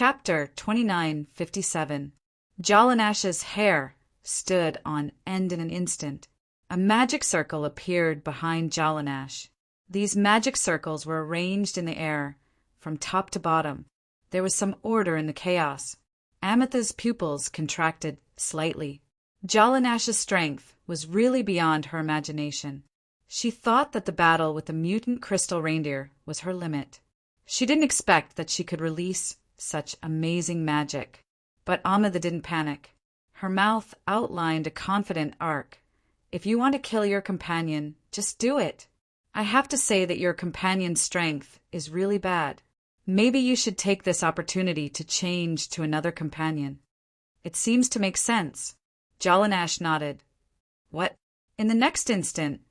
Chapter 2957. Jallanash's hair stood on end in an instant. A magic circle appeared behind Jallanash. These magic circles were arranged in the air, from top to bottom. There was some order in the chaos. Amitha's pupils contracted slightly. Jallanash's strength was really beyond her imagination. She thought that the battle with the mutant crystal reindeer was her limit. She didn't expect that she could release such amazing magic. But Amitha didn't panic. Her mouth outlined a confident arc. If you want to kill your companion, just do it. I have to say that your companion's strength is really bad. Maybe you should take this opportunity to change to another companion. It seems to make sense. Jallanash nodded. What? In the next instant,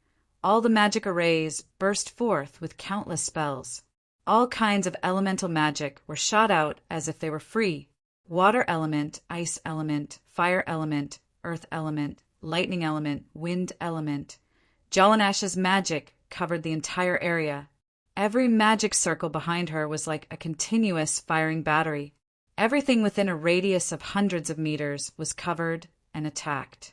all the magic arrays burst forth with countless spells. All kinds of elemental magic were shot out as if they were free. Water element, ice element, fire element, earth element, lightning element, wind element. Jallanash's magic covered the entire area. Every magic circle behind her was like a continuous firing battery. Everything within a radius of hundreds of meters was covered and attacked.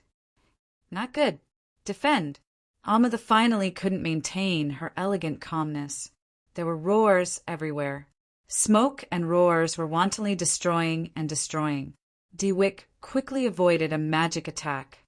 Not good. Defend. Amitha finally couldn't maintain her elegant calmness. There were roars everywhere. Smoke and roars were wantonly destroying and destroying. Dewick quickly avoided a magic attack.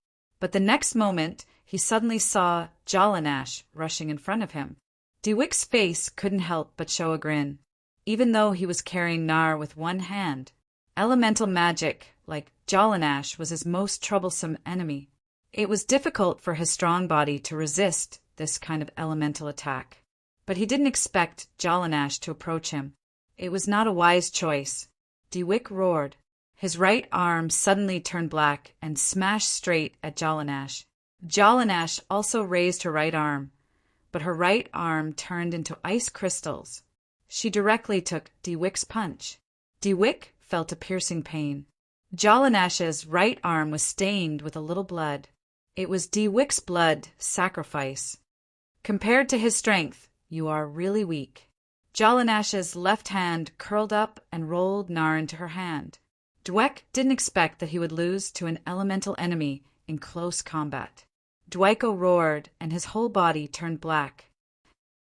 But the next moment, he suddenly saw Jallanash rushing in front of him. Dewick's face couldn't help but show a grin, even though he was carrying Nar with one hand. Elemental magic, like Jallanash, was his most troublesome enemy. It was difficult for his strong body to resist this kind of elemental attack. But he didn't expect Jallanash to approach him. It was not a wise choice. Dewick roared. His right arm suddenly turned black and smashed straight at Jallanash. Jallanash also raised her right arm, but her right arm turned into ice crystals. She directly took Dewick's punch. Dewick felt a piercing pain. Jallanash's right arm was stained with a little blood. It was Dewick's blood sacrifice. Compared to his strength, you are really weak. Jallanash's left hand curled up and rolled Nar into her hand. Dweck didn't expect that he would lose to an elemental enemy in close combat. Dwyko roared, and his whole body turned black.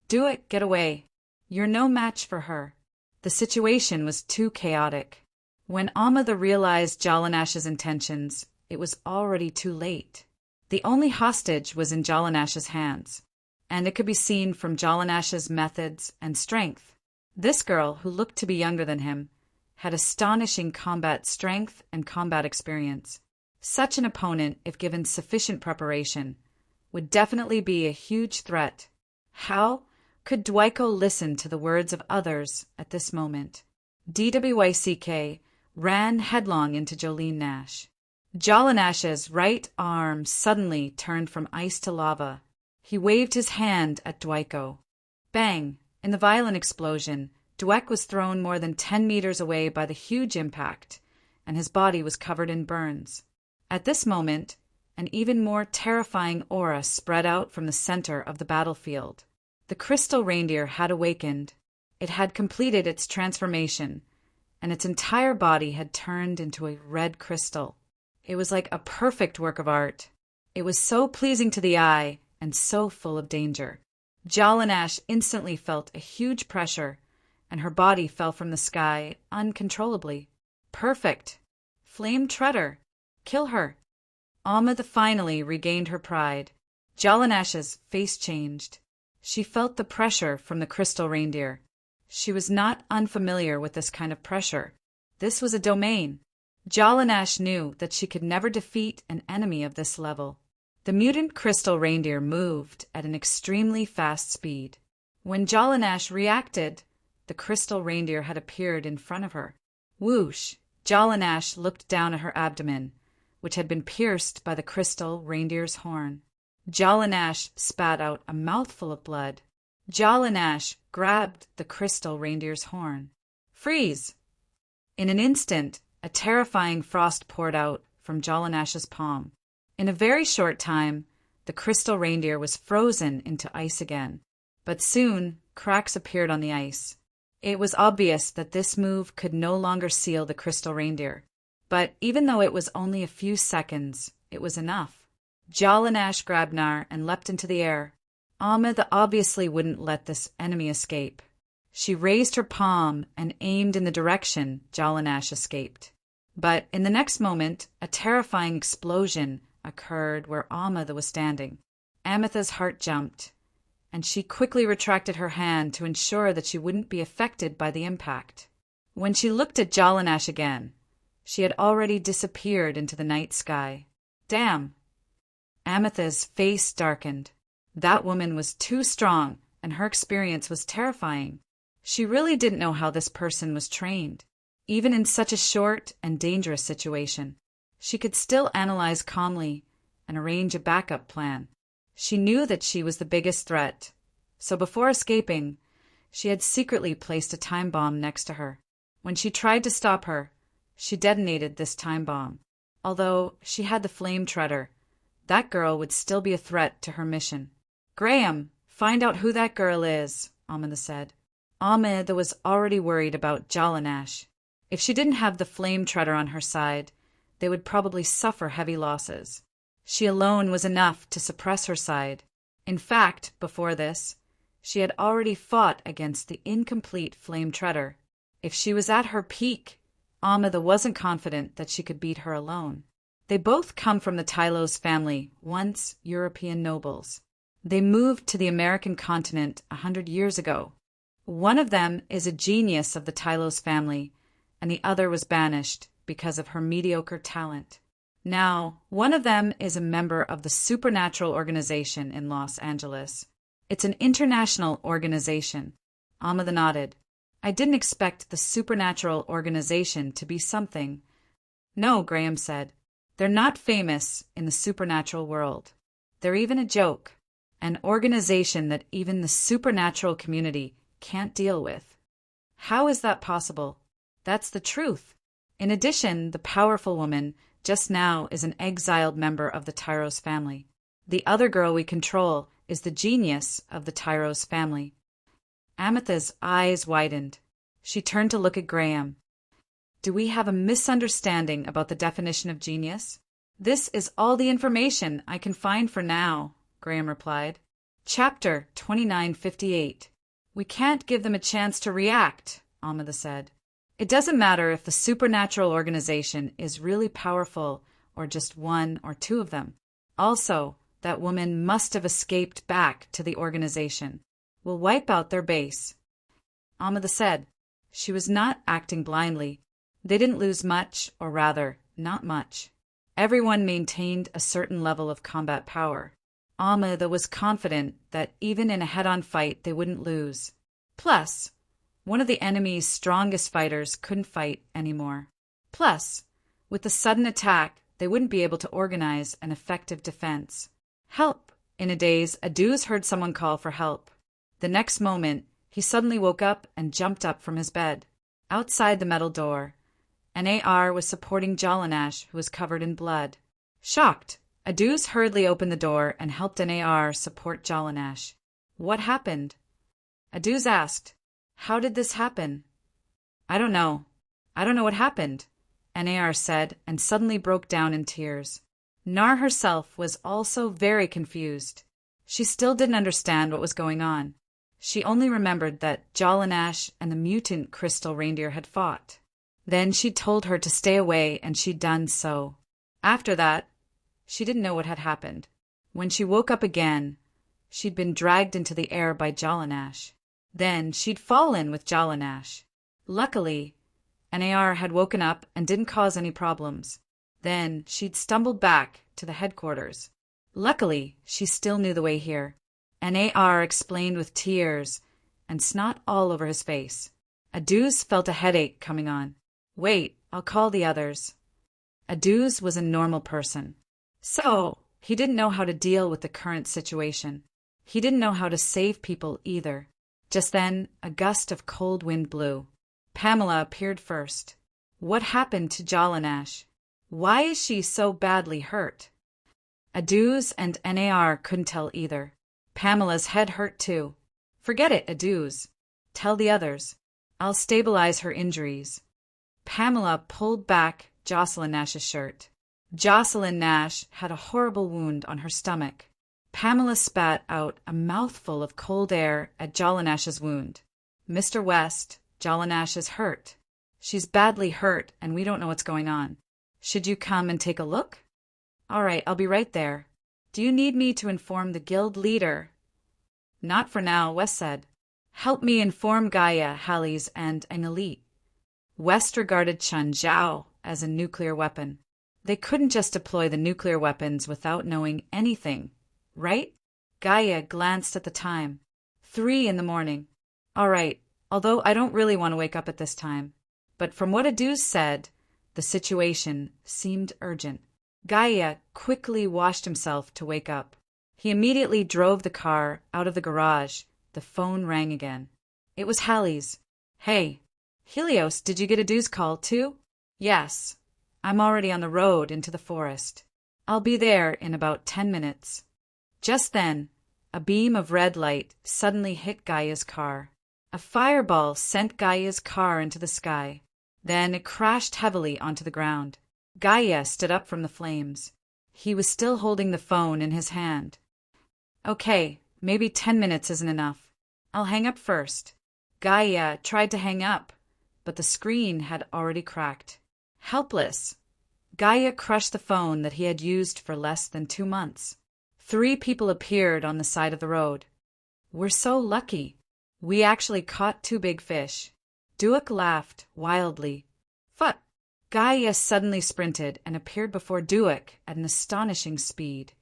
Do it, get away. You're no match for her. The situation was too chaotic. When Amitha realized Jallanash's intentions, it was already too late. The only hostage was in Jallanash's hands, and it could be seen from Jallanash's methods and strength. This girl, who looked to be younger than him, had astonishing combat strength and combat experience. Such an opponent, if given sufficient preparation, would definitely be a huge threat. How could Dwyko listen to the words of others at this moment? DWYCK ran headlong into Jolene Nash. Jallanash's right arm suddenly turned from ice to lava. He waved his hand at Dwyko. Bang! In the violent explosion, Dweck was thrown more than 10 meters away by the huge impact, and his body was covered in burns. At this moment, an even more terrifying aura spread out from the center of the battlefield. The crystal reindeer had awakened. It had completed its transformation, and its entire body had turned into a red crystal. It was like a perfect work of art. It was so pleasing to the eye and so full of danger. Jallanash instantly felt a huge pressure, and her body fell from the sky uncontrollably. Perfect! Flame Treader! Kill her! Amitha finally regained her pride. Jallanash's face changed. She felt the pressure from the crystal reindeer. She was not unfamiliar with this kind of pressure. This was a domain. Jallanash knew that she could never defeat an enemy of this level. The mutant crystal reindeer moved at an extremely fast speed. When Jallanash reacted, the crystal reindeer had appeared in front of her. Whoosh! Jallanash looked down at her abdomen, which had been pierced by the crystal reindeer's horn. Jallanash spat out a mouthful of blood. Jallanash grabbed the crystal reindeer's horn. Freeze! In an instant, a terrifying frost poured out from Jallanash's palm. In a very short time, the crystal reindeer was frozen into ice again. But soon, cracks appeared on the ice. It was obvious that this move could no longer seal the crystal reindeer. But even though it was only a few seconds, it was enough. Jalanash grabbed Nar and leapt into the air. Ahmed obviously wouldn't let this enemy escape. She raised her palm and aimed in the direction Jalanash escaped. But in the next moment, a terrifying explosion occurred where Ahmed was standing. Amitha's heart jumped, and she quickly retracted her hand to ensure that she wouldn't be affected by the impact. When she looked at Jalanash again, she had already disappeared into the night sky. Damn! Amitha's face darkened. That woman was too strong, and her experience was terrifying. She really didn't know how this person was trained. Even in such a short and dangerous situation, she could still analyze calmly and arrange a backup plan. She knew that she was the biggest threat, so before escaping, she had secretly placed a time bomb next to her. When she tried to stop her, she detonated this time bomb. Although she had the flame treader, that girl would still be a threat to her mission. "Graham, find out who that girl is," Amida said. Amida was already worried about Jalanash. If she didn't have the flame treader on her side, they would probably suffer heavy losses. She alone was enough to suppress her side. In fact, before this, she had already fought against the incomplete flame treader. If she was at her peak, Amida wasn't confident that she could beat her alone. They both come from the Tylos family, once European nobles. They moved to the American continent 100 years ago. One of them is a genius of the Tylos family, and the other was banished because of her mediocre talent. Now, one of them is a member of the Supernatural Organization in Los Angeles. It's an international organization. Amida nodded. I didn't expect the Supernatural Organization to be something. No, Graham said. They're not famous in the supernatural world. They're even a joke. An organization that even the supernatural community can't deal with. How is that possible? That's the truth. In addition, the powerful woman just now is an exiled member of the Tyros family. The other girl we control is the genius of the Tyros family. Amitha's eyes widened. She turned to look at Graham. Do we have a misunderstanding about the definition of genius? This is all the information I can find for now, Graham replied. Chapter 2958. We can't give them a chance to react, Amida said. It doesn't matter if the supernatural organization is really powerful or just one or two of them. Also, that woman must have escaped back to the organization. We'll wipe out their base. Amida said. She was not acting blindly. They didn't lose much, or rather, not much. Everyone maintained a certain level of combat power. Amida was confident that even in a head-on fight they wouldn't lose. Plus, one of the enemy's strongest fighters couldn't fight anymore. Plus, with the sudden attack, they wouldn't be able to organize an effective defense. Help! In a daze, Aduz heard someone call for help. The next moment, he suddenly woke up and jumped up from his bed. Outside the metal door, an AR was supporting Jalanash, who was covered in blood. Shocked, Aduz hurriedly opened the door and helped an AR support Jalanash. What happened? Aduz asked. How did this happen? I don't know. I don't know what happened, an AR said, and suddenly broke down in tears. Nar herself was also very confused. She still didn't understand what was going on. She only remembered that Jalanash and the mutant crystal reindeer had fought. Then she'd told her to stay away, and she'd done so. After that, she didn't know what had happened. When she woke up again, she'd been dragged into the air by Jalanash. Then she'd fallen with Jalanash. Luckily, an AR had woken up and didn't cause any problems. Then she'd stumbled back to the headquarters. Luckily, she still knew the way here. An AR explained with tears and snot all over his face. Aduz felt a headache coming on. Wait, I'll call the others. Aduz was a normal person. So, he didn't know how to deal with the current situation. He didn't know how to save people either. Just then, a gust of cold wind blew. Pamela appeared first. What happened to Jalanash? Why is she so badly hurt? Aduz and NAR couldn't tell either. Pamela's head hurt too. Forget it, Aduz. Tell the others. I'll stabilize her injuries. Pamela pulled back Jocelyn Nash's shirt. Jocelyn Nash had a horrible wound on her stomach. Pamela spat out a mouthful of cold air at Jocelyn Nash's wound. Mr. West, Jocelyn Nash is hurt. She's badly hurt, and we don't know what's going on. Should you come and take a look? All right, I'll be right there. Do you need me to inform the guild leader? Not for now, West said. Help me inform Gaia, Halles, and an elite. West regarded Chun Zhao as a nuclear weapon. They couldn't just deploy the nuclear weapons without knowing anything, right? Gaia glanced at the time. 3 a.m. All right, although I don't really want to wake up at this time. But from what Adu said, the situation seemed urgent. Gaia quickly washed himself to wake up. He immediately drove the car out of the garage. The phone rang again. It was Halles. Hey, Helios, did you get Adu's call too? Yes. I'm already on the road into the forest. I'll be there in about 10 minutes. Just then, a beam of red light suddenly hit Gaia's car. A fireball sent Gaia's car into the sky. Then it crashed heavily onto the ground. Gaia stood up from the flames. He was still holding the phone in his hand. Okay, maybe 10 minutes isn't enough. I'll hang up first. Gaia tried to hang up, but the screen had already cracked. Helpless, Gaia crushed the phone that he had used for less than 2 months. 3 people appeared on the side of the road. We're so lucky. We actually caught 2 big fish. Duik laughed wildly. Fuck! Gaia suddenly sprinted and appeared before Duik at an astonishing speed.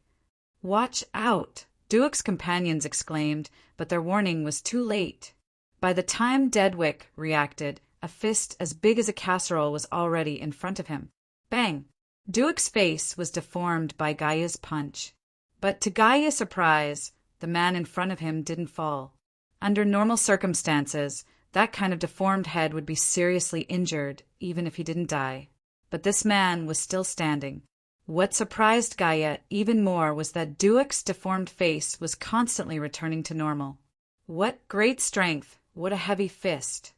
Watch out! Duik's companions exclaimed, but their warning was too late. By the time Dedwick reacted, a fist as big as a casserole was already in front of him. Bang! Duik's face was deformed by Gaia's punch. But to Gaia's surprise, the man in front of him didn't fall. Under normal circumstances, that kind of deformed head would be seriously injured, even if he didn't die. But this man was still standing. What surprised Gaia even more was that Duik's deformed face was constantly returning to normal. What great strength! What a heavy fist!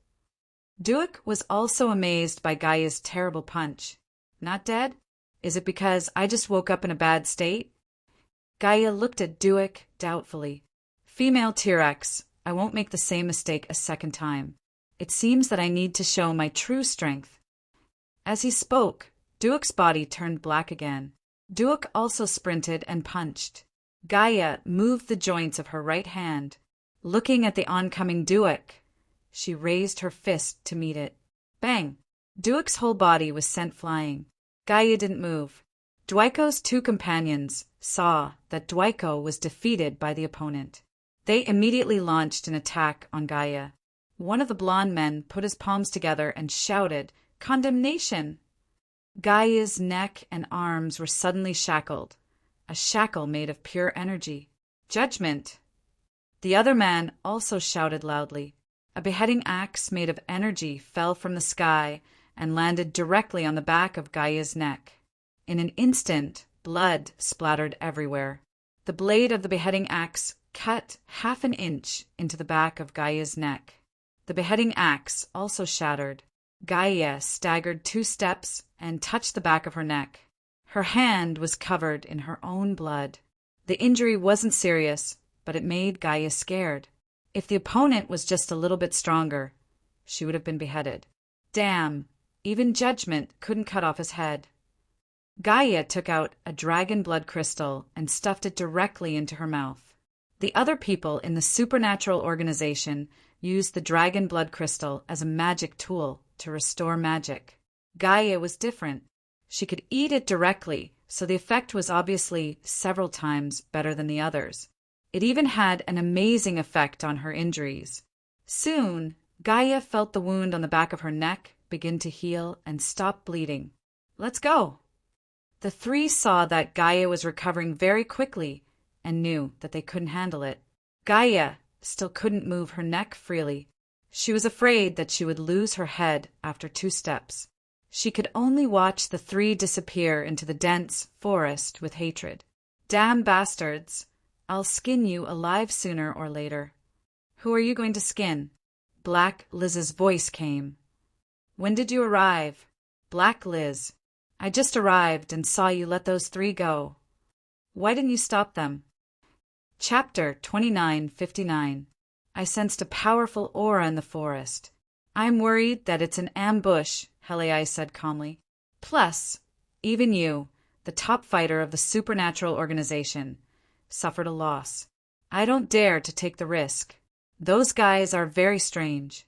Duik was also amazed by Gaia's terrible punch. Not dead? Is it because I just woke up in a bad state? Gaia looked at Duik doubtfully. Female T-Rex, I won't make the same mistake a second time. It seems that I need to show my true strength. As he spoke, Duik's body turned black again. Duik also sprinted and punched. Gaia moved the joints of her right hand. Looking at the oncoming Duik, she raised her fist to meet it. Bang! Duik's whole body was sent flying. Gaia didn't move. Dwiko's 2 companions saw that Dwiko was defeated by the opponent. They immediately launched an attack on Gaia. One of the blonde men put his palms together and shouted, "Condemnation!" Gaia's neck and arms were suddenly shackled, a shackle made of pure energy. Judgment! The other man also shouted loudly. A beheading axe made of energy fell from the sky and landed directly on the back of Gaia's neck. In an instant, blood splattered everywhere. The blade of the beheading axe cut 1/2 inch into the back of Gaia's neck. The beheading axe also shattered. Gaia staggered 2 steps and touched the back of her neck. Her hand was covered in her own blood. The injury wasn't serious, but it made Gaia scared. If the opponent was just a little bit stronger, she would have been beheaded. Damn, even Judgment couldn't cut off his head. Gaia took out a dragon blood crystal and stuffed it directly into her mouth. The other people in the supernatural organization used the dragon blood crystal as a magic tool to restore magic. Gaia was different. She could eat it directly, so the effect was obviously several times better than the others. It even had an amazing effect on her injuries. Soon, Gaia felt the wound on the back of her neck begin to heal and stop bleeding. Let's go! The 3 saw that Gaia was recovering very quickly and knew that they couldn't handle it. Gaia still couldn't move her neck freely. She was afraid that she would lose her head after 2 steps. She could only watch the 3 disappear into the dense forest with hatred. Damn bastards! I'll skin you alive sooner or later. Who are you going to skin? Black Liz's voice came. When did you arrive? Black Liz. I just arrived and saw you let those 3 go. Why didn't you stop them? Chapter 29:59. I sensed a powerful aura in the forest. I'm worried that it's an ambush, Helei said calmly. Plus, even you, the top fighter of the supernatural organization, suffered a loss. I don't dare to take the risk. Those guys are very strange.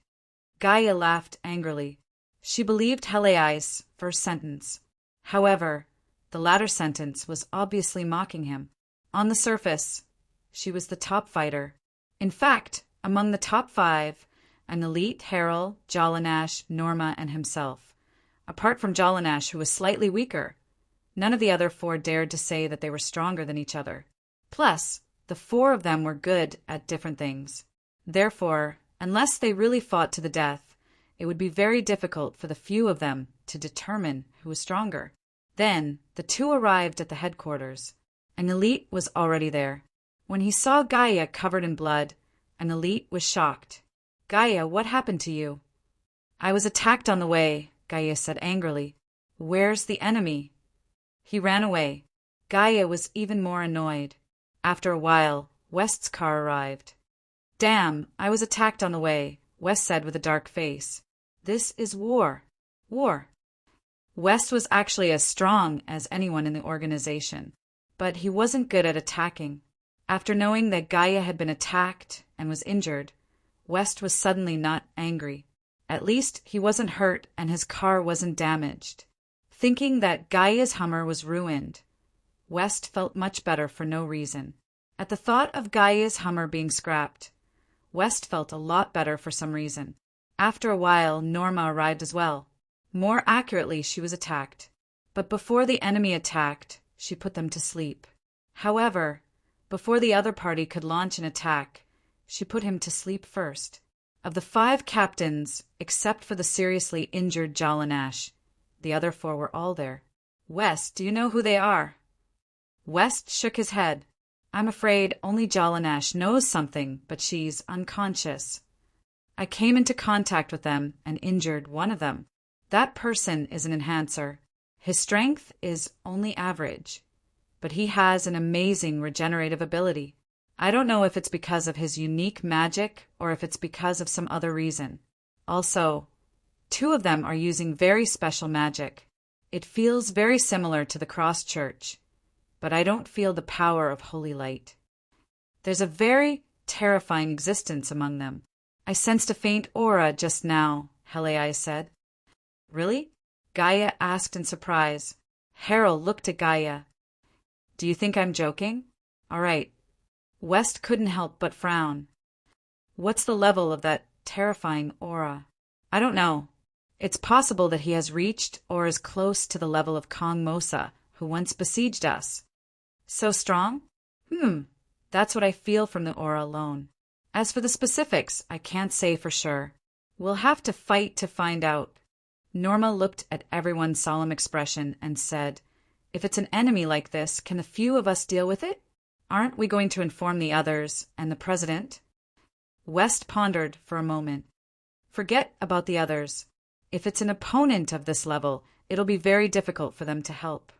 Gaia laughed angrily. She believed Helei's first sentence. However, the latter sentence was obviously mocking him. On the surface, she was the top fighter. In fact, among the top 5, an elite Harrel, Jallanash, Norma, and himself. Apart from Jallanash, who was slightly weaker, none of the other 4 dared to say that they were stronger than each other. Plus, the 4 of them were good at different things. Therefore, unless they really fought to the death, it would be very difficult for the few of them to determine who was stronger. Then, the 2 arrived at the headquarters. An elite was already there. When he saw Gaia covered in blood, an elite was shocked. Gaia, what happened to you? I was attacked on the way, Gaia said angrily. Where's the enemy? He ran away. Gaia was even more annoyed. After a while, West's car arrived. Damn, I was attacked on the way, West said with a dark face. This is war. War. West was actually as strong as anyone in the organization, but he wasn't good at attacking. After knowing that Gaia had been attacked and was injured, West was suddenly not angry. At least he wasn't hurt and his car wasn't damaged. Thinking that Gaia's Hummer was ruined, West felt much better for no reason. At the thought of Gaia's Hummer being scrapped, West felt a lot better for some reason. After a while, Norma arrived as well. More accurately, she was attacked. But before the enemy attacked, she put them to sleep. However, before the other party could launch an attack, she put him to sleep first. Of the 5 captains, except for the seriously injured Jallanash, the other 4 were all there. West, do you know who they are? West shook his head. I'm afraid only Jallanash knows something, but she's unconscious. I came into contact with them and injured one of them. That person is an enhancer. His strength is only average, but he has an amazing regenerative ability. I don't know if it's because of his unique magic or if it's because of some other reason. Also, 2 of them are using very special magic. It feels very similar to the Cross Church, but I don't feel the power of holy light. There's a very terrifying existence among them. I sensed a faint aura just now, Helei said. Really? Gaia asked in surprise. Harold looked at Gaia. Do you think I'm joking? All right. West couldn't help but frown. What's the level of that terrifying aura? I don't know. It's possible that he has reached or is close to the level of Kong Mosa, who once besieged us. So strong? That's what I feel from the aura alone. As for the specifics, I can't say for sure. We'll have to fight to find out. Norma looked at everyone's solemn expression and said, If it's an enemy like this, can a few of us deal with it? Aren't we going to inform the others and the president? West pondered for a moment. Forget about the others. If it's an opponent of this level, it'll be very difficult for them to help.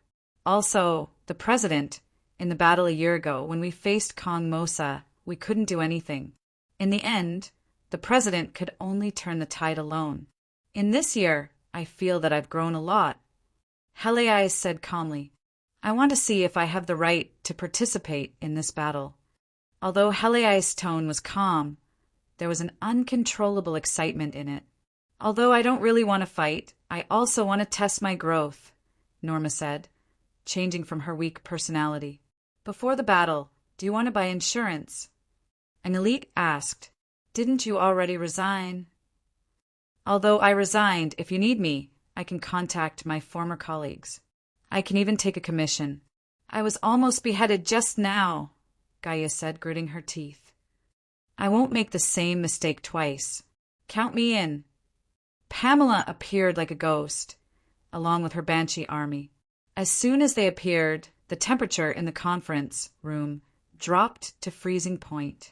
Also, the president, in the battle a year ago, when we faced Kong Mosa, we couldn't do anything. In the end, the president could only turn the tide alone. In this year, I feel that I've grown a lot. Helei said calmly, I want to see if I have the right to participate in this battle. Although Helei's tone was calm, there was an uncontrollable excitement in it. Although I don't really want to fight, I also want to test my growth, Norma said, changing from her weak personality. Before the battle, do you want to buy insurance? An elite asked, Didn't you already resign? Although I resigned, if you need me, I can contact my former colleagues. I can even take a commission. I was almost beheaded just now, Gaia said, gritting her teeth. I won't make the same mistake twice. Count me in. Pamela appeared like a ghost, along with her Banshee army. As soon as they appeared, the temperature in the conference room dropped to freezing point.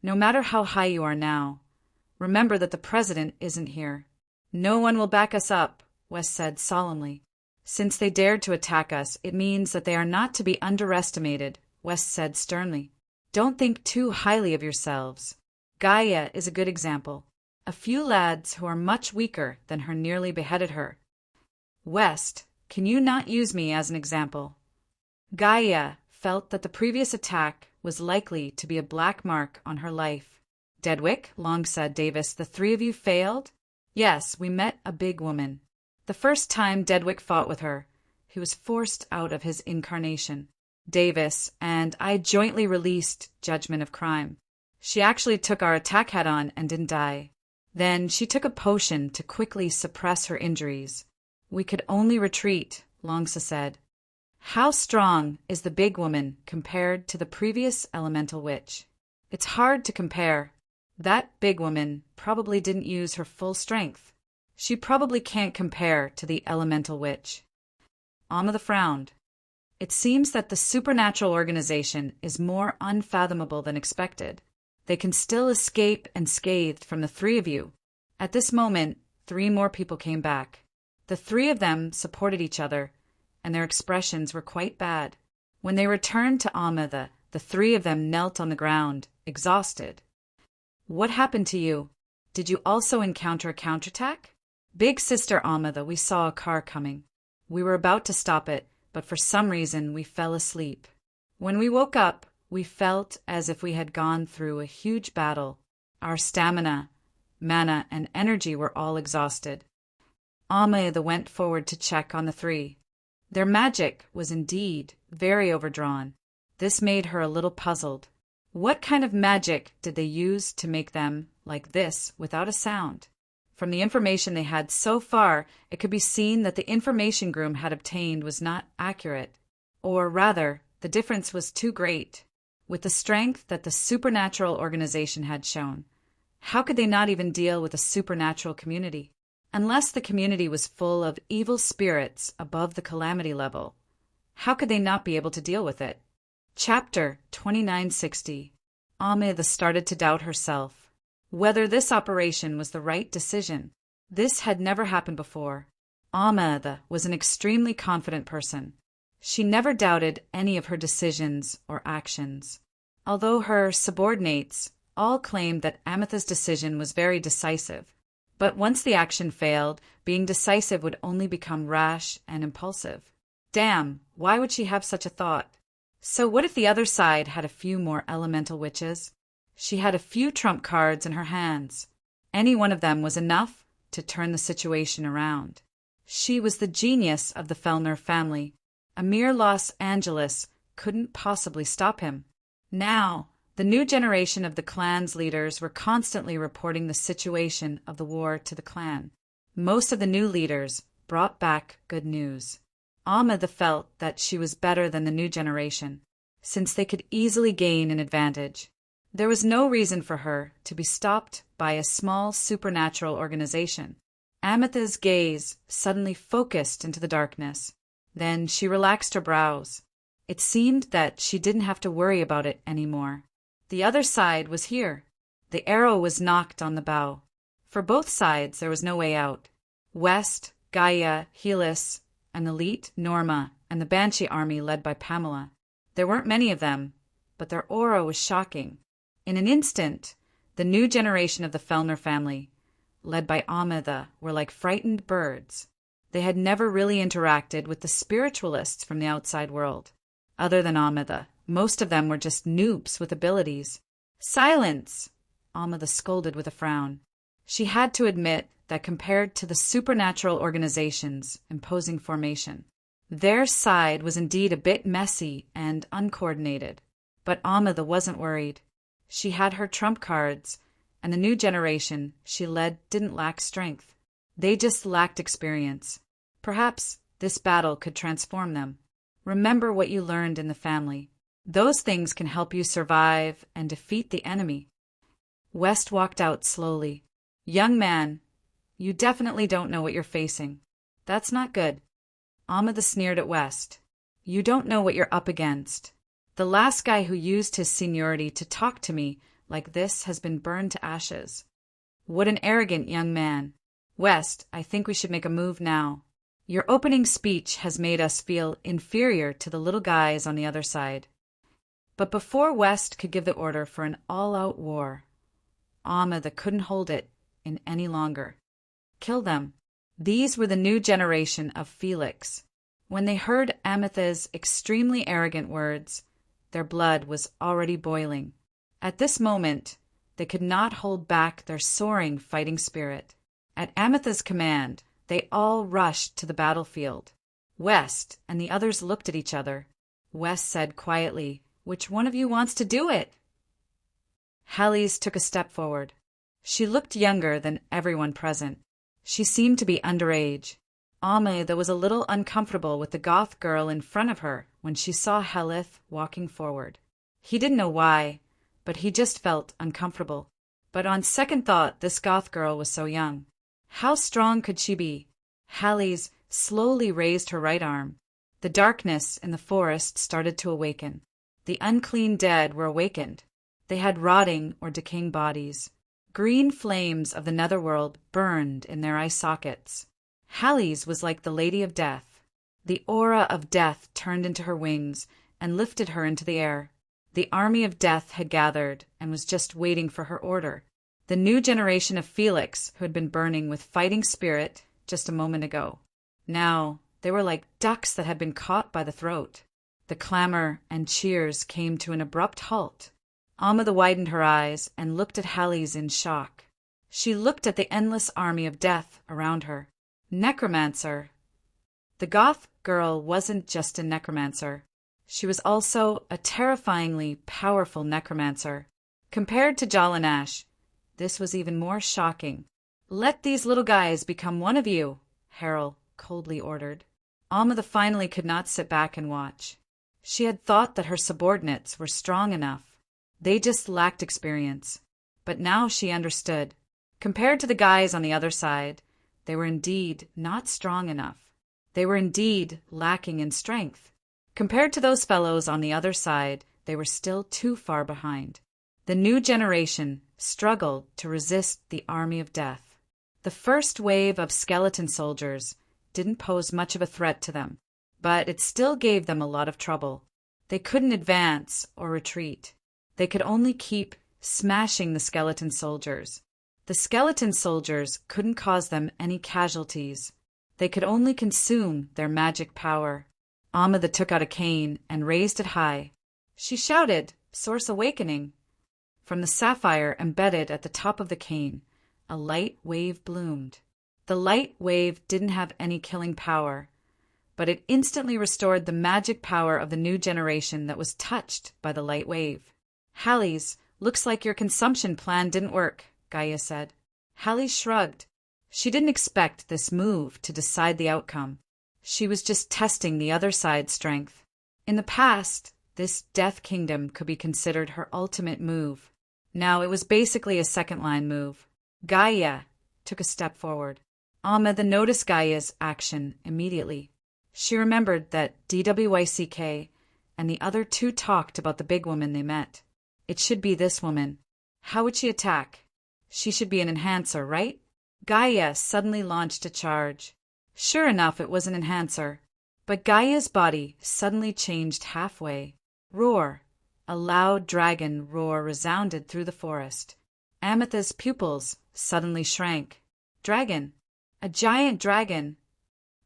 No matter how high you are now, Remember that the president isn't here. No one will back us up, West said solemnly. Since they dared to attack us, it means that they are not to be underestimated, West said sternly. Don't think too highly of yourselves. Gaia is a good example. A few lads who are much weaker than her nearly beheaded her. West, can you not use me as an example? Gaia felt that the previous attack was likely to be a black mark on her life. Dedwick, Long said Davis, the three of you failed? Yes, we met a big woman. The first time Dedwick fought with her, he was forced out of his incarnation. Davis and I jointly released Judgment of Crime. She actually took our attack head-on and didn't die. Then she took a potion to quickly suppress her injuries. We could only retreat, Longsa said. How strong is the big woman compared to the previous elemental witch? It's hard to compare. That big woman probably didn't use her full strength. She probably can't compare to the elemental witch. Amada frowned. It seems that the supernatural organization is more unfathomable than expected. They can still escape unscathed from the three of you. At this moment, 3 more people came back. The 3 of them supported each other, and their expressions were quite bad. When they returned to Amada, the 3 of them knelt on the ground, exhausted. What happened to you? Did you also encounter a counterattack? Big Sister Amada, we saw a car coming. We were about to stop it, but for some reason we fell asleep. When we woke up, we felt as if we had gone through a huge battle. Our stamina, mana, and energy were all exhausted. Amada went forward to check on the 3. Their magic was indeed very overdrawn. This made her a little puzzled. What kind of magic did they use to make them like this without a sound? From the information they had so far, it could be seen that the information Groom had obtained was not accurate. Or rather, the difference was too great. With the strength that the supernatural organization had shown, how could they not even deal with a supernatural community? Unless the community was full of evil spirits above the calamity level, how could they not be able to deal with it? Chapter 2960. Amida started to doubt herself. Whether this operation was the right decision. This had never happened before. Amida was an extremely confident person. She never doubted any of her decisions or actions. Although her subordinates all claimed that Ametha's decision was very decisive. But once the action failed, being decisive would only become rash and impulsive. Damn, why would she have such a thought? So what if the other side had a few more elemental witches? She had a few trump cards in her hands. Any one of them was enough to turn the situation around. She was the genius of the Fellner family. A mere Los Angeles couldn't possibly stop him. Now, the new generation of the clan's leaders were constantly reporting the situation of the war to the clan. Most of the new leaders brought back good news. Amida felt that she was better than the new generation, since they could easily gain an advantage. There was no reason for her to be stopped by a small supernatural organization. Ametha's gaze suddenly focused into the darkness. Then she relaxed her brows. It seemed that she didn't have to worry about it anymore. The other side was here. The arrow was knocked on the bow. For both sides there was no way out. West, Gaia, Helis, an elite, Norma, and the Banshee army led by Pamela. There weren't many of them, but their aura was shocking. In an instant, the new generation of the Fellner family, led by Amida, were like frightened birds. They had never really interacted with the spiritualists from the outside world. Other than Amida, most of them were just noobs with abilities. Silence! Amida scolded with a frown. She had to admit that compared to the supernatural organization's imposing formation, their side was indeed a bit messy and uncoordinated. But Amida wasn't worried. She had her trump cards, and the new generation she led didn't lack strength. They just lacked experience. Perhaps this battle could transform them. Remember what you learned in the family. Those things can help you survive and defeat the enemy. West walked out slowly. Young man, you definitely don't know what you're facing. That's not good. Amida sneered at West. You don't know what you're up against. The last guy who used his seniority to talk to me like this has been burned to ashes. What an arrogant young man. West, I think we should make a move now. Your opening speech has made us feel inferior to the little guys on the other side. But before West could give the order for an all-out war, Amada couldn't hold it in any longer. Kill them. These were the new generation of Felix. When they heard Ametha's extremely arrogant words, their blood was already boiling. At this moment, they could not hold back their soaring fighting spirit. At Ametha's command, they all rushed to the battlefield. West and the others looked at each other. West said quietly, "Which one of you wants to do it?" Hallie took a step forward. She looked younger than everyone present. She seemed to be underage. Amada was a little uncomfortable with the goth girl in front of her when she saw Halith walking forward. He didn't know why, but he just felt uncomfortable. But on second thought, this goth girl was so young. How strong could she be? Hallie slowly raised her right arm. The darkness in the forest started to awaken. The unclean dead were awakened. They had rotting or decaying bodies. Green flames of the netherworld burned in their eye sockets. Hallie's was like the Lady of Death. The aura of death turned into her wings and lifted her into the air. The army of death had gathered and was just waiting for her order. The new generation of Felix who had been burning with fighting spirit just a moment ago. Now they were like ducks that had been caught by the throat. The clamor and cheers came to an abrupt halt. Amada widened her eyes and looked at Hallie's in shock. She looked at the endless army of death around her. Necromancer. The goth girl wasn't just a necromancer. She was also a terrifyingly powerful necromancer. Compared to Jalanash, this was even more shocking. "Let these little guys become one of you," Harold coldly ordered. Amada finally could not sit back and watch. She had thought that her subordinates were strong enough. They just lacked experience. But now she understood. Compared to the guys on the other side, they were indeed not strong enough. They were indeed lacking in strength. Compared to those fellows on the other side, they were still too far behind. The new generation struggled to resist the army of death. The first wave of skeleton soldiers didn't pose much of a threat to them, but it still gave them a lot of trouble. They couldn't advance or retreat. They could only keep smashing the skeleton soldiers. The skeleton soldiers couldn't cause them any casualties. They could only consume their magic power. Amada took out a cane and raised it high. She shouted, "Source Awakening." From the sapphire embedded at the top of the cane, a light wave bloomed. The light wave didn't have any killing power, but it instantly restored the magic power of the new generation that was touched by the light wave. "Hallie's, looks like your consumption plan didn't work," Gaia said. Hallie shrugged. She didn't expect this move to decide the outcome. She was just testing the other side's strength. In the past, this Death Kingdom could be considered her ultimate move. Now it was basically a second-line move. Gaia took a step forward. Amada noticed Gaia's action immediately. She remembered that DWYCK and the other two talked about the big woman they met. It should be this woman. How would she attack? She should be an enhancer, right? Gaia suddenly launched a charge. Sure enough, it was an enhancer. But Gaia's body suddenly changed halfway. Roar! A loud dragon roar resounded through the forest. Ametha's pupils suddenly shrank. Dragon! A giant dragon!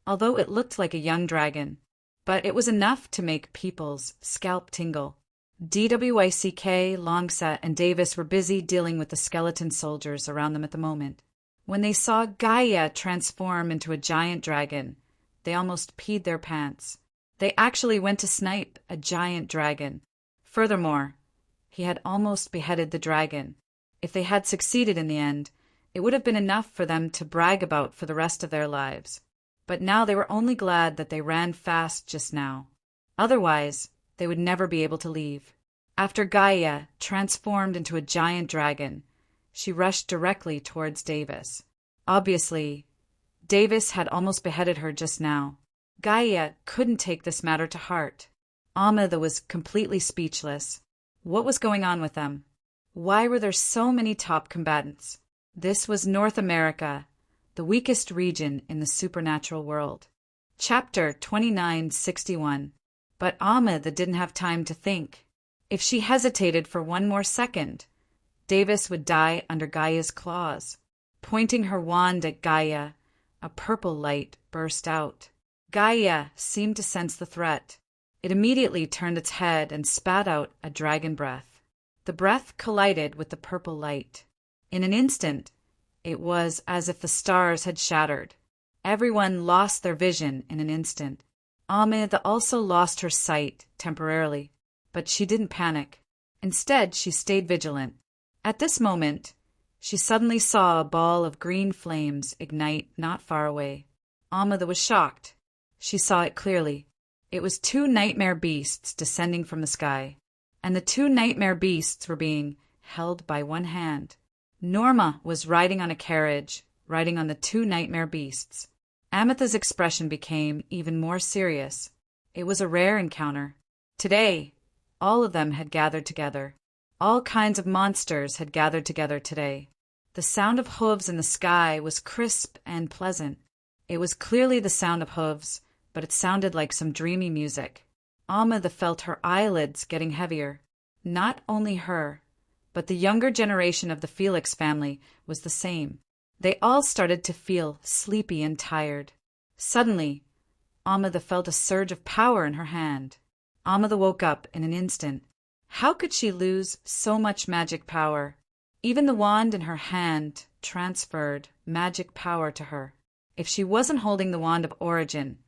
Although it looked like a young dragon. But it was enough to make people's scalp tingle. DWYCK, Longset, and Davis were busy dealing with the skeleton soldiers around them at the moment. When they saw Gaia transform into a giant dragon, they almost peed their pants. They actually went to snipe a giant dragon. Furthermore, he had almost beheaded the dragon. If they had succeeded in the end, it would have been enough for them to brag about for the rest of their lives. But now they were only glad that they ran fast just now. Otherwise, they would never be able to leave. After Gaia transformed into a giant dragon, she rushed directly towards Davis. Obviously, Davis had almost beheaded her just now. Gaia couldn't take this matter to heart. Amada was completely speechless. What was going on with them? Why were there so many top combatants? This was North America, the weakest region in the supernatural world. Chapter 2961. But Ahmed didn't have time to think. If she hesitated for one more second, Davis would die under Gaia's claws. Pointing her wand at Gaia, a purple light burst out. Gaia seemed to sense the threat. It immediately turned its head and spat out a dragon breath. The breath collided with the purple light. In an instant, it was as if the stars had shattered. Everyone lost their vision in an instant. Ahmed also lost her sight temporarily, but she didn't panic. Instead, she stayed vigilant. At this moment, she suddenly saw a ball of green flames ignite not far away. Ahmed was shocked. She saw it clearly. It was two nightmare beasts descending from the sky, and the two nightmare beasts were being held by one hand. Norma was riding on a carriage, riding on the two nightmare beasts. Ametha's expression became even more serious. It was a rare encounter. Today, all of them had gathered together. All kinds of monsters had gathered together today. The sound of hooves in the sky was crisp and pleasant. It was clearly the sound of hooves, but it sounded like some dreamy music. Ametha felt her eyelids getting heavier. Not only her, but the younger generation of the Felix family was the same. They all started to feel sleepy and tired. Suddenly, Ametha felt a surge of power in her hand. Ametha woke up in an instant. How could she lose so much magic power? Even the wand in her hand transferred magic power to her. If she wasn't holding the wand of origin,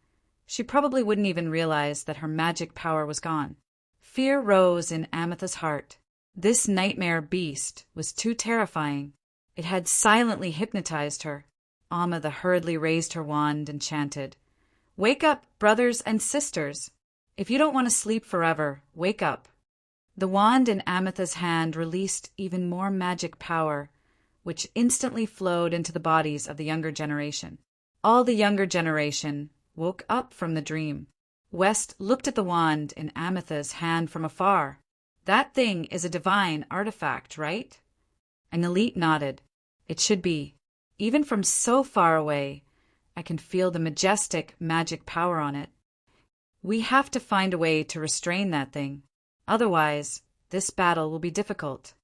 she probably wouldn't even realize that her magic power was gone. Fear rose in Ametha's heart. This nightmare beast was too terrifying. It had silently hypnotized her. Ametha hurriedly raised her wand and chanted, "Wake up, brothers and sisters! If you don't want to sleep forever, wake up." The wand in Ametha's hand released even more magic power, which instantly flowed into the bodies of the younger generation. All the younger generation woke up from the dream. West looked at the wand in Ametha's hand from afar. "That thing is a divine artifact, right?" An elite nodded. "It should be. Even from so far away, I can feel the majestic magic power on it. We have to find a way to restrain that thing. Otherwise, this battle will be difficult."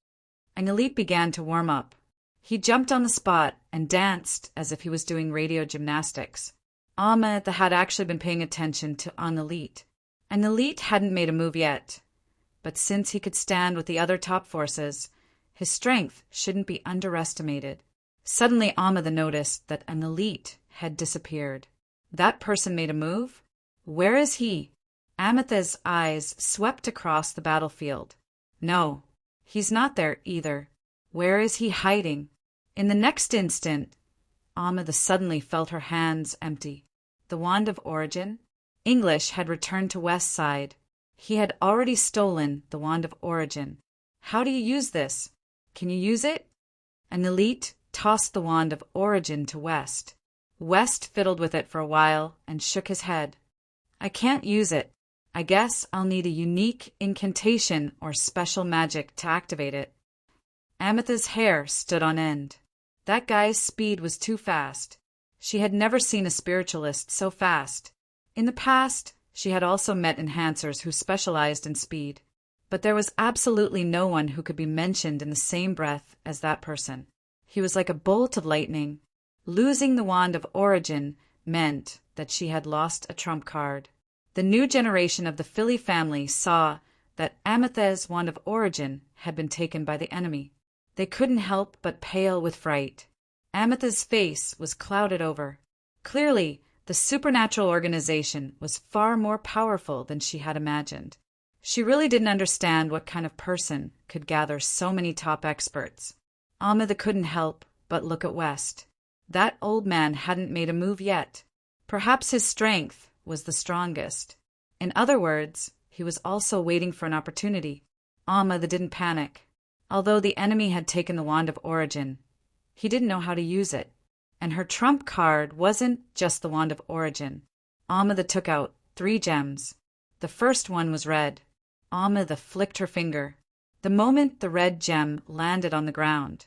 An elite began to warm up. He jumped on the spot and danced as if he was doing radio gymnastics. Ahmed had actually been paying attention to An Elite. An Elite hadn't made a move yet, but since he could stand with the other top forces, his strength shouldn't be underestimated. Suddenly Ahmed noticed that An Elite had disappeared. That person made a move? Where is he? Ametha's eyes swept across the battlefield. No, he's not there either. Where is he hiding? In the next instant, Ametha suddenly felt her hands empty. The wand of origin? English had returned to West's side. He had already stolen the wand of origin. How do you use this? Can you use it? An elite tossed the wand of origin to West. West fiddled with it for a while and shook his head. I can't use it. I guess I'll need a unique incantation or special magic to activate it. Ametha's hair stood on end. That guy's speed was too fast. She had never seen a spiritualist so fast. In the past, she had also met enhancers who specialized in speed. But there was absolutely no one who could be mentioned in the same breath as that person. He was like a bolt of lightning. Losing the wand of origin meant that she had lost a trump card. The new generation of the Philly family saw that Ametha's wand of origin had been taken by the enemy. They couldn't help but pale with fright. Ametha's face was clouded over. Clearly, the supernatural organization was far more powerful than she had imagined. She really didn't understand what kind of person could gather so many top experts. Ametha couldn't help but look at West. That old man hadn't made a move yet. Perhaps his strength was the strongest. In other words, he was also waiting for an opportunity. Ametha didn't panic. Although the enemy had taken the wand of origin, he didn't know how to use it. And her trump card wasn't just the wand of origin. Ametha took out 3 gems. The first one was red. Ametha flicked her finger. The moment the red gem landed on the ground,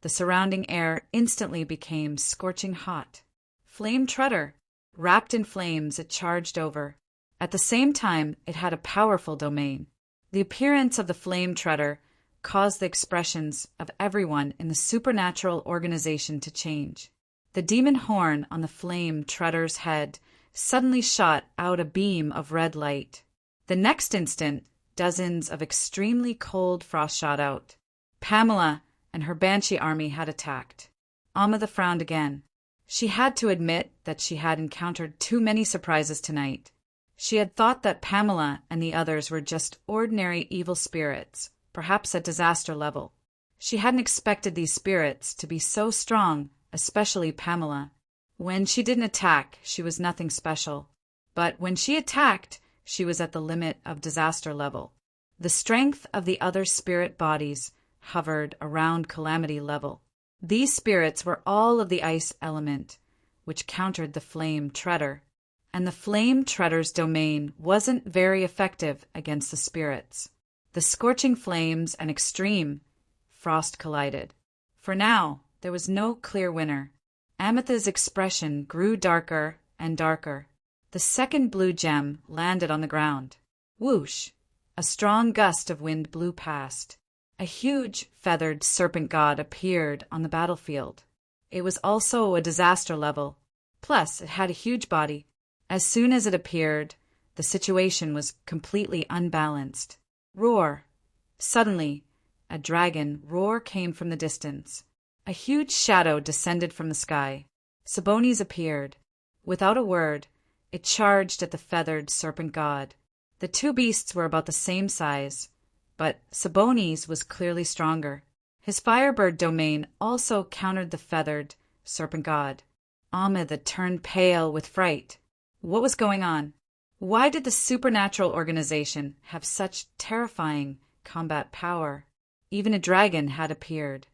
The surrounding air instantly became scorching hot. Flame Treader. Wrapped in flames, it charged over. At the same time, it had a powerful domain. The appearance of the Flame Treader caused the expressions of everyone in the supernatural organization to change. The demon horn on the Flame Treader's head suddenly shot out a beam of red light. The next instant, dozens of extremely cold frost shot out. Pamela and her Banshee army had attacked. Amada frowned again. She had to admit that she had encountered too many surprises tonight. She had thought that Pamela and the others were just ordinary evil spirits, perhaps at disaster level. She hadn't expected these spirits to be so strong, especially Pamela. When she didn't attack, she was nothing special. But when she attacked, she was at the limit of disaster level. The strength of the other spirit bodies hovered around calamity level. These spirits were all of the ice element, which countered the Flame Treader. And the Flame Treader's domain wasn't very effective against the spirits. The scorching flames and extreme frost collided. For now, there was no clear winner. Ametha's expression grew darker and darker. The second blue gem landed on the ground. Whoosh! A strong gust of wind blew past. A huge feathered serpent god appeared on the battlefield. It was also a disaster level. Plus, it had a huge body. As soon as it appeared, the situation was completely unbalanced. Roar! Suddenly, a dragon roar came from the distance. A huge shadow descended from the sky. Sabonis appeared. Without a word, it charged at the feathered serpent god. The two beasts were about the same size, but Sabonis was clearly stronger. His firebird domain also countered the feathered serpent god. Amida turned pale with fright. What was going on? Why did the supernatural organization have such terrifying combat power? Even a dragon had appeared.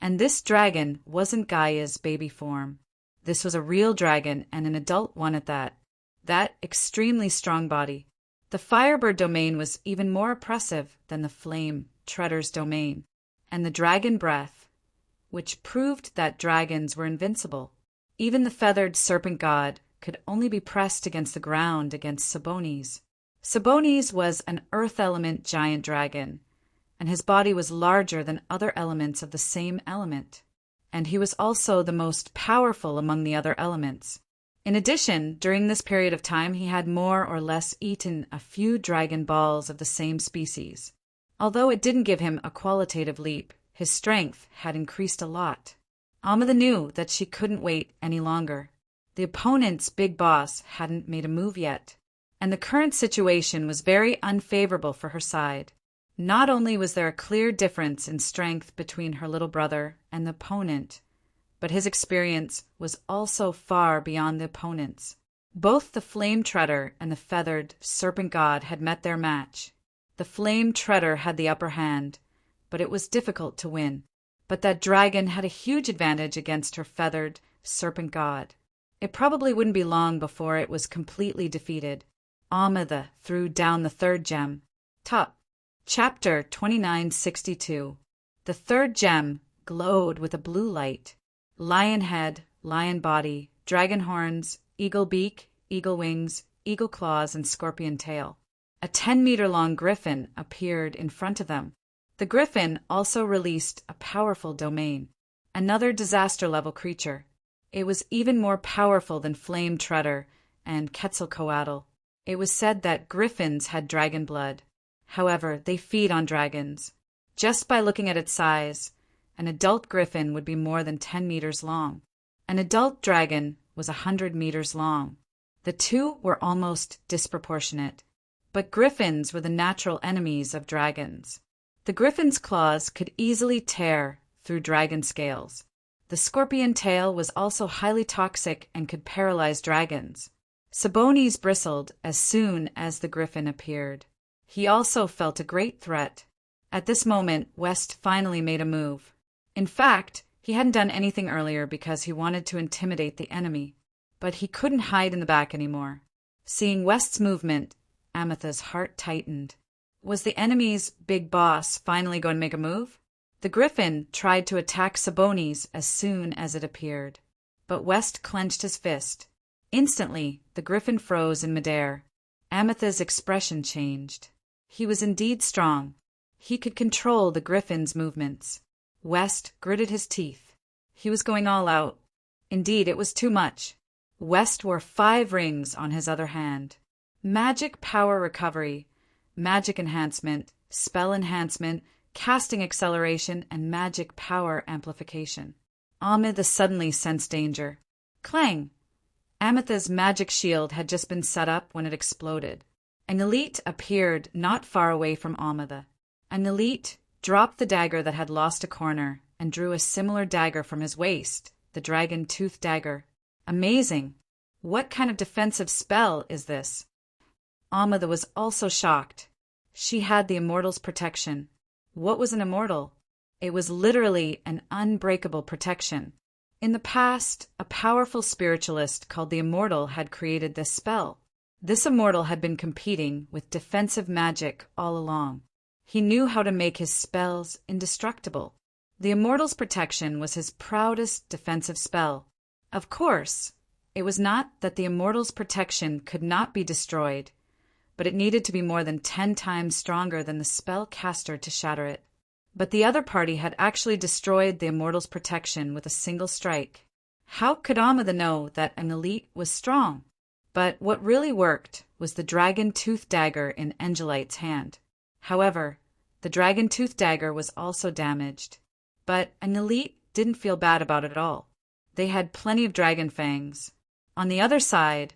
And this dragon wasn't Gaia's baby form. This was a real dragon, and an adult one at that. That extremely strong body. The Firebird domain was even more oppressive than the Flame Treader's domain, and the dragon breath, which proved that dragons were invincible. Even the feathered serpent god could only be pressed against the ground against Sabonis. Sabonis was an earth element giant dragon, and his body was larger than other elements of the same element, and he was also the most powerful among the other elements. In addition, during this period of time, he had more or less eaten a few dragon balls of the same species. Although it didn't give him a qualitative leap, his strength had increased a lot. Amida knew that she couldn't wait any longer. The opponent's big boss hadn't made a move yet, and the current situation was very unfavorable for her side. Not only was there a clear difference in strength between her little brother and the opponent, but his experience was also far beyond the opponent's. Both the Flame Treader and the feathered serpent god had met their match. The Flame Treader had the upper hand, but it was difficult to win. But that dragon had a huge advantage against her feathered serpent god. It probably wouldn't be long before it was completely defeated. Amida threw down the third gem. Top. Chapter 2962. The third gem glowed with a blue light. Lion head, lion body, dragon horns, eagle beak, eagle wings, eagle claws, and scorpion tail. A 10-meter-long griffin appeared in front of them. The griffin also released a powerful domain, another disaster-level creature. It was even more powerful than Flame Treader and Quetzalcoatl. It was said that griffins had dragon blood. However, they feed on dragons. Just by looking at its size, an adult griffin would be more than 10 meters long. An adult dragon was 100 meters long. The two were almost disproportionate. But griffins were the natural enemies of dragons. The griffin's claws could easily tear through dragon scales. The scorpion tail was also highly toxic and could paralyze dragons. Sabonis bristled as soon as the griffin appeared. He also felt a great threat. At this moment, West finally made a move. In fact, he hadn't done anything earlier because he wanted to intimidate the enemy. But he couldn't hide in the back anymore. Seeing West's movement, Ametha's heart tightened. Was the enemy's big boss finally going to make a move? The griffin tried to attack Sabonis as soon as it appeared, but West clenched his fist. Instantly, the griffin froze in midair. Amethyst's expression changed. He was indeed strong. He could control the griffin's movements. West gritted his teeth. He was going all out. Indeed, it was too much. West wore 5 rings on his other hand. Magic power recovery, magic enhancement, spell enhancement, casting acceleration, and magic power amplification. Amethyst suddenly sensed danger. Clang! Amethyst's magic shield had just been set up when it exploded. An elite appeared not far away from Amethyst. An elite dropped the dagger that had lost a corner and drew a similar dagger from his waist, the dragon-tooth dagger. Amazing! What kind of defensive spell is this? Amethyst was also shocked. She had the Immortal's protection. What was an immortal? It was literally an unbreakable protection. In the past, a powerful spiritualist called the Immortal had created this spell. This Immortal had been competing with defensive magic all along. He knew how to make his spells indestructible. The Immortal's protection was his proudest defensive spell. Of course, it was not that the Immortal's protection could not be destroyed, but it needed to be more than 10 times stronger than the spell caster to shatter it. But the other party had actually destroyed the Immortal's protection with a single strike. How could Amethyst know that an elite was strong? But what really worked was the dragon-tooth dagger in Angelite's hand. However, the dragon-tooth dagger was also damaged. But an elite didn't feel bad about it at all. They had plenty of dragon fangs. On the other side,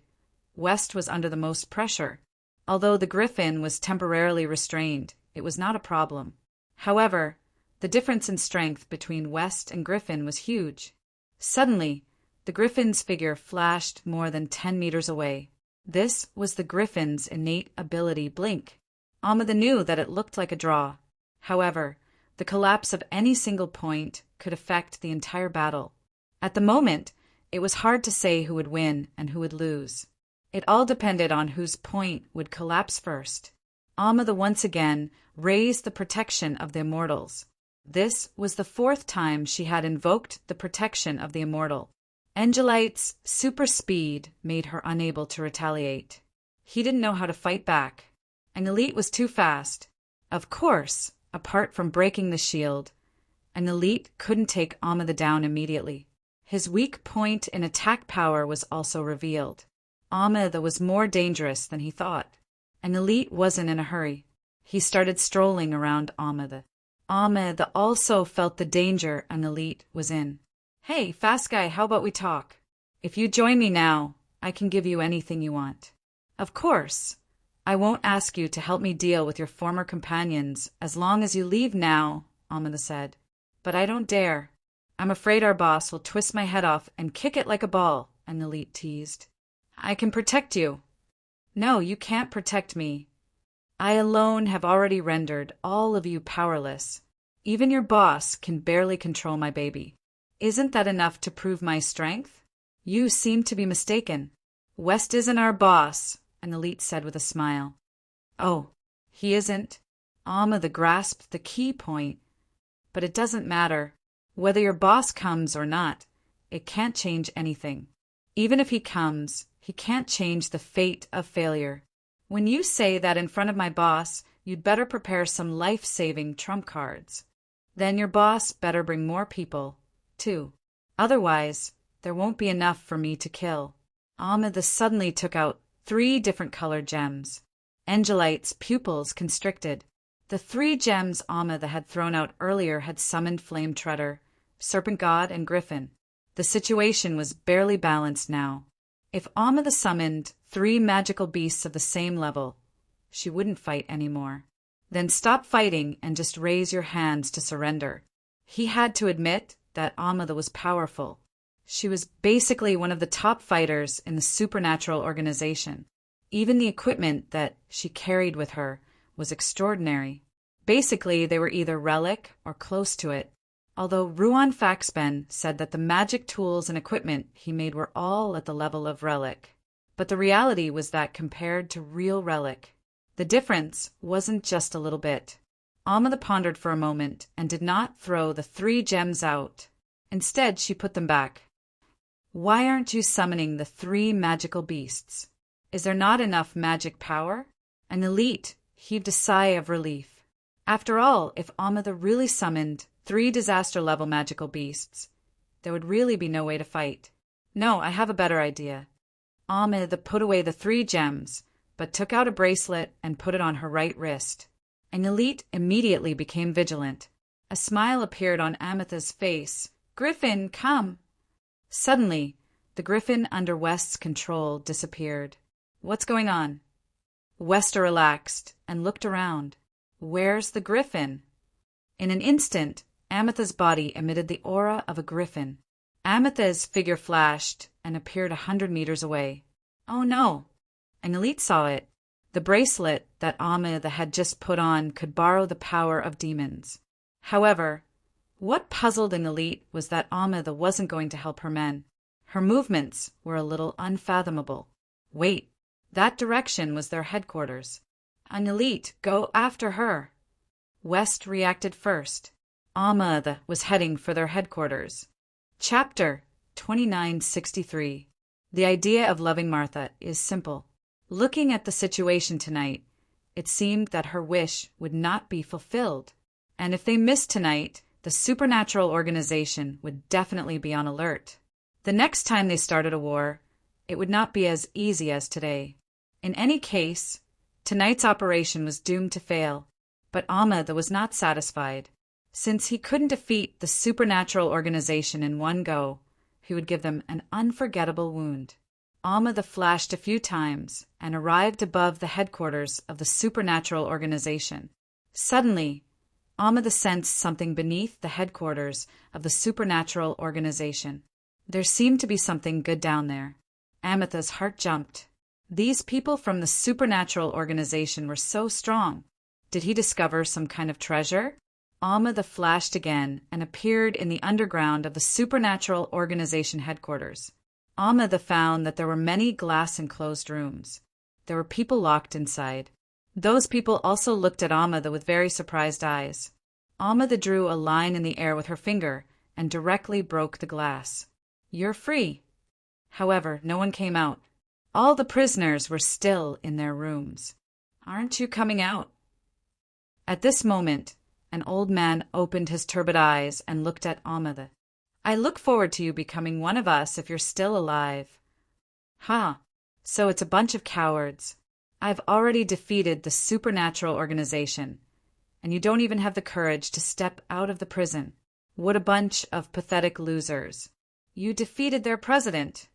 West was under the most pressure. Although the griffin was temporarily restrained, it was not a problem. However, the difference in strength between West and Griffin was huge. Suddenly, the griffin's figure flashed more than 10 meters away. This was the griffin's innate ability, Blink. Amethyst knew that it looked like a draw. However, the collapse of any single point could affect the entire battle. At the moment, it was hard to say who would win and who would lose. It all depended on whose point would collapse first. Amethyst once again raised the protection of the Immortals. This was the 4th time she had invoked the protection of the Immortal. Angelite's super speed made her unable to retaliate. He didn't know how to fight back. An elite was too fast. Of course, apart from breaking the shield, an elite couldn't take Amethyst down immediately. His weak point in attack power was also revealed. Amethyst was more dangerous than he thought. An elite wasn't in a hurry. He started strolling around Amethyst. Amethyst also felt the danger an elite was in. Hey, fast guy, how about we talk? If you join me now, I can give you anything you want. Of course. I won't ask you to help me deal with your former companions as long as you leave now, Amethyst said. But I don't dare. I'm afraid our boss will twist my head off and kick it like a ball, an elite teased. I can protect you. No, you can't protect me. I alone have already rendered all of you powerless. Even your boss can barely control my baby. Isn't that enough to prove my strength? You seem to be mistaken. West isn't our boss, an elite said with a smile. Oh, he isn't? Amethyst grasped the key point. But it doesn't matter. Whether your boss comes or not, it can't change anything. Even if he comes, he can't change the fate of failure. When you say that in front of my boss, you'd better prepare some life-saving trump cards. Then your boss better bring more people, too. Otherwise, there won't be enough for me to kill. Amethyst suddenly took out 3 different colored gems. Angelite's pupils constricted. The 3 gems Amethyst had thrown out earlier had summoned Flame Treader, Serpent God, and Griffin. The situation was barely balanced now. If Amethyst summoned 3 magical beasts of the same level, she wouldn't fight anymore. Then stop fighting and just raise your hands to surrender. He had to admit that Amethyst was powerful. She was basically one of the top fighters in the supernatural organization. Even the equipment that she carried with her was extraordinary. Basically, they were either relic or close to it. Although Ruan Faxben said that the magic tools and equipment he made were all at the level of relic. But the reality was that compared to real relic, the difference wasn't just a little bit. Amada pondered for a moment and did not throw the 3 gems out. Instead, she put them back. Why aren't you summoning the 3 magical beasts? Is there not enough magic power? An elite heaved a sigh of relief. After all, if Amada really summoned 3 disaster-level magical beasts, there would really be no way to fight. No, I have a better idea. Amada put away the 3 gems, but took out a bracelet and put it on her right wrist. An elite immediately became vigilant. A smile appeared on Amethyst's face. "Griffin, come!" Suddenly, the griffin under West's control disappeared. What's going on? Wester relaxed and looked around. Where's the griffin? In an instant, Amethyst's body emitted the aura of a griffin. Amethyst's figure flashed and appeared 100 meters away. Oh no! An elite saw it. The bracelet that Amada had just put on could borrow the power of demons. However, what puzzled an elite was that Amada wasn't going to help her men. Her movements were a little unfathomable. Wait, that direction was their headquarters. An elite, go after her. West reacted first. Amada was heading for their headquarters. Chapter 2963. The idea of loving Martha is simple. Looking at the situation tonight, it seemed that her wish would not be fulfilled. And if they missed tonight, the supernatural organization would definitely be on alert. The next time they started a war, it would not be as easy as today. In any case, tonight's operation was doomed to fail, but Amada was not satisfied. Since he couldn't defeat the supernatural organization in one go, he would give them an unforgettable wound. Amada flashed a few times and arrived above the headquarters of the supernatural organization. Suddenly, Amada sensed something beneath the headquarters of the supernatural organization. There seemed to be something good down there. Amethyst's heart jumped. These people from the supernatural organization were so strong. Did he discover some kind of treasure? Amada flashed again and appeared in the underground of the supernatural organization headquarters. Amada found that there were many glass-enclosed rooms. There were people locked inside. Those people also looked at Amada with very surprised eyes. Amada drew a line in the air with her finger and directly broke the glass. "You're free." However, no one came out. All the prisoners were still in their rooms. "Aren't you coming out?" At this moment, an old man opened his turbid eyes and looked at Amada. "I look forward to you becoming one of us if you're still alive." So it's a bunch of cowards. I've already defeated the supernatural organization, and you don't even have the courage to step out of the prison. What a bunch of pathetic losers. You defeated their president.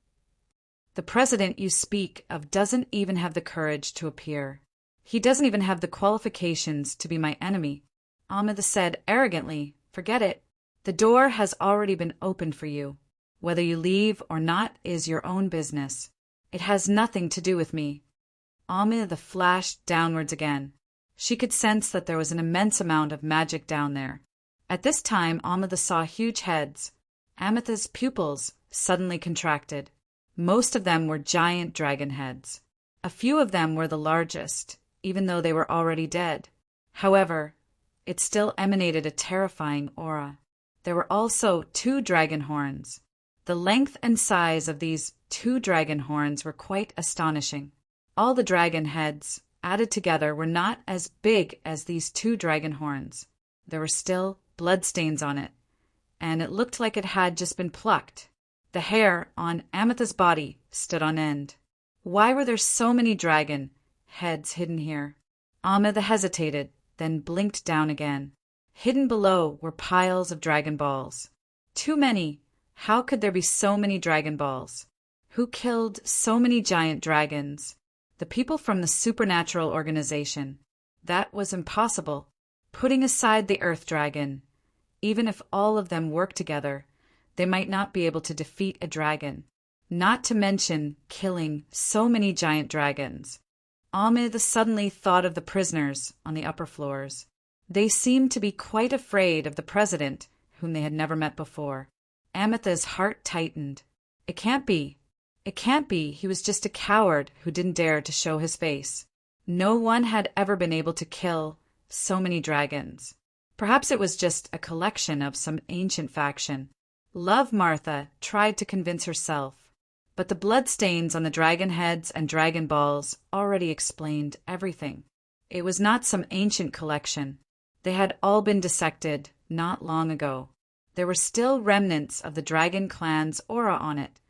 The president you speak of doesn't even have the courage to appear. He doesn't even have the qualifications to be my enemy. Amada said arrogantly, "Forget it. The door has already been opened for you. Whether you leave or not is your own business. It has nothing to do with me." Amada flashed downwards again. She could sense that there was an immense amount of magic down there. At this time, Amada saw huge heads. Amethyst's pupils suddenly contracted. Most of them were giant dragon heads. A few of them were the largest, even though they were already dead. However, it still emanated a terrifying aura. There were also 2 dragon horns. The length and size of these 2 dragon horns were quite astonishing. All the dragon heads, added together, were not as big as these 2 dragon horns. There were still bloodstains on it, and it looked like it had just been plucked. The hair on Amethyst's body stood on end. Why were there so many dragon heads hidden here? Amada hesitated, then blinked down again. Hidden below were piles of dragon balls. Too many. How could there be so many dragon balls? Who killed so many giant dragons? The people from the supernatural organization. That was impossible. Putting aside the earth dragon, even if all of them worked together, they might not be able to defeat a dragon. Not to mention killing so many giant dragons. Amada suddenly thought of the prisoners on the upper floors. They seemed to be quite afraid of the president, whom they had never met before. Amethyst's heart tightened. It can't be. It can't be. He was just a coward who didn't dare to show his face. No one had ever been able to kill So many dragons. Perhaps it was just a collection of some ancient faction. Love Martha tried to convince herself, but the bloodstains on the dragon heads and dragon balls already explained everything. It was not some ancient collection. They had all been dissected not long ago. There were still remnants of the dragon clan's aura on it,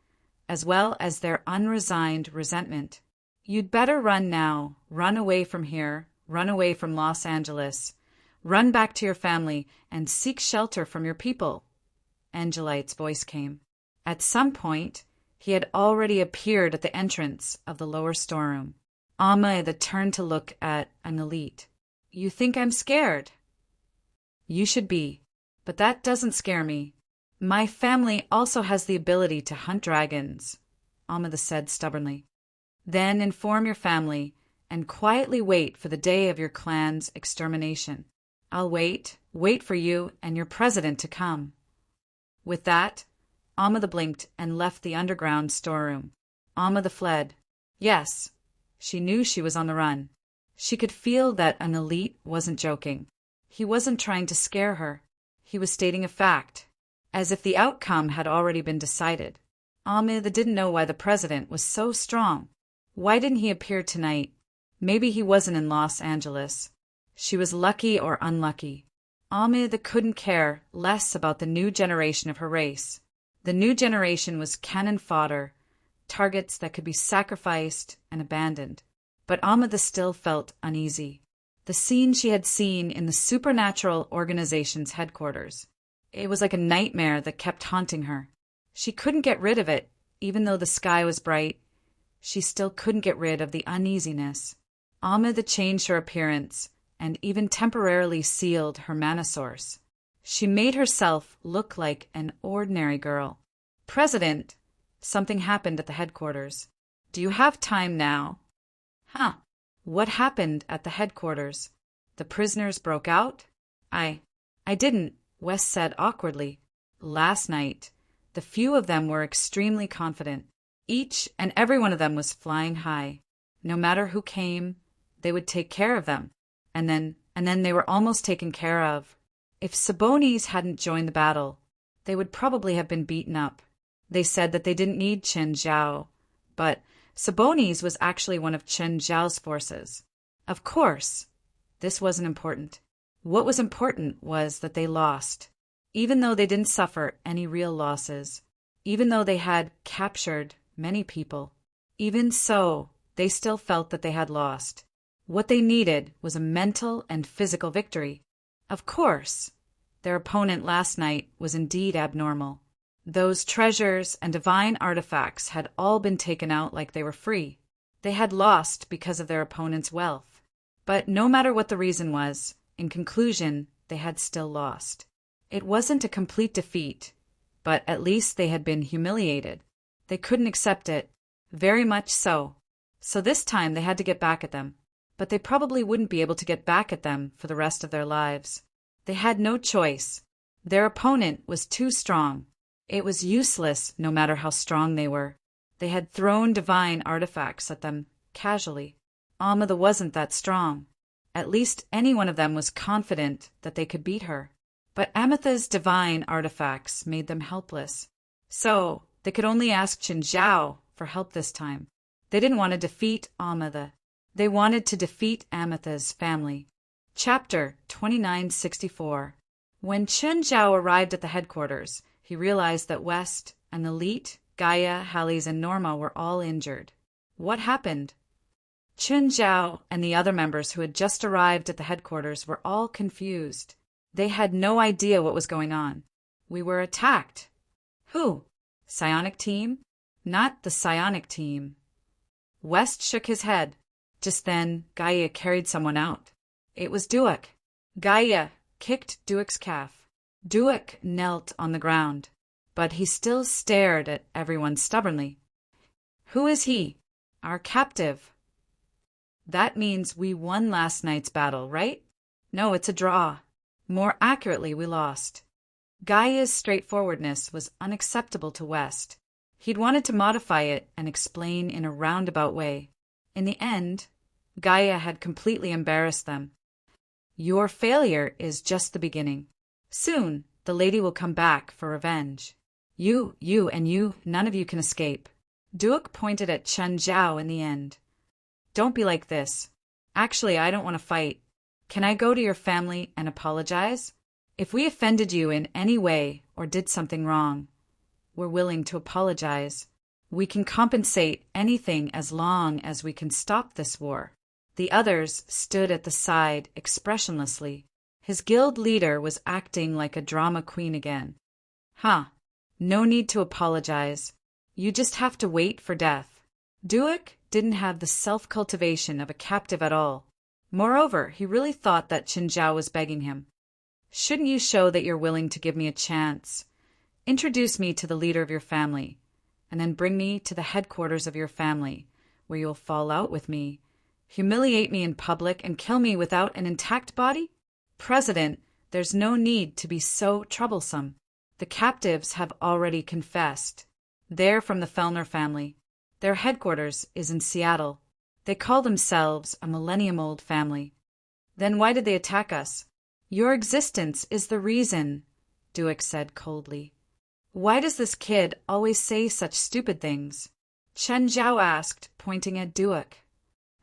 as well as their unresigned resentment. You'd better run now. Run away from here. Run away from Los Angeles. Run back to your family and seek shelter from your people. Angelite's voice came. At some point, he had already appeared at the entrance of the lower storeroom. Alma turned to look at an elite. You think I'm scared? You should be, but that doesn't scare me. My family also has the ability to hunt dragons, Alma said stubbornly. Then inform your family and quietly wait for the day of your clan's extermination. I'll wait for you and your president to come. With that, Alma blinked and left the underground storeroom. Alma fled. Yes, she knew she was on the run. She could feel that an elite wasn't joking. He wasn't trying to scare her. He was stating a fact, as if the outcome had already been decided. Alma didn't know why the president was so strong. Why didn't he appear tonight? Maybe he wasn't in Los Angeles. She was lucky or unlucky. Alma couldn't care less about the new generation of her race. The new generation was cannon fodder, targets that could be sacrificed and abandoned. But Alma still felt uneasy. The scene she had seen in the supernatural organization's headquarters. It was like a nightmare that kept haunting her. She couldn't get rid of it, even though the sky was bright. She still couldn't get rid of the uneasiness. Alma changed her appearance and even temporarily sealed her mana source. She made herself look like an ordinary girl. President, something happened at the headquarters. Do you have time now? Huh. What happened at the headquarters? The prisoners broke out? I didn't, Wes said awkwardly. Last night, the few of them were extremely confident. Each and every one of them was flying high. No matter who came, they would take care of them. And then they were almost taken care of. If Sabonis hadn't joined the battle, they would probably have been beaten up. They said that they didn't need Chen Zhao, but Sabonis was actually one of Chen Zhao's forces. Of course, this wasn't important. What was important was that they lost, even though they didn't suffer any real losses, even though they had captured many people. Even so, they still felt that they had lost. What they needed was a mental and physical victory. Of course, their opponent last night was indeed abnormal. Those treasures and divine artifacts had all been taken out like they were free. They had lost because of their opponent's wealth. But no matter what the reason was, in conclusion, they had still lost. It wasn't a complete defeat, but at least they had been humiliated. They couldn't accept it. Very much so. So this time they had to get back at them. But they probably wouldn't be able to get back at them for the rest of their lives. They had no choice. Their opponent was too strong. It was useless no matter how strong they were. They had thrown divine artifacts at them casually. Alma wasn't that strong. At least any one of them was confident that they could beat her. But Ametha's divine artifacts made them helpless. So they could only ask Chen Zhao for help this time. They didn't want to defeat Alma. They wanted to defeat Ametha's family. Chapter 2964. When Chen Zhao arrived at the headquarters, he realized that West and Elite, Gaia, Halles, and Norma were all injured. What happened? Chen Zhao and the other members who had just arrived at the headquarters were all confused. They had no idea what was going on. We were attacked. Who? Psionic team? Not the psionic team. West shook his head. Just then, Gaia carried someone out. It was Duik. Gaia kicked Duik's calf. Duik knelt on the ground, but he still stared at everyone stubbornly. Who is he? Our captive. That means we won last night's battle, right? No, it's a draw. More accurately, we lost. Gaia's straightforwardness was unacceptable to West. He'd wanted to modify it and explain in a roundabout way. In the end, Gaia had completely embarrassed them. Your failure is just the beginning. Soon, the lady will come back for revenge. You, and you, none of you can escape. Duke pointed at Chen Zhao in the end. Don't be like this. Actually, I don't want to fight. Can I go to your family and apologize? If we offended you in any way or did something wrong, we're willing to apologize. We can compensate anything as long as we can stop this war. The others stood at the side expressionlessly. His guild leader was acting like a drama queen again. No need to apologize. You just have to wait for death. Duke didn't have the self-cultivation of a captive at all. Moreover, he really thought that Qin Zhao was begging him. Shouldn't you show that you're willing to give me a chance? Introduce me to the leader of your family, and then bring me to the headquarters of your family, where you'll fall out with me, humiliate me in public, and kill me without an intact body? President, there's no need to be so troublesome. The captives have already confessed. They're from the Fellner family. Their headquarters is in Seattle. They call themselves a millennium-old family. Then why did they attack us? Your existence is the reason, Duke said coldly. Why does this kid always say such stupid things? Chen Zhao asked, pointing at Duke.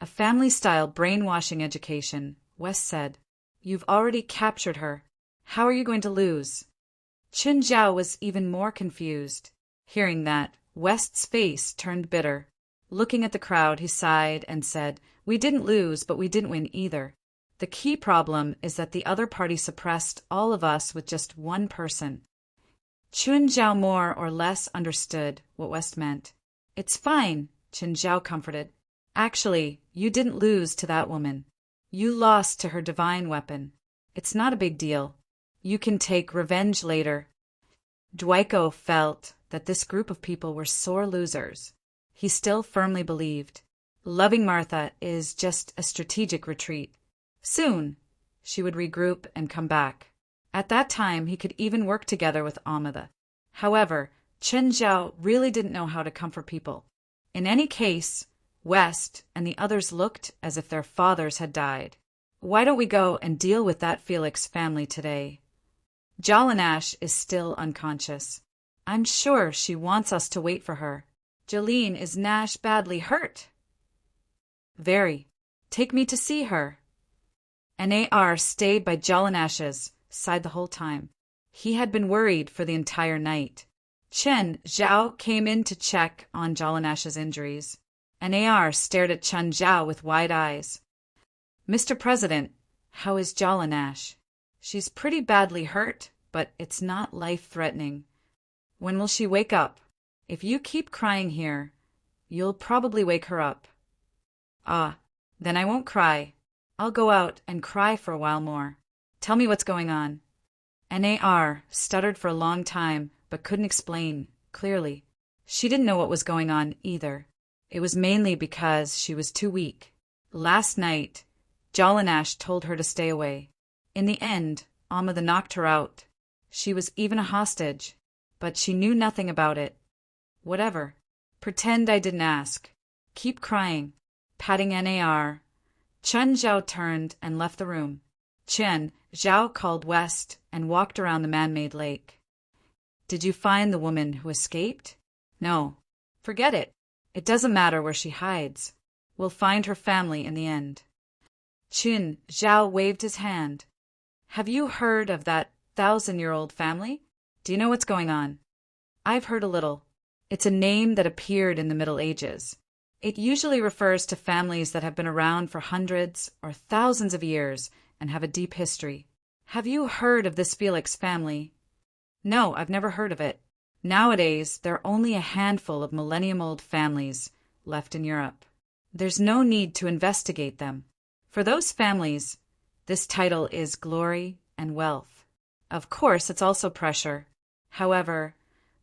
A family-style brainwashing education, West said. You've already captured her. How are you going to lose? Qin Zhao was even more confused. Hearing that, West's face turned bitter. Looking at the crowd, he sighed and said, We didn't lose, but we didn't win either. The key problem is that the other party suppressed all of us with just one person. Qin Zhao more or less understood what West meant. It's fine, Qin Zhao comforted. Actually, you didn't lose to that woman. You lost to her divine weapon. It's not a big deal. You can take revenge later. Dwiko felt that this group of people were sore losers. He still firmly believed. Loving Martha is just a strategic retreat. Soon, she would regroup and come back. At that time, he could even work together with Amada. However, Chen Zhao really didn't know how to comfort people. In any case, West and the others looked as if their fathers had died. Why don't we go and deal with that Felix family today? Jolanash is still unconscious. I'm sure she wants us to wait for her. Jolene, is Nash badly hurt? Very. Take me to see her. Nar stayed by Jolanash's side the whole time. He had been worried for the entire night. Chen Zhao came in to check on Jolanash's injuries. Nar stared at Chen Zhao with wide eyes. Mr. President, how is Jolanash? She's pretty badly hurt, but it's not life-threatening. When will she wake up? If you keep crying here, you'll probably wake her up. Then I won't cry. I'll go out and cry for a while more. Tell me what's going on. Nar stuttered for a long time, but couldn't explain clearly. She didn't know what was going on either. It was mainly because she was too weak. Last night, Jolanash told her to stay away. In the end, Amada knocked her out. She was even a hostage, but she knew nothing about it. Whatever. Pretend I didn't ask. Keep crying. Patting Nar. Chen Zhao turned and left the room. Chen Zhao called West and walked around the man-made lake. Did you find the woman who escaped? No. Forget it. It doesn't matter where she hides. We'll find her family in the end. Qin Zhao waved his hand. Have you heard of that 1,000-year-old family? Do you know what's going on? I've heard a little. It's a name that appeared in the Middle Ages. It usually refers to families that have been around for hundreds or thousands of years and have a deep history. Have you heard of this Felix family? No, I've never heard of it. Nowadays, there are only a handful of millennium-old families left in Europe. There's no need to investigate them. For those families, this title is glory and wealth. Of course, it's also pressure. However,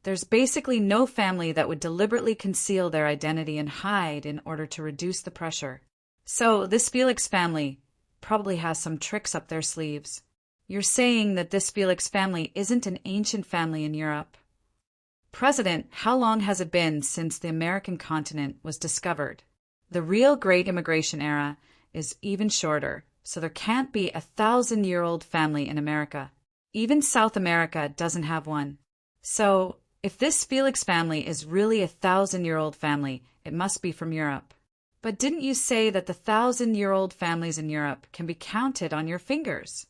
there's basically no family that would deliberately conceal their identity and hide in order to reduce the pressure. So, this Felix family probably has some tricks up their sleeves. You're saying that this Felix family isn't an ancient family in Europe. President, how long has it been since the American continent was discovered? The real Great Immigration Era is even shorter, so there can't be a 1,000-year-old family in America. Even South America doesn't have one. So, if this Felix family is really a 1,000-year-old family, it must be from Europe. But didn't you say that the 1,000-year-old families in Europe can be counted on your fingers?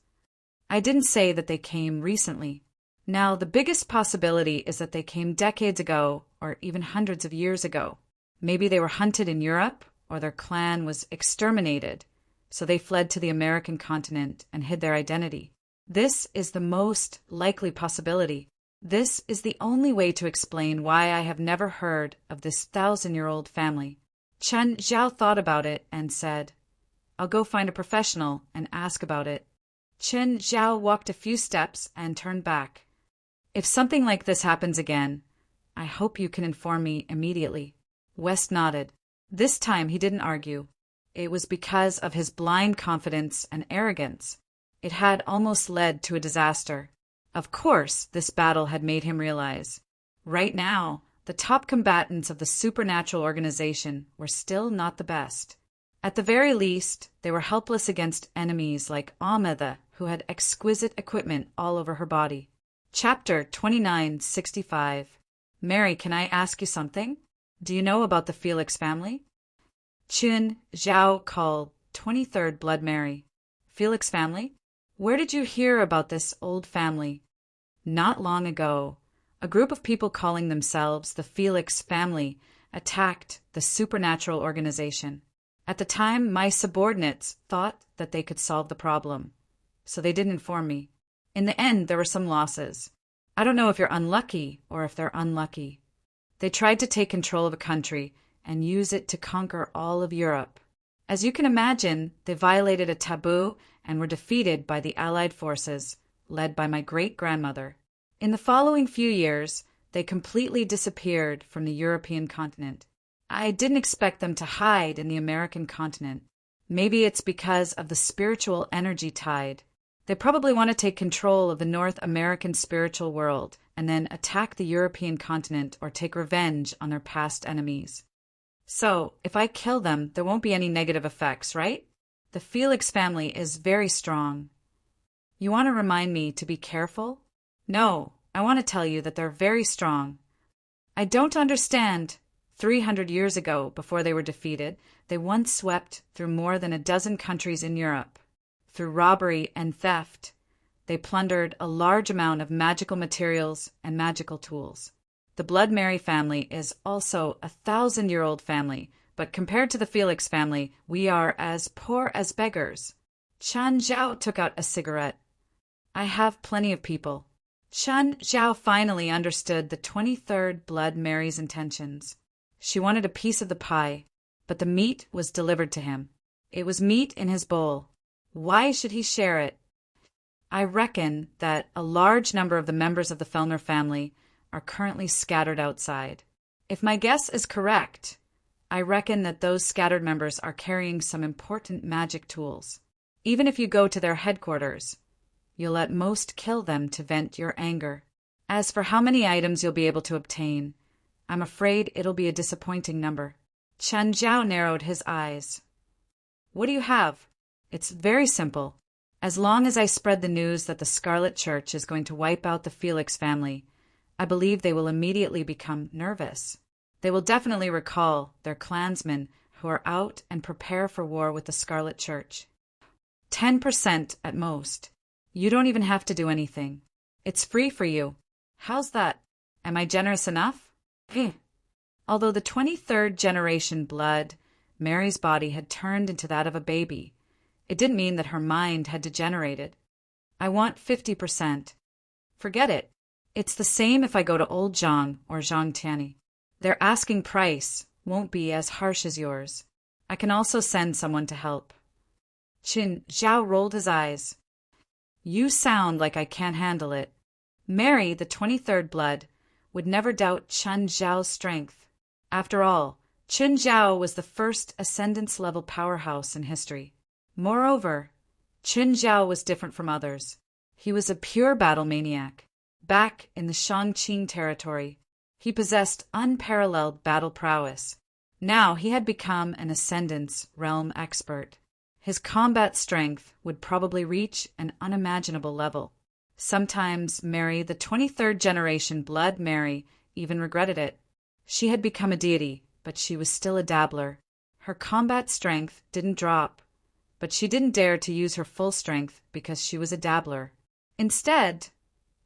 I didn't say that they came recently. Now, the biggest possibility is that they came decades ago or even hundreds of years ago. Maybe they were hunted in Europe or their clan was exterminated, so they fled to the American continent and hid their identity. This is the most likely possibility. This is the only way to explain why I have never heard of this 1,000-year-old family. Chen Zhao thought about it and said, "I'll go find a professional and ask about it." Chen Zhao walked a few steps and turned back. "If something like this happens again, I hope you can inform me immediately." West nodded. This time he didn't argue. It was because of his blind confidence and arrogance. It had almost led to a disaster. Of course, this battle had made him realize. Right now, the top combatants of the supernatural organization were still not the best. At the very least, they were helpless against enemies like Amida, who had exquisite equipment all over her body. Chapter 2965. Mary, can I ask you something? Do you know about the Felix family? Chen Zhao called 23rd Blood Mary. Felix family? Where did you hear about this old family? Not long ago, a group of people calling themselves the Felix family attacked the supernatural organization. At the time, my subordinates thought that they could solve the problem, so they didn't inform me. In the end, there were some losses. I don't know if you're unlucky or if they're unlucky. They tried to take control of a country and use it to conquer all of Europe. As you can imagine, they violated a taboo and were defeated by the Allied forces, led by my great-grandmother. In the following few years, they completely disappeared from the European continent. I didn't expect them to hide in the American continent. Maybe it's because of the spiritual energy tide. They probably want to take control of the North American spiritual world and then attack the European continent or take revenge on their past enemies. So, if I kill them, there won't be any negative effects, right? The Felix family is very strong. You want to remind me to be careful? No, I want to tell you that they're very strong. I don't understand. 300 years ago, before they were defeated, they once swept through more than a dozen countries in Europe. Through robbery and theft, they plundered a large amount of magical materials and magical tools. The Blood Mary family is also a 1,000-year-old family, but compared to the Felix family, we are as poor as beggars. Chen Zhao took out a cigarette. I have plenty of people. Chen Zhao finally understood the 23rd Blood Mary's intentions. She wanted a piece of the pie, but the meat was delivered to him. It was meat in his bowl. Why should he share it? I reckon that a large number of the members of the Fellner family are currently scattered outside. If my guess is correct, I reckon that those scattered members are carrying some important magic tools. Even if you go to their headquarters, you'll at most kill them to vent your anger. As for how many items you'll be able to obtain, I'm afraid it'll be a disappointing number. Chen Zhao narrowed his eyes. What do you have? It's very simple. As long as I spread the news that the Scarlet Church is going to wipe out the Felix family, I believe they will immediately become nervous. They will definitely recall their clansmen who are out and prepare for war with the Scarlet Church. 10% at most. You don't even have to do anything. It's free for you. How's that? Am I generous enough? Although the 23rd generation blood, Mary's body had turned into that of a baby, it didn't mean that her mind had degenerated. I want 50%. Forget it. It's the same if I go to Old Zhang or Zhang Tianyi. Their asking price won't be as harsh as yours. I can also send someone to help. Chen Zhao rolled his eyes. You sound like I can't handle it. Mary, the 23rd blood, would never doubt Chen Zhao's strength. After all, Chen Zhao was the first Ascendance-level powerhouse in history. Moreover, Chen Zhao was different from others. He was a pure battle maniac. Back in the Shangqing territory, he possessed unparalleled battle prowess. Now he had become an Ascendance realm expert. His combat strength would probably reach an unimaginable level. Sometimes Mary, the 23rd generation Blood Mary, even regretted it. She had become a deity, but she was still a dabbler. Her combat strength didn't drop, but she didn't dare to use her full strength because she was a dabbler. Instead,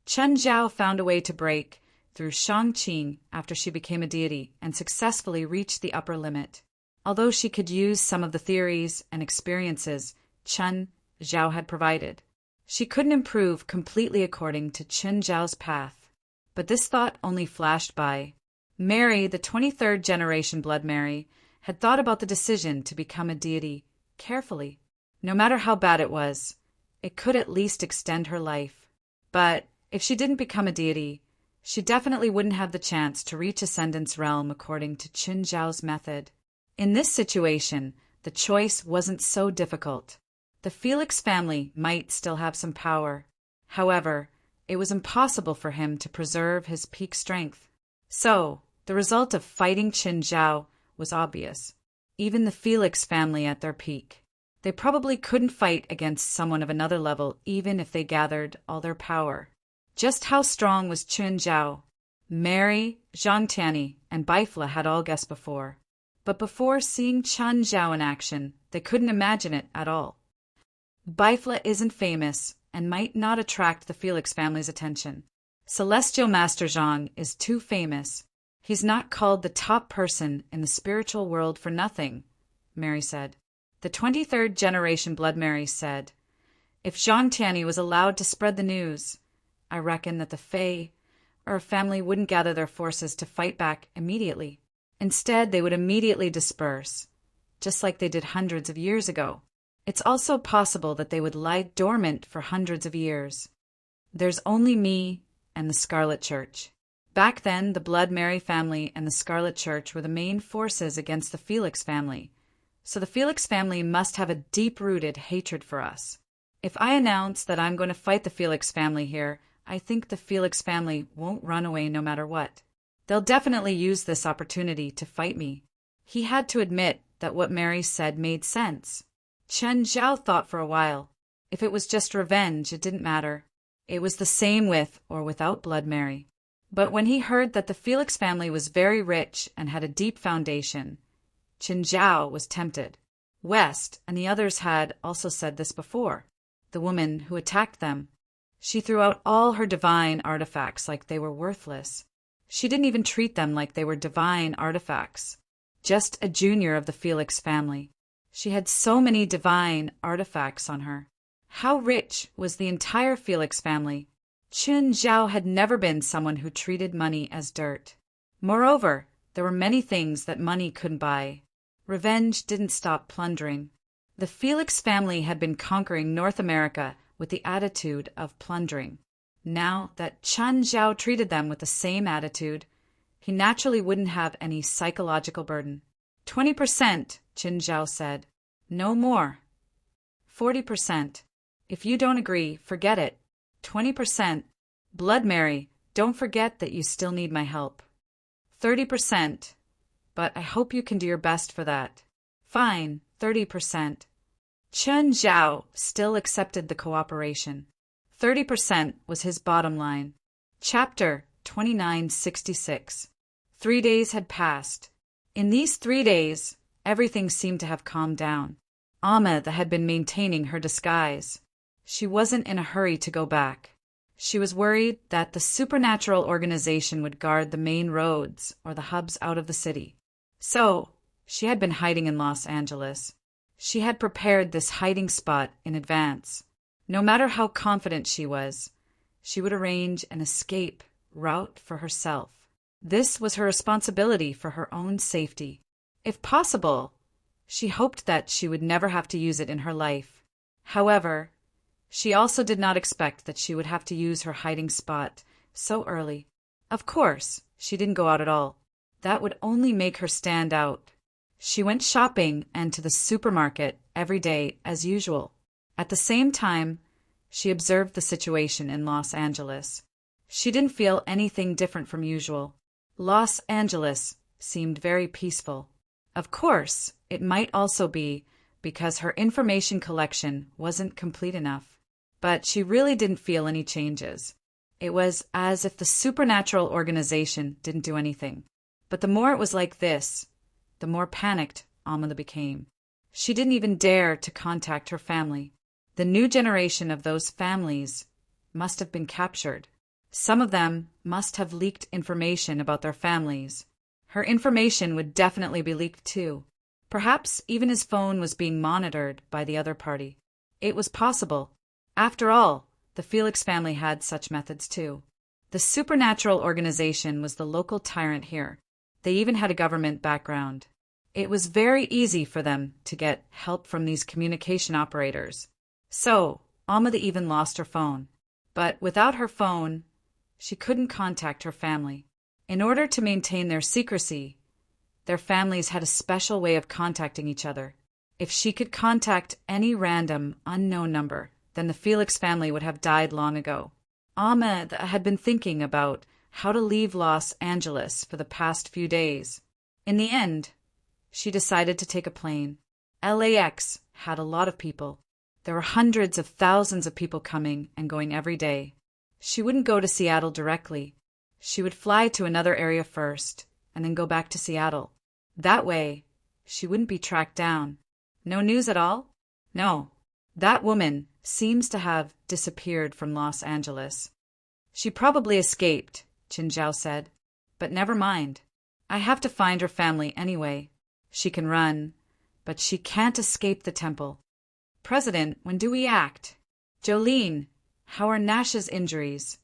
Chen Zhao found a way to break through Shangqing after she became a deity and successfully reached the upper limit. Although she could use some of the theories and experiences Chen Zhao had provided, she couldn't improve completely according to Chen Zhao's path. But this thought only flashed by. Mary, the 23rd generation Blood Mary, had thought about the decision to become a deity carefully. No matter how bad it was, it could at least extend her life. But if she didn't become a deity, she definitely wouldn't have the chance to reach Ascendant's realm according to Chen Zhao's method. In this situation, the choice wasn't so difficult. The Felix family might still have some power. However, it was impossible for him to preserve his peak strength. So, the result of fighting Chen Zhao was obvious. Even the Felix family at their peak. They probably couldn't fight against someone of another level even if they gathered all their power. Just how strong was Chen Zhao? Mary, Zhang Tianyi, and Bifla had all guessed before. But before seeing Chen Zhao in action, they couldn't imagine it at all. Bifla isn't famous and might not attract the Felix family's attention. Celestial Master Zhang is too famous. He's not called the top person in the spiritual world for nothing, Mary said. The 23rd generation Blood Mary said, if Zhang Tianyi was allowed to spread the news, I reckon that the Fae or family wouldn't gather their forces to fight back immediately. Instead, they would immediately disperse, just like they did hundreds of years ago. It's also possible that they would lie dormant for hundreds of years. There's only me and the Scarlet Church. Back then, the Blood Mary family and the Scarlet Church were the main forces against the Felix family. So the Felix family must have a deep-rooted hatred for us. If I announce that I'm going to fight the Felix family here, I think the Felix family won't run away no matter what. They'll definitely use this opportunity to fight me. He had to admit that what Mary said made sense. Chen Zhao thought for a while. If it was just revenge, it didn't matter. It was the same with or without Blood Mary. But when he heard that the Felix family was very rich and had a deep foundation, Chen Zhao was tempted. West and the others had also said this before. The woman who attacked them. She threw out all her divine artifacts like they were worthless. She didn't even treat them like they were divine artifacts. Just a junior of the Felix family. She had so many divine artifacts on her. How rich was the entire Felix family? Chen Zhao had never been someone who treated money as dirt. Moreover, there were many things that money couldn't buy. Revenge didn't stop plundering. The Felix family had been conquering North America with the attitude of plundering. Now that Chen Zhao treated them with the same attitude, he naturally wouldn't have any psychological burden. 20%, Chen Zhao said. No more. 40%. If you don't agree, forget it. 20%. Blood Mary, don't forget that you still need my help. 30%. But I hope you can do your best for that. Fine, 30%. Chen Zhao still accepted the cooperation. 30% was his bottom line. Chapter 2966. 3 days had passed. In these 3 days, everything seemed to have calmed down. Ahmed had been maintaining her disguise. She wasn't in a hurry to go back. She was worried that the supernatural organization would guard the main roads or the hubs out of the city. So, she had been hiding in Los Angeles. She had prepared this hiding spot in advance. No matter how confident she was, she would arrange an escape route for herself. This was her responsibility for her own safety. If possible, she hoped that she would never have to use it in her life. However, she also did not expect that she would have to use her hiding spot so early. Of course, she didn't go out at all. That would only make her stand out. She went shopping and to the supermarket every day as usual. At the same time, she observed the situation in Los Angeles. She didn't feel anything different from usual. Los Angeles seemed very peaceful. Of course, it might also be because her information collection wasn't complete enough. But she really didn't feel any changes. It was as if the supernatural organization didn't do anything. But the more it was like this, the more panicked Amanda became. She didn't even dare to contact her family. The new generation of those families must have been captured. Some of them must have leaked information about their families. Her information would definitely be leaked too. Perhaps even his phone was being monitored by the other party. It was possible. After all, the Felix family had such methods too. The supernatural organization was the local tyrant here. They even had a government background. It was very easy for them to get help from these communication operators. So, Amanda even lost her phone. But without her phone, she couldn't contact her family. In order to maintain their secrecy, their families had a special way of contacting each other. If she could contact any random, unknown number, then the Felix family would have died long ago. Amanda had been thinking about how to leave Los Angeles for the past few days. In the end, she decided to take a plane. LAX had a lot of people. There were hundreds of thousands of people coming and going every day. She wouldn't go to Seattle directly. She would fly to another area first, and then go back to Seattle. That way, she wouldn't be tracked down. No news at all? No. That woman seems to have disappeared from Los Angeles. She probably escaped, Qin Zhao said. But never mind. I have to find her family anyway. She can run, but she can't escape the temple. President, when do we act? Jolene, how are Nash's injuries?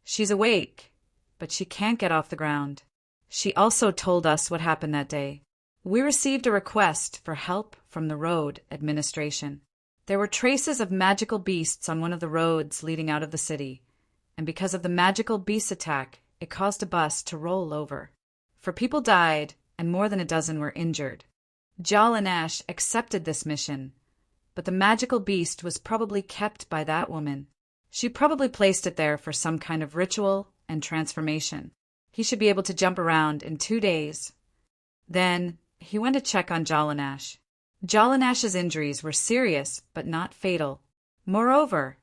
She's awake, but she can't get off the ground. She also told us what happened that day. We received a request for help from the road administration. There were traces of magical beasts on one of the roads leading out of the city, and because of the magical beast attack, it caused a bus to roll over. 4 people died, and more than a dozen were injured. Jal and Ash accepted this mission, but the magical beast was probably kept by that woman. She probably placed it there for some kind of ritual and transformation. He should be able to jump around in 2 days. Then he went to check on Jal and Ash. Jal and Ash's injuries were serious, but not fatal. Moreover,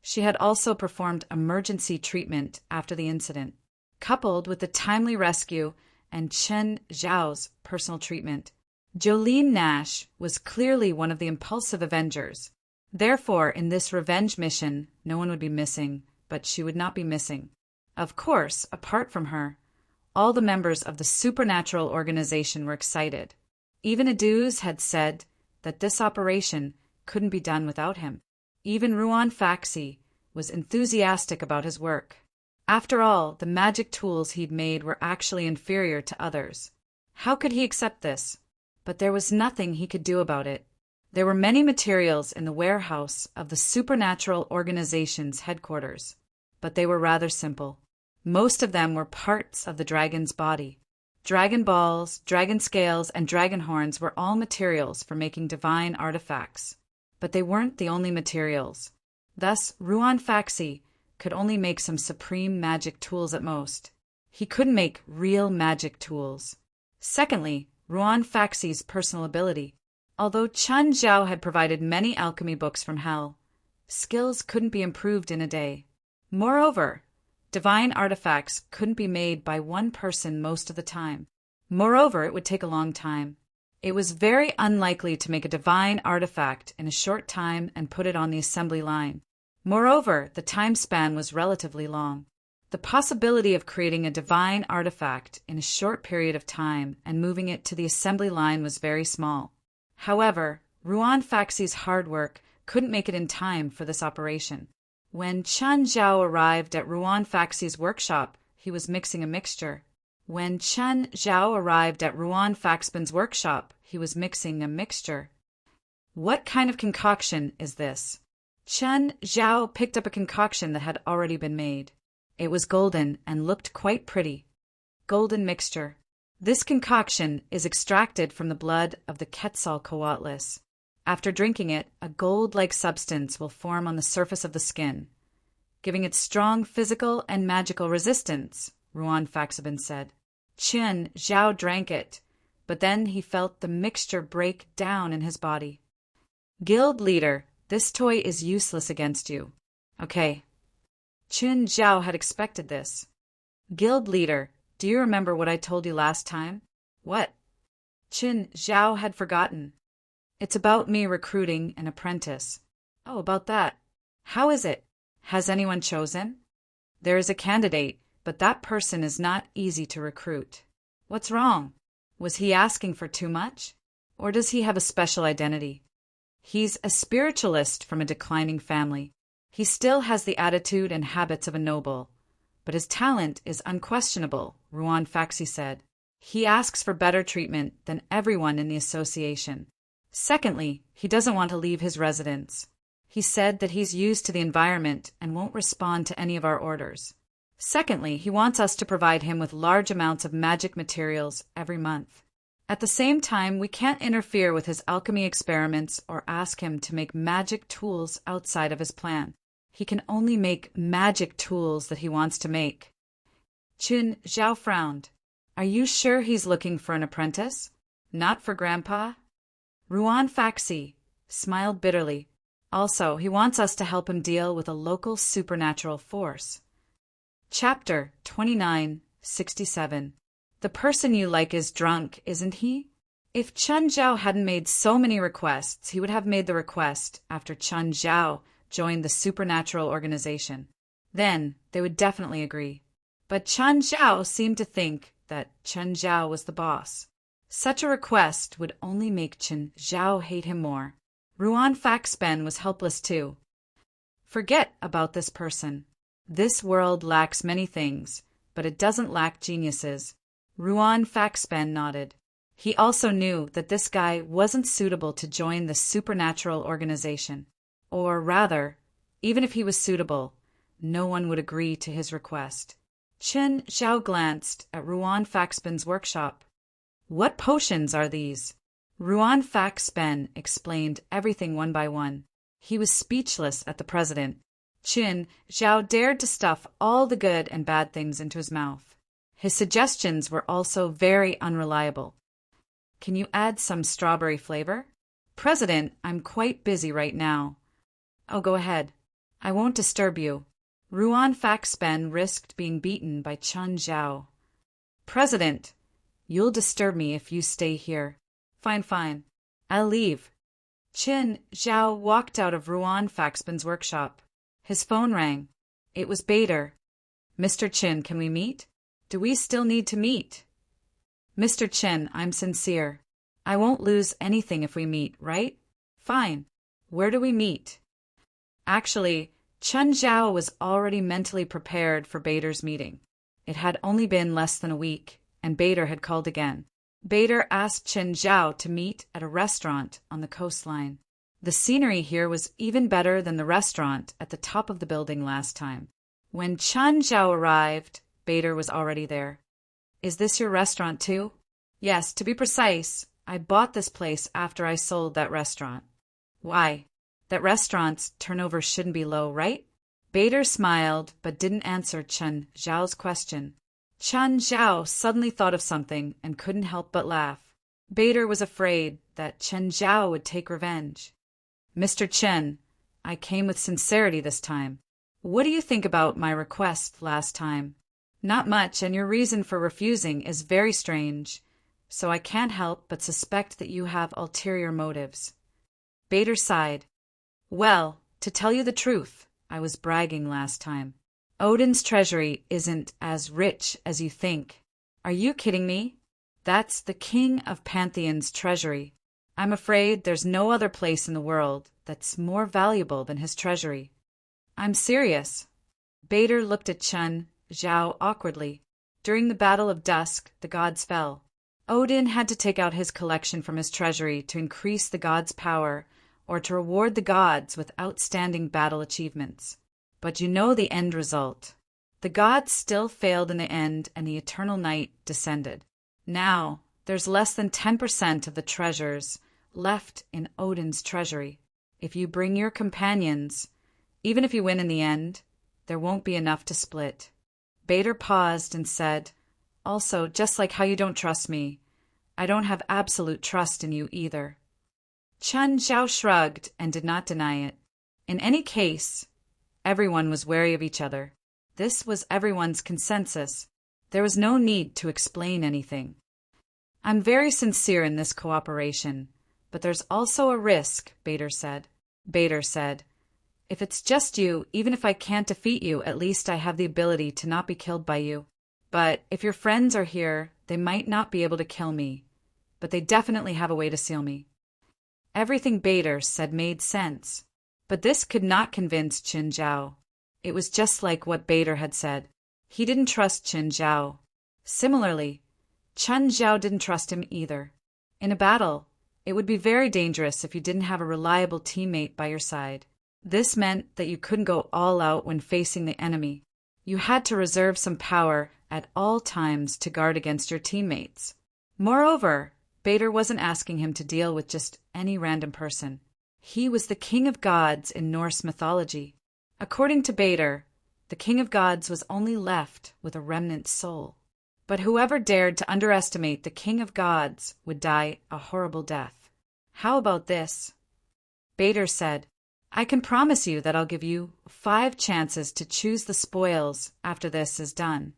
she had also performed emergency treatment after the incident, coupled with the timely rescue and Chen Zhao's personal treatment. Jolene Nash was clearly one of the impulsive Avengers. Therefore, in this revenge mission, no one would be missing, but she would not be missing. Of course, apart from her, all the members of the supernatural organization were excited. Even Aduz had said that this operation couldn't be done without him. Even Ruan Faxi was enthusiastic about his work. After all, the magic tools he'd made were actually inferior to others. How could he accept this? But there was nothing he could do about it. There were many materials in the warehouse of the supernatural organization's headquarters, but they were rather simple. Most of them were parts of the dragon's body. Dragon balls, dragon scales, and dragon horns were all materials for making divine artifacts. But they weren't the only materials. Thus, Ruan Faxi could only make some supreme magic tools at most. He couldn't make real magic tools. Secondly, Ruan Faxi's personal ability. Although Chen Zhao had provided many alchemy books from hell, skills couldn't be improved in a day. Moreover, divine artifacts couldn't be made by one person most of the time. Moreover, it would take a long time. It was very unlikely to make a divine artifact in a short time and put it on the assembly line. Moreover, the time span was relatively long. The possibility of creating a divine artifact in a short period of time and moving it to the assembly line was very small. However, Ruan Faxi's hard work couldn't make it in time for this operation. When Chen Zhao arrived at Ruan Faxi's workshop, he was mixing a mixture. When Chen Zhao arrived at Ruan Faxban's workshop, he was mixing a mixture. What kind of concoction is this? Chen Zhao picked up a concoction that had already been made. It was golden and looked quite pretty. Golden mixture. This concoction is extracted from the blood of the Quetzalcoatlus. After drinking it, a gold-like substance will form on the surface of the skin, giving it strong physical and magical resistance, Ruan Faxaban said. Chen Zhao drank it, but then he felt the mixture break down in his body. Guild leader, this toy is useless against you. Okay. Qin Zhao had expected this. Guild leader, do you remember what I told you last time? What? Qin Zhao had forgotten. It's about me recruiting an apprentice. Oh, about that. How is it? Has anyone chosen? There is a candidate, but that person is not easy to recruit. What's wrong? Was he asking for too much? Or does he have a special identity? He's a spiritualist from a declining family. He still has the attitude and habits of a noble, but his talent is unquestionable, Ruan Faxi said. He asks for better treatment than everyone in the association. Secondly, he doesn't want to leave his residence. He said that he's used to the environment and won't respond to any of our orders. Secondly, he wants us to provide him with large amounts of magic materials every month. At the same time, we can't interfere with his alchemy experiments or ask him to make magic tools outside of his plan. He can only make magic tools that he wants to make. Qin Zhao frowned. Are you sure he's looking for an apprentice? Not for Grandpa? Ruan Faxi smiled bitterly. Also, he wants us to help him deal with a local supernatural force. Chapter 2967. The person you like is drunk, isn't he? If Chen Zhao hadn't made so many requests, he would have made the request after Chen Zhao joined the supernatural organization. Then they would definitely agree. But Chen Zhao seemed to think that Chen Zhao was the boss. Such a request would only make Chen Zhao hate him more. Ruan Faxben was helpless too. Forget about this person. This world lacks many things, but it doesn't lack geniuses. Ruan Faxben nodded. He also knew that this guy wasn't suitable to join the supernatural organization. Or rather, even if he was suitable, no one would agree to his request. Chen Zhao glanced at Ruan Faxben's workshop. What potions are these? Ruan Faxben explained everything one by one. He was speechless at the president. Chen Zhao dared to stuff all the good and bad things into his mouth. His suggestions were also very unreliable. Can you add some strawberry flavor? President, I'm quite busy right now. Oh, go ahead. I won't disturb you. Ruan Faxben risked being beaten by Chen Zhao. President, you'll disturb me if you stay here. Fine. I'll leave. Chen Zhao walked out of Ruan Faxben's workshop. His phone rang. It was Bader. Mr. Chen, can we meet? Do we still need to meet? Mr. Chen, I'm sincere. I won't lose anything if we meet, right? Fine. Where do we meet? Actually, Chen Zhao was already mentally prepared for Bader's meeting. It had only been less than a week, and Bader had called again. Bader asked Chen Zhao to meet at a restaurant on the coastline. The scenery here was even better than the restaurant at the top of the building last time. When Chen Zhao arrived, Bader was already there. Is this your restaurant too? Yes, to be precise, I bought this place after I sold that restaurant. Why? That restaurant's turnover shouldn't be low, right? Bader smiled but didn't answer Chen Zhao's question. Chen Zhao suddenly thought of something and couldn't help but laugh. Bader was afraid that Chen Zhao would take revenge. Mr. Chen, I came with sincerity this time. What do you think about my request last time? Not much, and your reason for refusing is very strange, so I can't help but suspect that you have ulterior motives. Bader sighed. Well, to tell you the truth, I was bragging last time. Odin's treasury isn't as rich as you think. Are you kidding me? That's the king of Pantheon's treasury. I'm afraid there's no other place in the world that's more valuable than his treasury. I'm serious. Bader looked at Chen Zhao awkwardly. During the Battle of Dusk, the gods fell. Odin had to take out his collection from his treasury to increase the gods' power or to reward the gods with outstanding battle achievements. But you know the end result. The gods still failed in the end and the eternal night descended. Now, there's less than 10% of the treasures left in Odin's treasury. If you bring your companions, even if you win in the end, there won't be enough to split. Bader paused and said, Also, just like how you don't trust me, I don't have absolute trust in you either. Chen Zhao shrugged and did not deny it. In any case, everyone was wary of each other. This was everyone's consensus. There was no need to explain anything. I'm very sincere in this cooperation, but there's also a risk, Bader said. Bader said, if it's just you, even if I can't defeat you, at least I have the ability to not be killed by you. But if your friends are here, they might not be able to kill me, but they definitely have a way to seal me. Everything Bader said made sense, but this could not convince Chen Zhao. It was just like what Bader had said. He didn't trust Chen Zhao. Similarly, Chen Zhao didn't trust him either. In a battle, it would be very dangerous if you didn't have a reliable teammate by your side. This meant that you couldn't go all out when facing the enemy. You had to reserve some power at all times to guard against your teammates. Moreover, Bader wasn't asking him to deal with just any random person. He was the king of gods in Norse mythology. According to Bader, the king of gods was only left with a remnant soul. But whoever dared to underestimate the king of gods would die a horrible death. How about this? Bader said, I can promise you that I'll give you 5 chances to choose the spoils after this is done.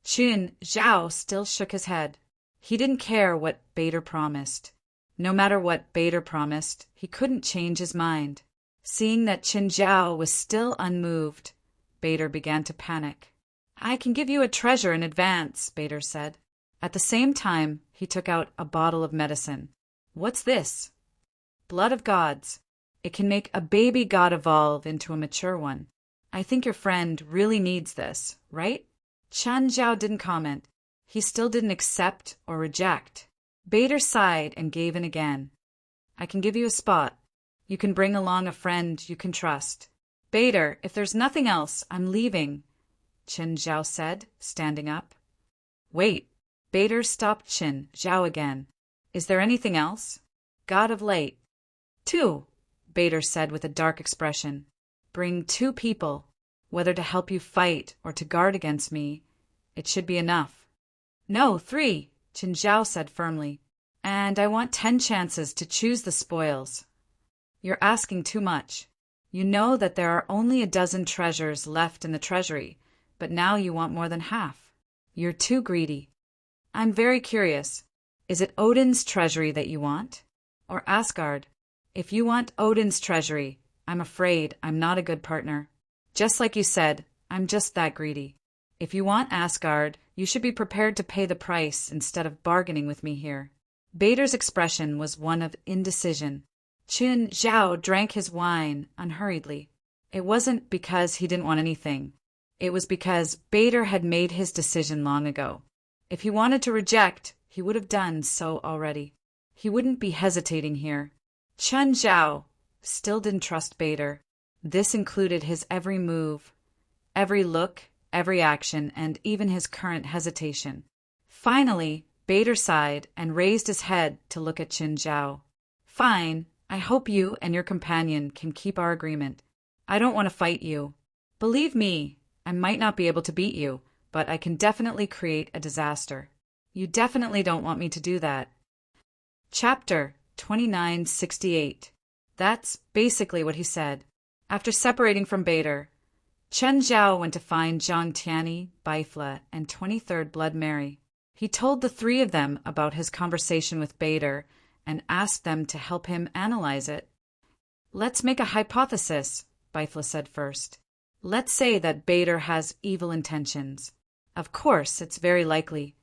Chen Zhao still shook his head. He didn't care what Bader promised. No matter what Bader promised, he couldn't change his mind. Seeing that Chen Zhao was still unmoved, Bader began to panic. I can give you a treasure in advance, Bader said. At the same time, he took out a bottle of medicine. What's this? Blood of gods. It can make a baby god evolve into a mature one. I think your friend really needs this, right? Chen Zhao didn't comment. He still didn't accept or reject. Bader sighed and gave in again. I can give you a spot. You can bring along a friend you can trust. Bader, if there's nothing else, I'm leaving, Chen Zhao said, standing up. Wait. Bader stopped Chen Zhao again. Is there anything else? God of Light. 2, Bader said with a dark expression. Bring 2 people, whether to help you fight or to guard against me. It should be enough. No, 3, Chen Zhao said firmly. And I want 10 chances to choose the spoils. You're asking too much. You know that there are only a dozen treasures left in the treasury, but now you want more than half. You're too greedy. I'm very curious. Is it Odin's treasury that you want? Or Asgard? If you want Odin's treasury, I'm afraid I'm not a good partner. Just like you said, I'm just that greedy. If you want Asgard, you should be prepared to pay the price instead of bargaining with me here. Bader's expression was one of indecision. Chen Zhao drank his wine unhurriedly. It wasn't because he didn't want anything. It was because Bader had made his decision long ago. If he wanted to reject, he would have done so already. He wouldn't be hesitating here. Chen Zhao still didn't trust Bader. This included his every move, every look, every action, and even his current hesitation. Finally, Bader sighed and raised his head to look at Chen Zhao. Fine, I hope you and your companion can keep our agreement. I don't want to fight you. Believe me, I might not be able to beat you, but I can definitely create a disaster. You definitely don't want me to do that. Chapter 2968. That's basically what he said. After separating from Bader, Chen Zhao went to find Zhang Tianyi, Baifla, and 23rd Blood Mary. He told the 3 of them about his conversation with Bader and asked them to help him analyze it. Let's make a hypothesis, Baifla said first. Let's say that Bader has evil intentions. Of course, it's very likely.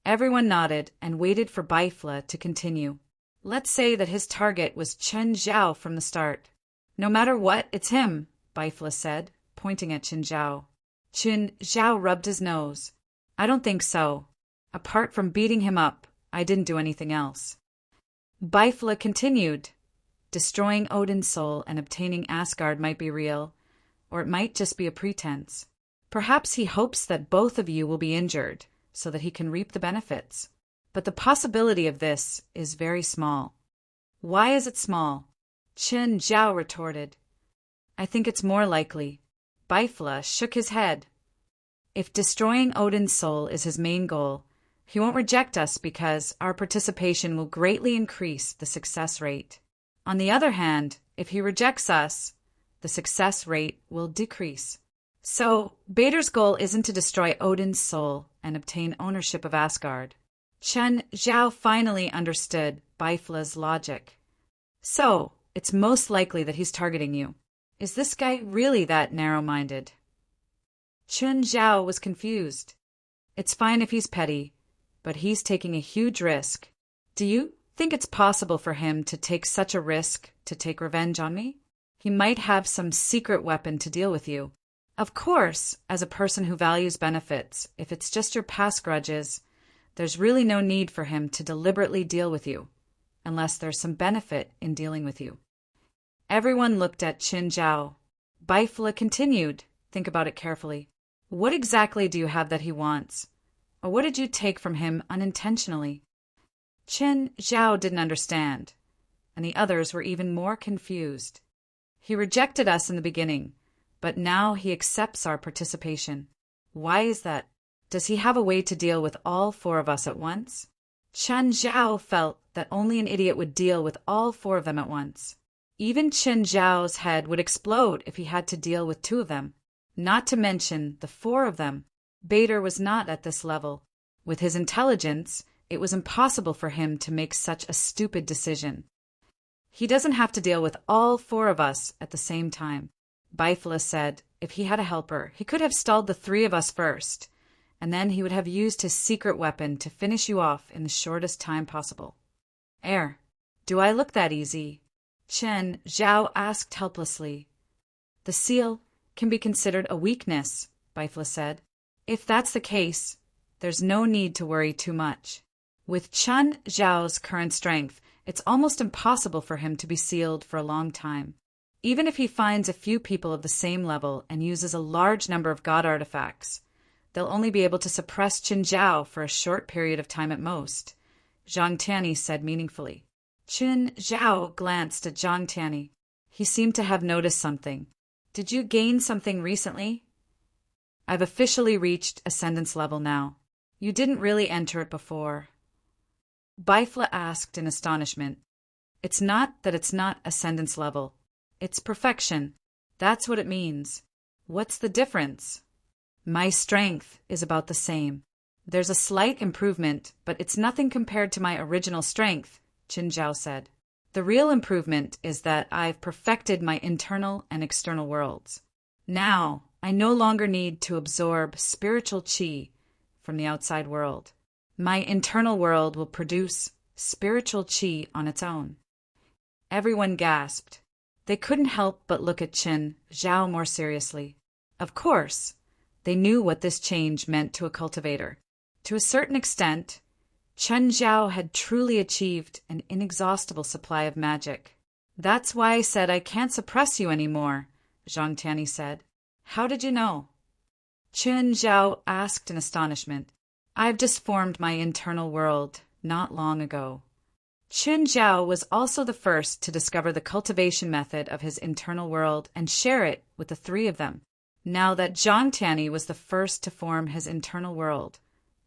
Everyone nodded and waited for Baifla to continue. Let's say that his target was Chen Zhao from the start. No matter what, it's him, Baifla said, pointing at Chen Zhao. Chen Zhao rubbed his nose. I don't think so. Apart from beating him up, I didn't do anything else. Baifla continued. Destroying Odin's soul and obtaining Asgard might be real, or it might just be a pretense. Perhaps he hopes that both of you will be injured, so that he can reap the benefits. But the possibility of this is very small. Why is it small? Chen Zhao retorted. I think it's more likely. Baifla shook his head. If destroying Odin's soul is his main goal, he won't reject us because our participation will greatly increase the success rate. On the other hand, if he rejects us, the success rate will decrease. So, Bader's goal isn't to destroy Odin's soul and obtain ownership of Asgard. Chen Zhao finally understood Bifla's logic. So, it's most likely that he's targeting you. Is this guy really that narrow-minded? Chen Zhao was confused. It's fine if he's petty, but he's taking a huge risk. Do you think it's possible for him to take such a risk to take revenge on me? He might have some secret weapon to deal with you. Of course, as a person who values benefits, if it's just your past grudges, there's really no need for him to deliberately deal with you, unless there's some benefit in dealing with you. Everyone looked at Qin Zhao. Bifla continued, think about it carefully. What exactly do you have that he wants? Or what did you take from him unintentionally? Qin Zhao didn't understand, and the others were even more confused. He rejected us in the beginning, but now he accepts our participation. Why is that? Does he have a way to deal with all four of us at once? Chen Zhao felt that only an idiot would deal with all four of them at once. Even Qin Zhao's head would explode if he had to deal with two of them. Not to mention the four of them. Bader was not at this level. With his intelligence, it was impossible for him to make such a stupid decision. He doesn't have to deal with all four of us at the same time. Bifla said if he had a helper, he could have stalled the three of us first, and then he would have used his secret weapon to finish you off in the shortest time possible. Do I look that easy? Chen Zhao asked helplessly. The seal can be considered a weakness, Bifla said. If that's the case, there's no need to worry too much. With Chen Zhao's current strength, it's almost impossible for him to be sealed for a long time. Even if he finds a few people of the same level and uses a large number of god artifacts, they'll only be able to suppress Qin Zhao for a short period of time at most, Zhang Tianyi said meaningfully. Qin Zhao glanced at Zhang Tianyi. He seemed to have noticed something. Did you gain something recently? I've officially reached Ascendance level now. You didn't really enter it before. Bifla asked in astonishment. It's not that it's not Ascendance level. It's perfection. That's what it means. What's the difference? My strength is about the same. There's a slight improvement, but it's nothing compared to my original strength, Qin Zhao said. The real improvement is that I've perfected my internal and external worlds. Now, I no longer need to absorb spiritual qi from the outside world. My internal world will produce spiritual qi on its own. Everyone gasped. They couldn't help but look at Qin Zhao more seriously. Of course, they knew what this change meant to a cultivator. To a certain extent, Chen Zhao had truly achieved an inexhaustible supply of magic. That's why I said I can't suppress you anymore, Zhang Tianyi said. How did you know? Qin Zhao asked in astonishment. I've just formed my internal world not long ago. Qin Zhao was also the first to discover the cultivation method of his internal world and share it with the three of them. Now that Zhang Tianyi was the first to form his internal world,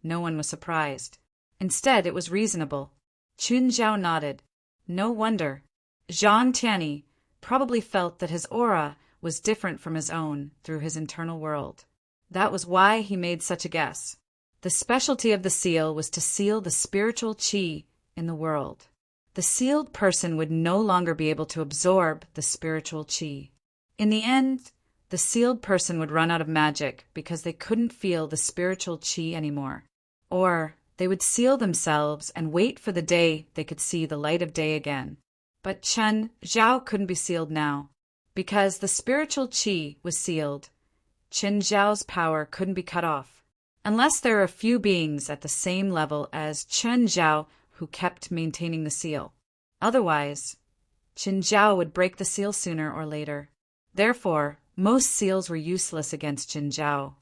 no one was surprised. Instead, it was reasonable. Qin Zhao nodded. No wonder. Zhang Tianyi probably felt that his aura was different from his own through his internal world. That was why he made such a guess. The specialty of the seal was to seal the spiritual qi in the world. The sealed person would no longer be able to absorb the spiritual qi. In the end, the sealed person would run out of magic because they couldn't feel the spiritual qi anymore. Or they would seal themselves and wait for the day they could see the light of day again. But Chen Zhao couldn't be sealed now. Because the spiritual qi was sealed, Qin Zhao's power couldn't be cut off. Unless there are a few beings at the same level as Chen Zhao who kept maintaining the seal. Otherwise, Qin Zhao would break the seal sooner or later. Therefore, most seals were useless against Qin Zhao.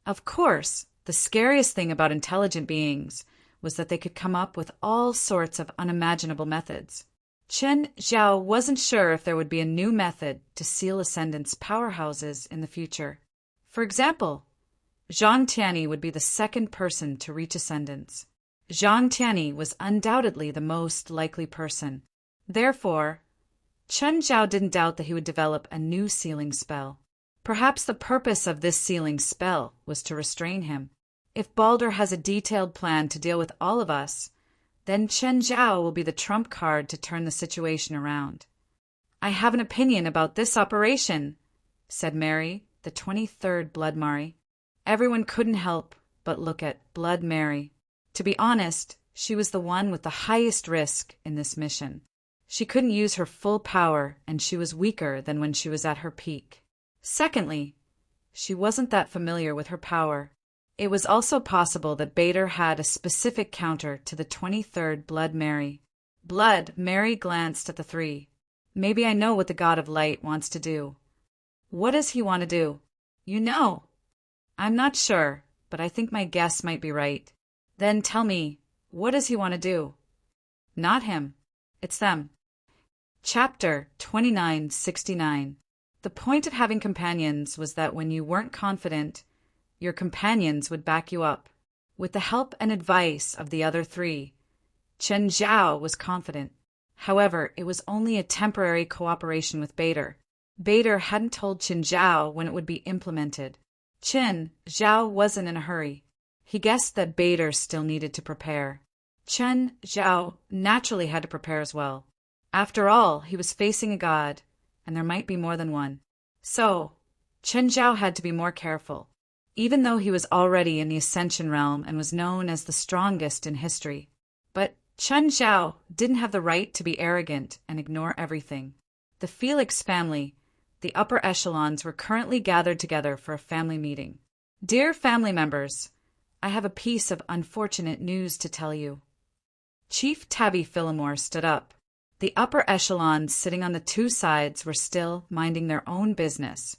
Of course, the scariest thing about intelligent beings was that they could come up with all sorts of unimaginable methods. Qin Zhao wasn't sure if there would be a new method to seal Ascendant's powerhouses in the future. For example, Zhang Tianyi would be the second person to reach Ascendance. Zhang Tianyi was undoubtedly the most likely person. Therefore, Chen Zhao didn't doubt that he would develop a new sealing spell. Perhaps the purpose of this sealing spell was to restrain him. If Balder has a detailed plan to deal with all of us, then Chen Zhao will be the trump card to turn the situation around. I have an opinion about this operation, said Mary, the 23rd Blood Mari. Everyone couldn't help but look at Blood Mary. To be honest, she was the one with the highest risk in this mission. She couldn't use her full power, and she was weaker than when she was at her peak. Secondly, she wasn't that familiar with her power. It was also possible that Bader had a specific counter to the 23rd Blood Mary. Blood Mary glanced at the three. Maybe I know what the God of Light wants to do. What does he want to do? You know. I'm not sure, but I think my guess might be right. Then tell me, what does he want to do? Not him. It's them. Chapter 2969. The point of having companions was that when you weren't confident, your companions would back you up. With the help and advice of the other three, Chen Zhao was confident. However, it was only a temporary cooperation with Bader. Bader hadn't told Chen Zhao when it would be implemented. Chen Zhao wasn't in a hurry. He guessed that Bader still needed to prepare. Chen Zhao naturally had to prepare as well. After all, he was facing a god, and there might be more than one. So, Chen Zhao had to be more careful. Even though he was already in the Ascension realm and was known as the strongest in history. But Chen Zhao didn't have the right to be arrogant and ignore everything. The Felix family, the upper echelons, were currently gathered together for a family meeting. Dear family members, I have a piece of unfortunate news to tell you. Chief Tabby Phillimore stood up. The upper echelons sitting on the two sides were still minding their own business,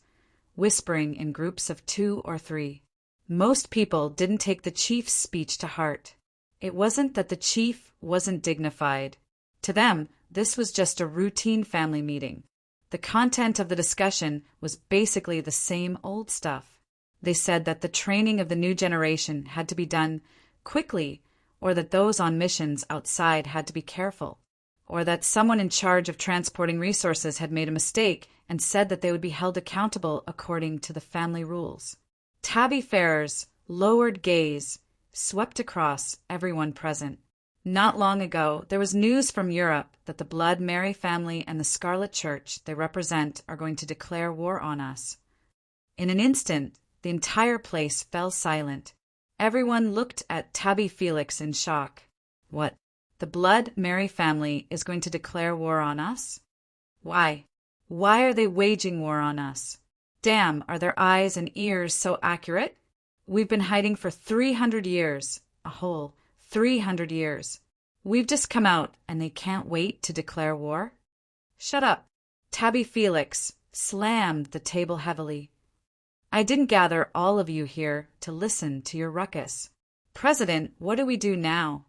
whispering in groups of 2 or 3. Most people didn't take the chief's speech to heart. It wasn't that the chief wasn't dignified. To them, this was just a routine family meeting. The content of the discussion was basically the same old stuff. They said that the training of the new generation had to be done quickly, or that those on missions outside had to be careful, or that someone in charge of transporting resources had made a mistake and said that they would be held accountable according to the family rules. Tabby Farrer's lowered gaze swept across everyone present. Not long ago, there was news from Europe that the Blood Mary family and the Scarlet Church they represent are going to declare war on us. In an instant, the entire place fell silent. Everyone looked at Tabby Felix in shock. What? The Blood Mary family is going to declare war on us? Why? Why are they waging war on us? Damn, are their eyes and ears so accurate? We've been hiding for 300 years, a whole 300 years. We've just come out and they can't wait to declare war? Shut up. Tabby Felix slammed the table heavily. I didn't gather all of you here to listen to your ruckus. President, what do we do now?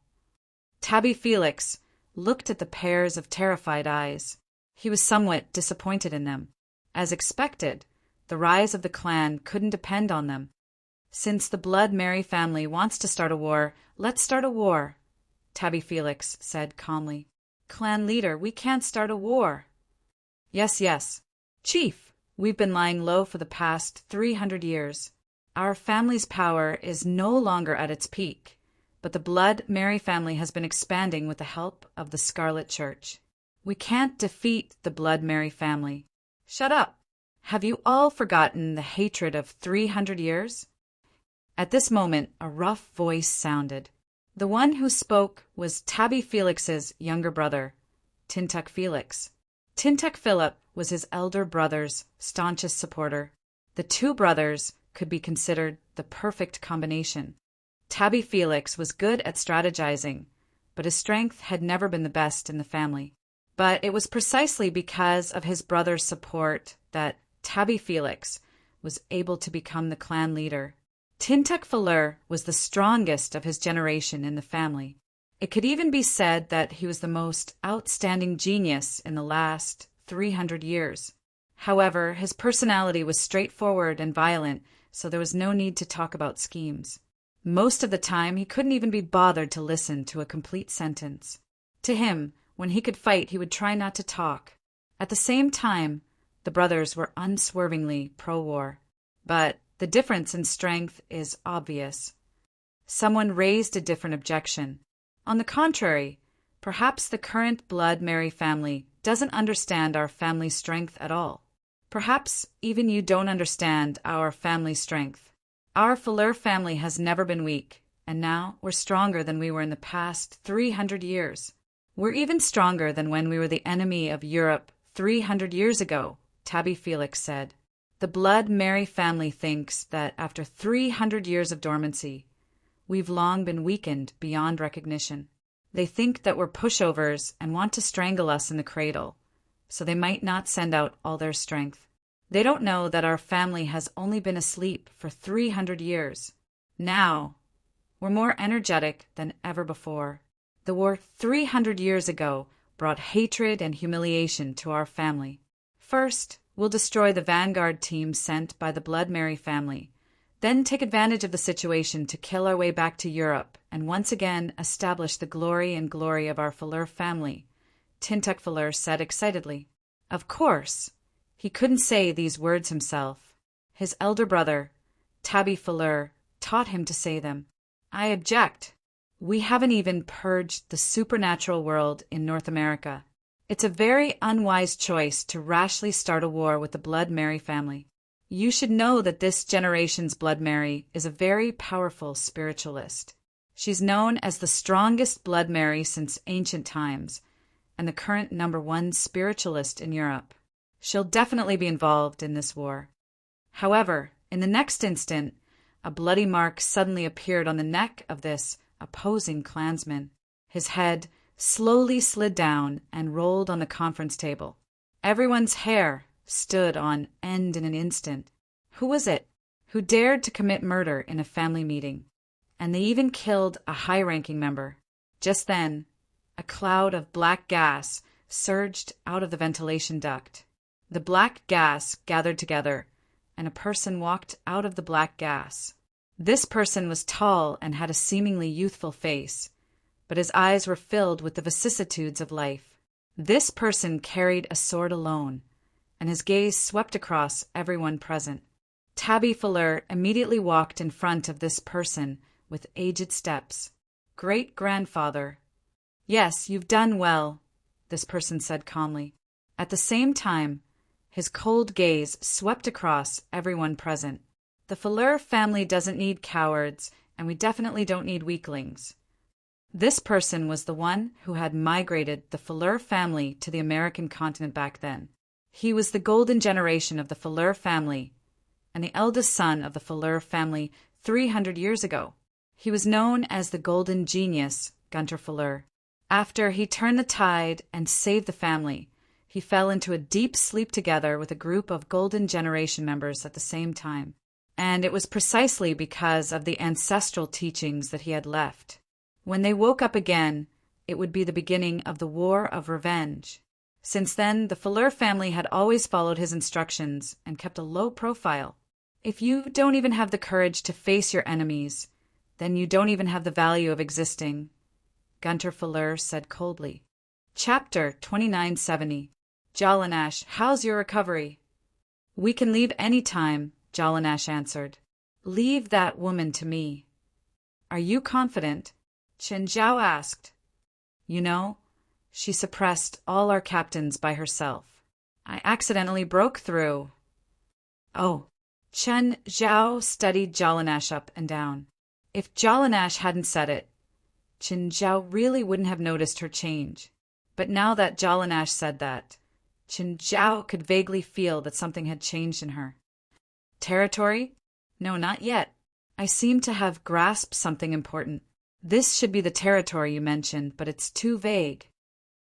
Tabby Felix looked at the pairs of terrified eyes. He was somewhat disappointed in them. As expected, the rise of the clan couldn't depend on them. Since the Blood Mary family wants to start a war, let's start a war, Tabby Felix said calmly. Clan leader, we can't start a war. Yes. Chief, we've been lying low for the past 300 years. Our family's power is no longer at its peak, but the Blood Mary family has been expanding with the help of the Scarlet Church. We can't defeat the Blood Mary family. Shut up. Have you all forgotten the hatred of 300 years? At this moment, a rough voice sounded. The one who spoke was Tabby Felix's younger brother, Tintuck Felix. Tintuck Philip was his elder brother's staunchest supporter. The two brothers could be considered the perfect combination. Tabby Felix was good at strategizing, but his strength had never been the best in the family. But it was precisely because of his brother's support that Tabby Felix was able to become the clan leader. Tintuck Philur was the strongest of his generation in the family. It could even be said that he was the most outstanding genius in the last 300 years. However, his personality was straightforward and violent, so there was no need to talk about schemes. Most of the time, he couldn't even be bothered to listen to a complete sentence. To him, when he could fight, he would try not to talk. At the same time, the brothers were unswervingly pro-war. But the difference in strength is obvious. Someone raised a different objection. On the contrary, perhaps the current Blood Mary family doesn't understand our family strength at all. Perhaps even you don't understand our family strength. Our Fuller family has never been weak, and now we're stronger than we were in the past 300 years. We're even stronger than when we were the enemy of Europe 300 years ago, Tabby Felix said. The Blood Mary family thinks that after 300 years of dormancy, we've long been weakened beyond recognition. They think that we're pushovers and want to strangle us in the cradle, so they might not send out all their strength. They don't know that our family has only been asleep for 300 years. Now, we're more energetic than ever before. The war 300 years ago brought hatred and humiliation to our family. First, we'll destroy the vanguard team sent by the Blood Mary family, then take advantage of the situation to kill our way back to Europe and once again establish the glory of our Fuller family, Tintek Fuller said excitedly. Of course, he couldn't say these words himself. His elder brother, Tabby Fuller, taught him to say them. I object. We haven't even purged the supernatural world in North America. It's a very unwise choice to rashly start a war with the Blood Mary family. You should know that this generation's Blood Mary is a very powerful spiritualist. She's known as the strongest Blood Mary since ancient times, and the current #1 spiritualist in Europe. She'll definitely be involved in this war. However, in the next instant, a bloody mark suddenly appeared on the neck of this opposing clansman. His head slowly slid down and rolled on the conference table. Everyone's hair stood on end in an instant. Who was it? Who dared to commit murder in a family meeting? And they even killed a high-ranking member. Just then, a cloud of black gas surged out of the ventilation duct. The black gas gathered together, and a person walked out of the black gas. This person was tall and had a seemingly youthful face, but his eyes were filled with the vicissitudes of life. This person carried a sword alone, and his gaze swept across everyone present. Tabby Fuller immediately walked in front of this person with aged steps. Great-grandfather. Yes, you've done well, this person said calmly. At the same time, his cold gaze swept across everyone present. The Fuller family doesn't need cowards, and we definitely don't need weaklings. This person was the one who had migrated the Fuller family to the American continent back then. He was the golden generation of the Fuller family, and the eldest son of the Fuller family 300 years ago. He was known as the Golden Genius, Gunter Fuller. After he turned the tide and saved the family, he fell into a deep sleep together with a group of Golden Generation members at the same time. And it was precisely because of the ancestral teachings that he had left. When they woke up again, it would be the beginning of the War of Revenge. Since then, the Fuller family had always followed his instructions and kept a low profile. If you don't even have the courage to face your enemies, then you don't even have the value of existing, Gunter Fuller said coldly. Chapter 2970. Jalanash, how's your recovery? We can leave any time, Jalanash answered. Leave that woman to me. Are you confident? Chen Zhao asked. You know, she suppressed all our captains by herself. I accidentally broke through. Oh, Chen Zhao studied Jalanash up and down. If Jalanash hadn't said it, Chen Zhao really wouldn't have noticed her change. But now that Jalanash said that, Chen Zhao could vaguely feel that something had changed in her. Territory? No, not yet. I seem to have grasped something important. This should be the territory you mentioned, but it's too vague.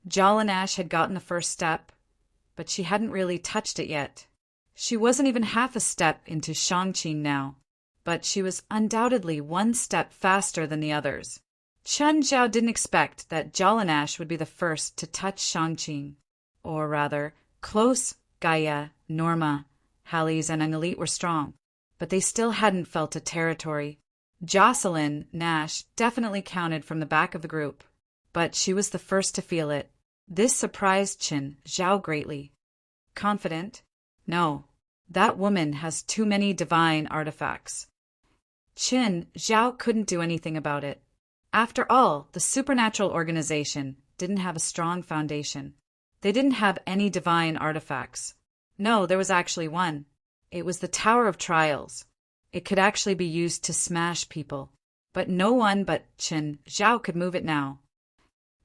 Jalanash had gotten the first step, but she hadn't really touched it yet. She wasn't even half a step into Shangqing now, but she was undoubtedly one step faster than the others. Chen Zhao didn't expect that Jalanash would be the first to touch Shangqing. Or rather, close Gaia, Norma, Hallease, and Angalit were strong, but they still hadn't felt a territory. Jocelyn Nash definitely counted from the back of the group, but she was the first to feel it. This surprised Chen Zhao greatly. Confident? No. That woman has too many divine artifacts. Qin Zhao couldn't do anything about it. After all, the supernatural organization didn't have a strong foundation. They didn't have any divine artifacts. No, there was actually one. It was the Tower of Trials. It could actually be used to smash people. But no one but Qin Zhao could move it now.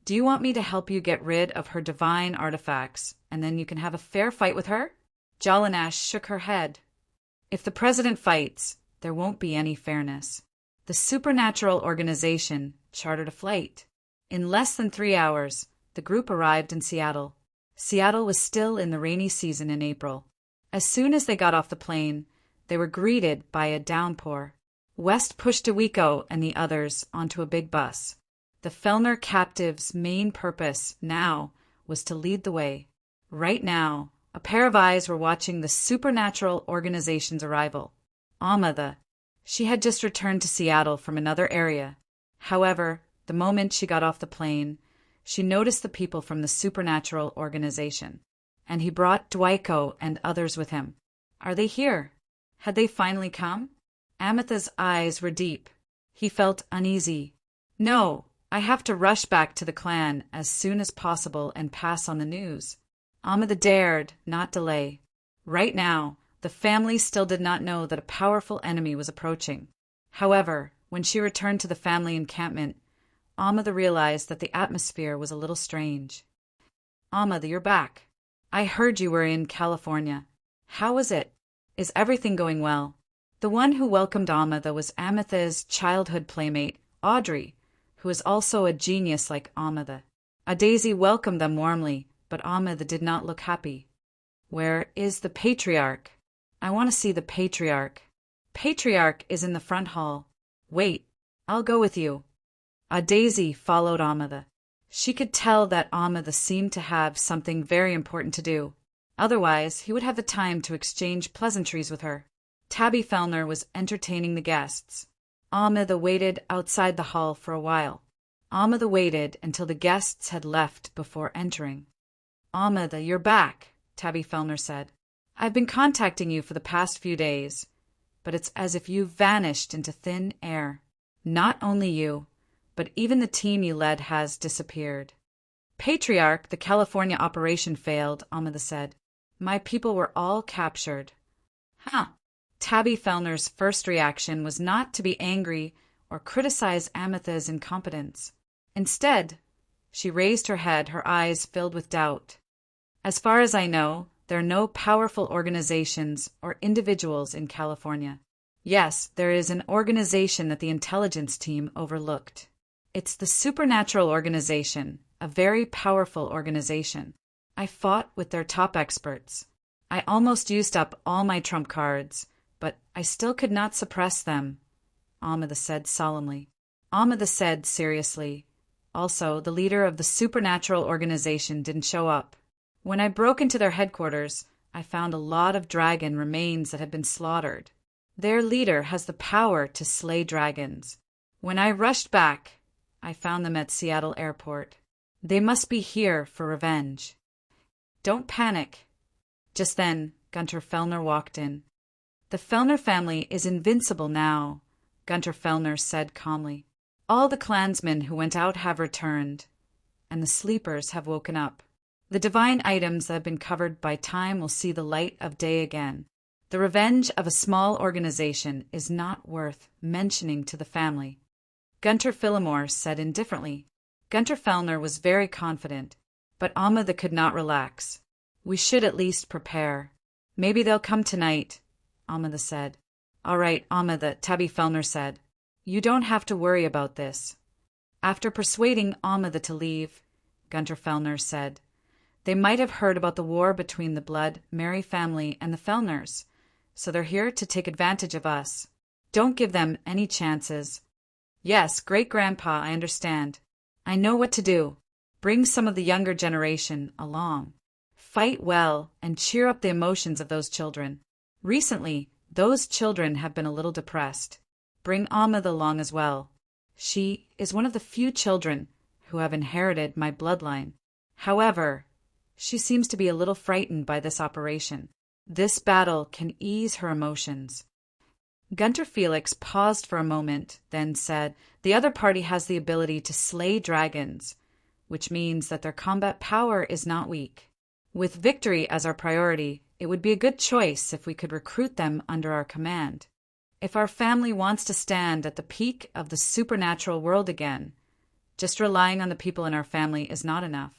Do you want me to help you get rid of her divine artifacts, and then you can have a fair fight with her? Jalanash shook her head. If the president fights, there won't be any fairness. The supernatural organization chartered a flight. In less than 3 hours, the group arrived in Seattle. Seattle was still in the rainy season in April. As soon as they got off the plane, they were greeted by a downpour. West pushed Awiko and the others onto a big bus. The Fellner captive's main purpose now was to lead the way. Right now, a pair of eyes were watching the supernatural organization's arrival. Amada. She had just returned to Seattle from another area. However, the moment she got off the plane, she noticed the people from the supernatural organization. And he brought Dwiko and others with him. Are they here? Had they finally come? Amitha's eyes were deep. He felt uneasy. No, I have to rush back to the clan as soon as possible and pass on the news. Amada dared not delay. Right now, the family still did not know that a powerful enemy was approaching. However, when she returned to the family encampment, Amada realized that the atmosphere was a little strange. Amada, you're back. I heard you were in California. How was it? Is everything going well? The one who welcomed Amada was Amitha's childhood playmate, Audrey, who is also a genius like Amada. Daisy welcomed them warmly, but Amada did not look happy. Where is the patriarch? I want to see the patriarch. Patriarch is in the front hall. Wait, I'll go with you. Daisy followed Amada. She could tell that Amada seemed to have something very important to do. Otherwise, he would have the time to exchange pleasantries with her. Tabby Fellner was entertaining the guests. Amada waited outside the hall for a while. Amada waited until the guests had left before entering. Amada, you're back, Tabby Fellner said. I've been contacting you for the past few days, but it's as if you vanished into thin air. Not only you, but even the team you led has disappeared. Patriarch, the California operation failed, Amada said. My people were all captured. Huh. Tabby Fellner's first reaction was not to be angry or criticize Amitha's incompetence. Instead, she raised her head, her eyes filled with doubt. As far as I know, there are no powerful organizations or individuals in California. Yes, there is an organization that the intelligence team overlooked. It's the Supernatural Organization, a very powerful organization. I fought with their top experts. I almost used up all my trump cards, but I still could not suppress them, Amada said solemnly. Amada said seriously. Also, the leader of the Supernatural Organization didn't show up. When I broke into their headquarters, I found a lot of dragon remains that had been slaughtered. Their leader has the power to slay dragons. When I rushed back, I found them at Seattle Airport. They must be here for revenge. Don't panic. Just then, Gunter Fellner walked in. The Fellner family is invincible now, Gunter Fellner said calmly. All the clansmen who went out have returned, and the sleepers have woken up. The divine items that have been covered by time will see the light of day again. The revenge of a small organization is not worth mentioning to the family. Gunter Phillimore said indifferently. Gunter Fellner was very confident, but Amada could not relax. We should at least prepare. Maybe they'll come tonight, Amada said. All right, Amada, Tabby Fellner said. You don't have to worry about this. After persuading Amada to leave, Gunter Fellner said, they might have heard about the war between the Blood Mary family and the Fellners, so they're here to take advantage of us. Don't give them any chances. Yes, great-grandpa, I understand. I know what to do. Bring some of the younger generation along. Fight well and cheer up the emotions of those children. Recently, those children have been a little depressed. Bring Amada along as well. She is one of the few children who have inherited my bloodline. However, She seems to be a little frightened by this operation. This battle can ease her emotions. Gunter Felix paused for a moment, then said, "The other party has the ability to slay dragons, which means that their combat power is not weak. With victory as our priority, it would be a good choice if we could recruit them under our command. If our family wants to stand at the peak of the supernatural world again, just relying on the people in our family is not enough.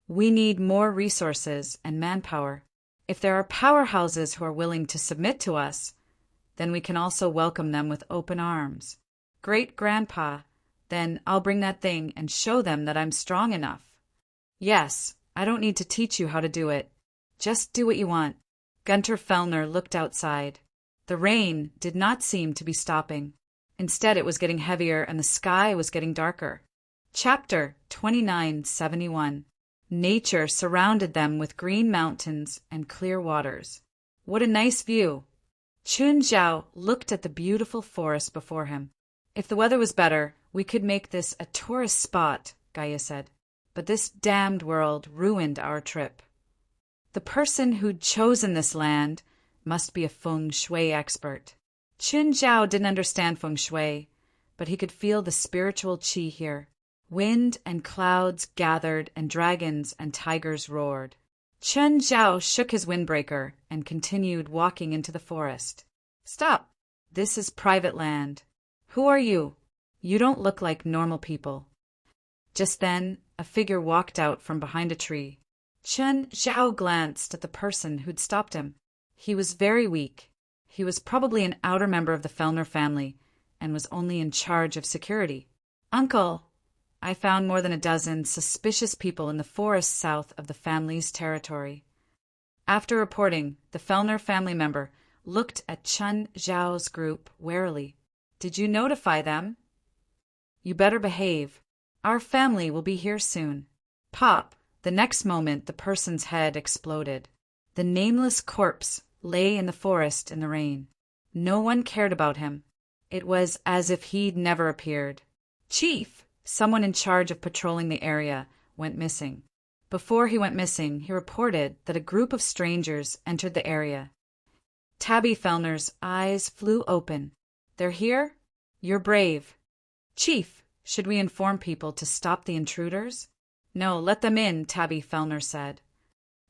We need more resources and manpower. If there are powerhouses who are willing to submit to us, then we can also welcome them with open arms. Great-grandpa, then I'll bring that thing and show them that I'm strong enough. Yes, I don't need to teach you how to do it. Just do what you want." Gunter Fellner looked outside. The rain did not seem to be stopping. Instead, it was getting heavier and the sky was getting darker. Chapter 2971. Nature surrounded them with green mountains and clear waters. What a nice view! Chun Zhao looked at the beautiful forest before him. "If the weather was better, we could make this a tourist spot," Gaia said. "But this damned world ruined our trip." The person who'd chosen this land must be a feng shui expert. Chun Zhao didn't understand feng shui, but he could feel the spiritual qi here. Wind and clouds gathered and dragons and tigers roared. Chun Zhao shook his windbreaker and continued walking into the forest. "Stop! This is private land. Who are you? You don't look like normal people." Just then, a figure walked out from behind a tree. Chun Zhao glanced at the person who'd stopped him. He was very weak. He was probably an outer member of the Fellner family and was only in charge of security. "Uncle, I found more than a dozen suspicious people in the forest south of the family's territory." After reporting, the Fellner family member looked at Chun Zhao's group warily. "Did you notify them?" "You better behave. Our family will be here soon." Pop! The next moment the person's head exploded. The nameless corpse lay in the forest in the rain. No one cared about him. It was as if he'd never appeared. "Chief!" Someone in charge of patrolling the area went missing. Before he went missing, he reported that a group of strangers entered the area. Tabby Fellner's eyes flew open. "They're here? You're brave." "Chief, should we inform people to stop the intruders?" "No, let them in," Tabby Fellner said.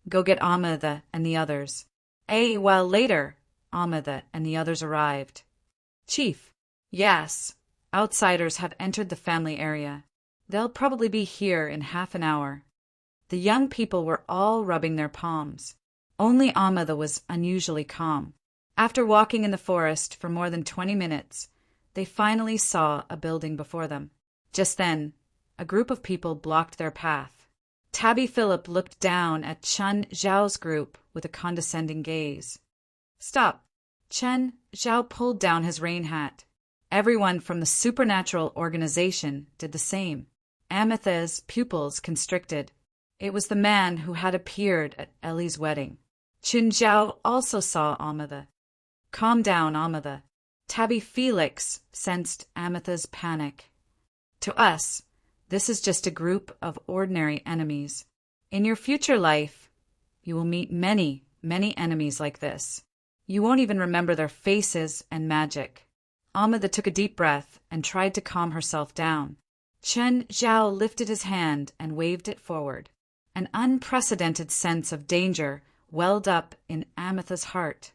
"Go get Amada and the others." A while later, Amada and the others arrived. "Chief." "Yes. Outsiders have entered the family area. They'll probably be here in half an hour." The young people were all rubbing their palms. Only Amada was unusually calm. After walking in the forest for more than 20 minutes, they finally saw a building before them. Just then, a group of people blocked their path. Tabby Phillip looked down at Chun Zhao's group with a condescending gaze. "Stop!" Chun Zhao pulled down his rain hat. Everyone from the supernatural organization did the same. Ametha's pupils constricted. It was the man who had appeared at Ellie's wedding. Chun Zhao also saw Amada. "Calm down, Amada." Tabby Felix sensed Ametha's panic. "To us, this is just a group of ordinary enemies. In your future life, you will meet many, many enemies like this. You won't even remember their faces and magic." Amada took a deep breath and tried to calm herself down. Chun Zhao lifted his hand and waved it forward. An unprecedented sense of danger welled up in Ametha's heart.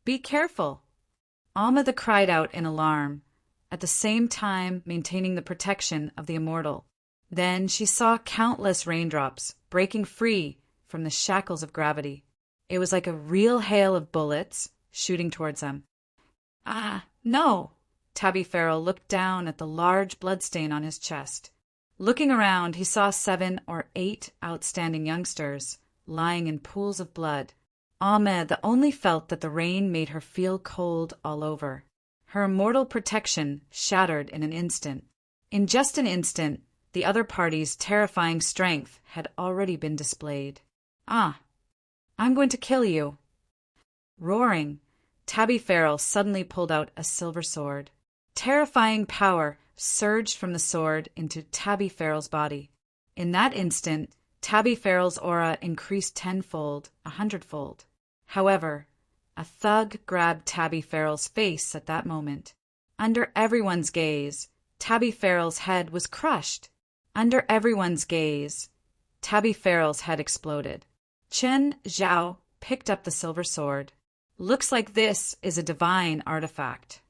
"Be careful!" Amada cried out in alarm, at the same time maintaining the protection of the immortal. Then she saw countless raindrops breaking free from the shackles of gravity. It was like a real hail of bullets shooting towards them. "Ah, no!" Tabby Farrell looked down at the large bloodstain on his chest. Looking around, he saw 7 or 8 outstanding youngsters lying in pools of blood. Ahmed only felt that the rain made her feel cold all over. Her immortal protection shattered in an instant. In just an instant, the other party's terrifying strength had already been displayed. "Ah, I'm going to kill you." Roaring, Tabby Farrell suddenly pulled out a silver sword. Terrifying power surged from the sword into Tabby Farrell's body. In that instant, Tabby Farrell's aura increased tenfold, 100-fold. However, a thug grabbed Tabby Farrell's face at that moment. Under everyone's gaze, Tabby Farrell's head was crushed. Under everyone's gaze, Tabby Farrell's head exploded. Chen Zhao picked up the silver sword. Looks like this is a divine artifact.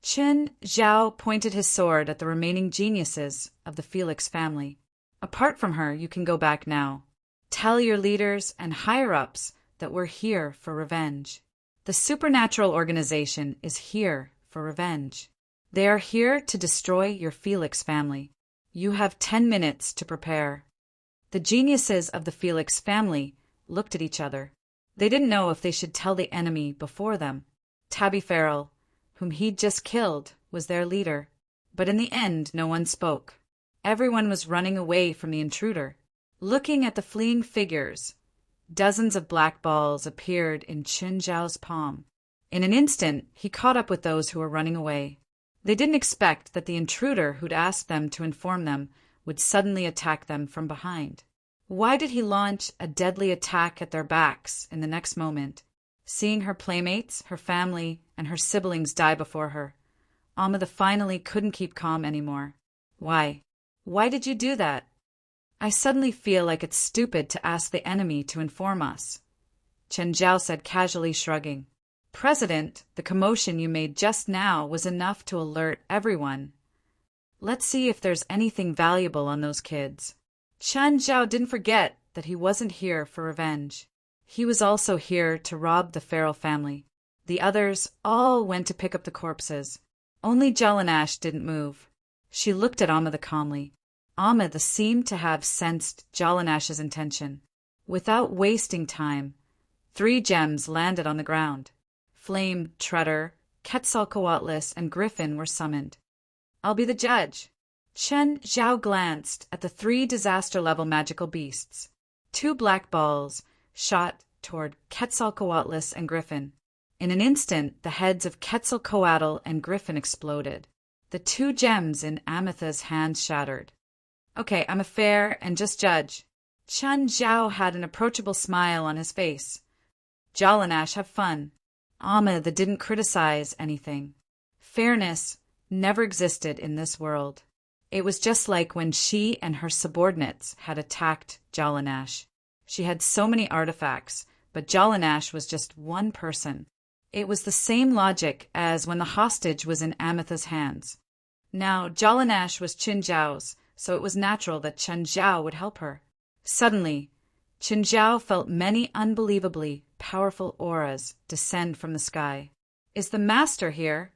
Chen Zhao pointed his sword at the remaining geniuses of the Felix family. Apart from her, you can go back now. Tell your leaders and higher-ups that we're here for revenge. The supernatural organization is here for revenge. They are here to destroy your Felix family. You have 10 minutes to prepare. The geniuses of the Felix family looked at each other. They didn't know if they should tell the enemy before them. Tabby Farrell, whom he'd just killed, was their leader. But in the end, no one spoke. Everyone was running away from the intruder. Looking at the fleeing figures, dozens of black balls appeared in Chen Zhao's palm. In an instant, he caught up with those who were running away. They didn't expect that the intruder who'd asked them to inform them would suddenly attack them from behind. Why did he launch a deadly attack at their backs in the next moment? Seeing her playmates, her family, and her siblings die before her, Amada finally couldn't keep calm anymore. Why? Why did you do that? I suddenly feel like it's stupid to ask the enemy to inform us, Chen Zhao said, casually shrugging. President, the commotion you made just now was enough to alert everyone. Let's see if there's anything valuable on those kids. Chen Zhao didn't forget that he wasn't here for revenge. He was also here to rob the Farrell family. The others all went to pick up the corpses. Only Jelanash didn't move. She looked at Amada calmly. Amada seemed to have sensed Jalanash's intention. Without wasting time, 3 gems landed on the ground. Flame, Treader, Quetzalcoatlus, and Griffin were summoned. I'll be the judge. Chen Zhao glanced at the 3 disaster-level magical beasts. 2 black balls shot toward Quetzalcoatlus and Griffin. In an instant, the heads of Quetzalcoatl and Griffin exploded. The 2 gems in Ametha's hands shattered. Okay, I'm a fair and just judge. Chen Zhao had an approachable smile on his face. Jalanash, have fun. Amada didn't criticize anything. Fairness never existed in this world. It was just like when she and her subordinates had attacked Jalanash. She had so many artifacts, but Jalanash was just one person. It was the same logic as when the hostage was in Ametha's hands. Now, Jalanash was Chen Zhao's, so it was natural that Chen Zhao would help her. Suddenly, Chen Zhao felt many unbelievably powerful auras descend from the sky. Is the master here?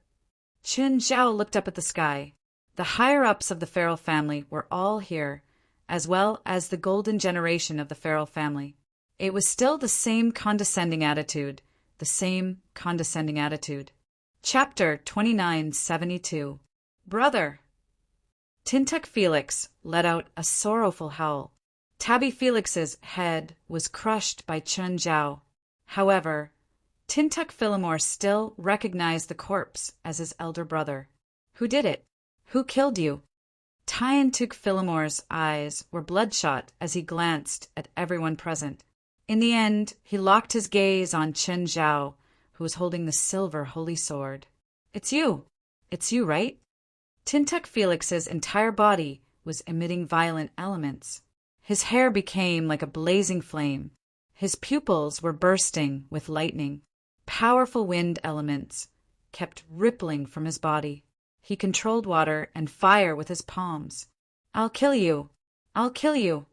Chen Zhao looked up at the sky. The higher-ups of the Farrell family were all here, as well as the golden generation of the Farrell family. It was still the same condescending attitude, the same condescending attitude. Chapter 2972. Brother! Tintuck Felix let out a sorrowful howl. Tabby Felix's head was crushed by Chen Zhao. However, Tintuck Phillimore still recognized the corpse as his elder brother. Who did it? Who killed you? Tiantuk Phillimore's eyes were bloodshot as he glanced at everyone present. In the end, he locked his gaze on Chen Zhao, who was holding the silver holy sword. It's you, right? Tintuck Felix's entire body was emitting violent elements. His hair became like a blazing flame. His pupils were bursting with lightning. Powerful wind elements kept rippling from his body. He controlled water and fire with his palms. I'll kill you! I'll kill you!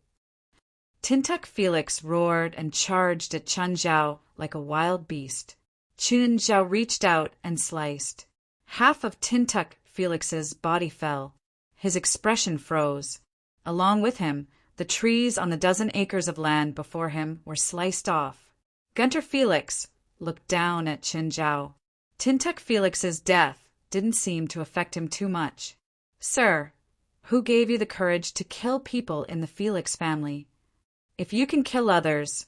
Tintuck Felix roared and charged at Chen Zhao like a wild beast. Chen Zhao reached out and sliced. Half of Tintuck Felix's body fell. His expression froze. Along with him, the trees on the dozen acres of land before him were sliced off. Gunter Felix looked down at Chen Zhao. Tintuck Felix's death didn't seem to affect him too much. Sir, who gave you the courage to kill people in the Felix family? If you can kill others,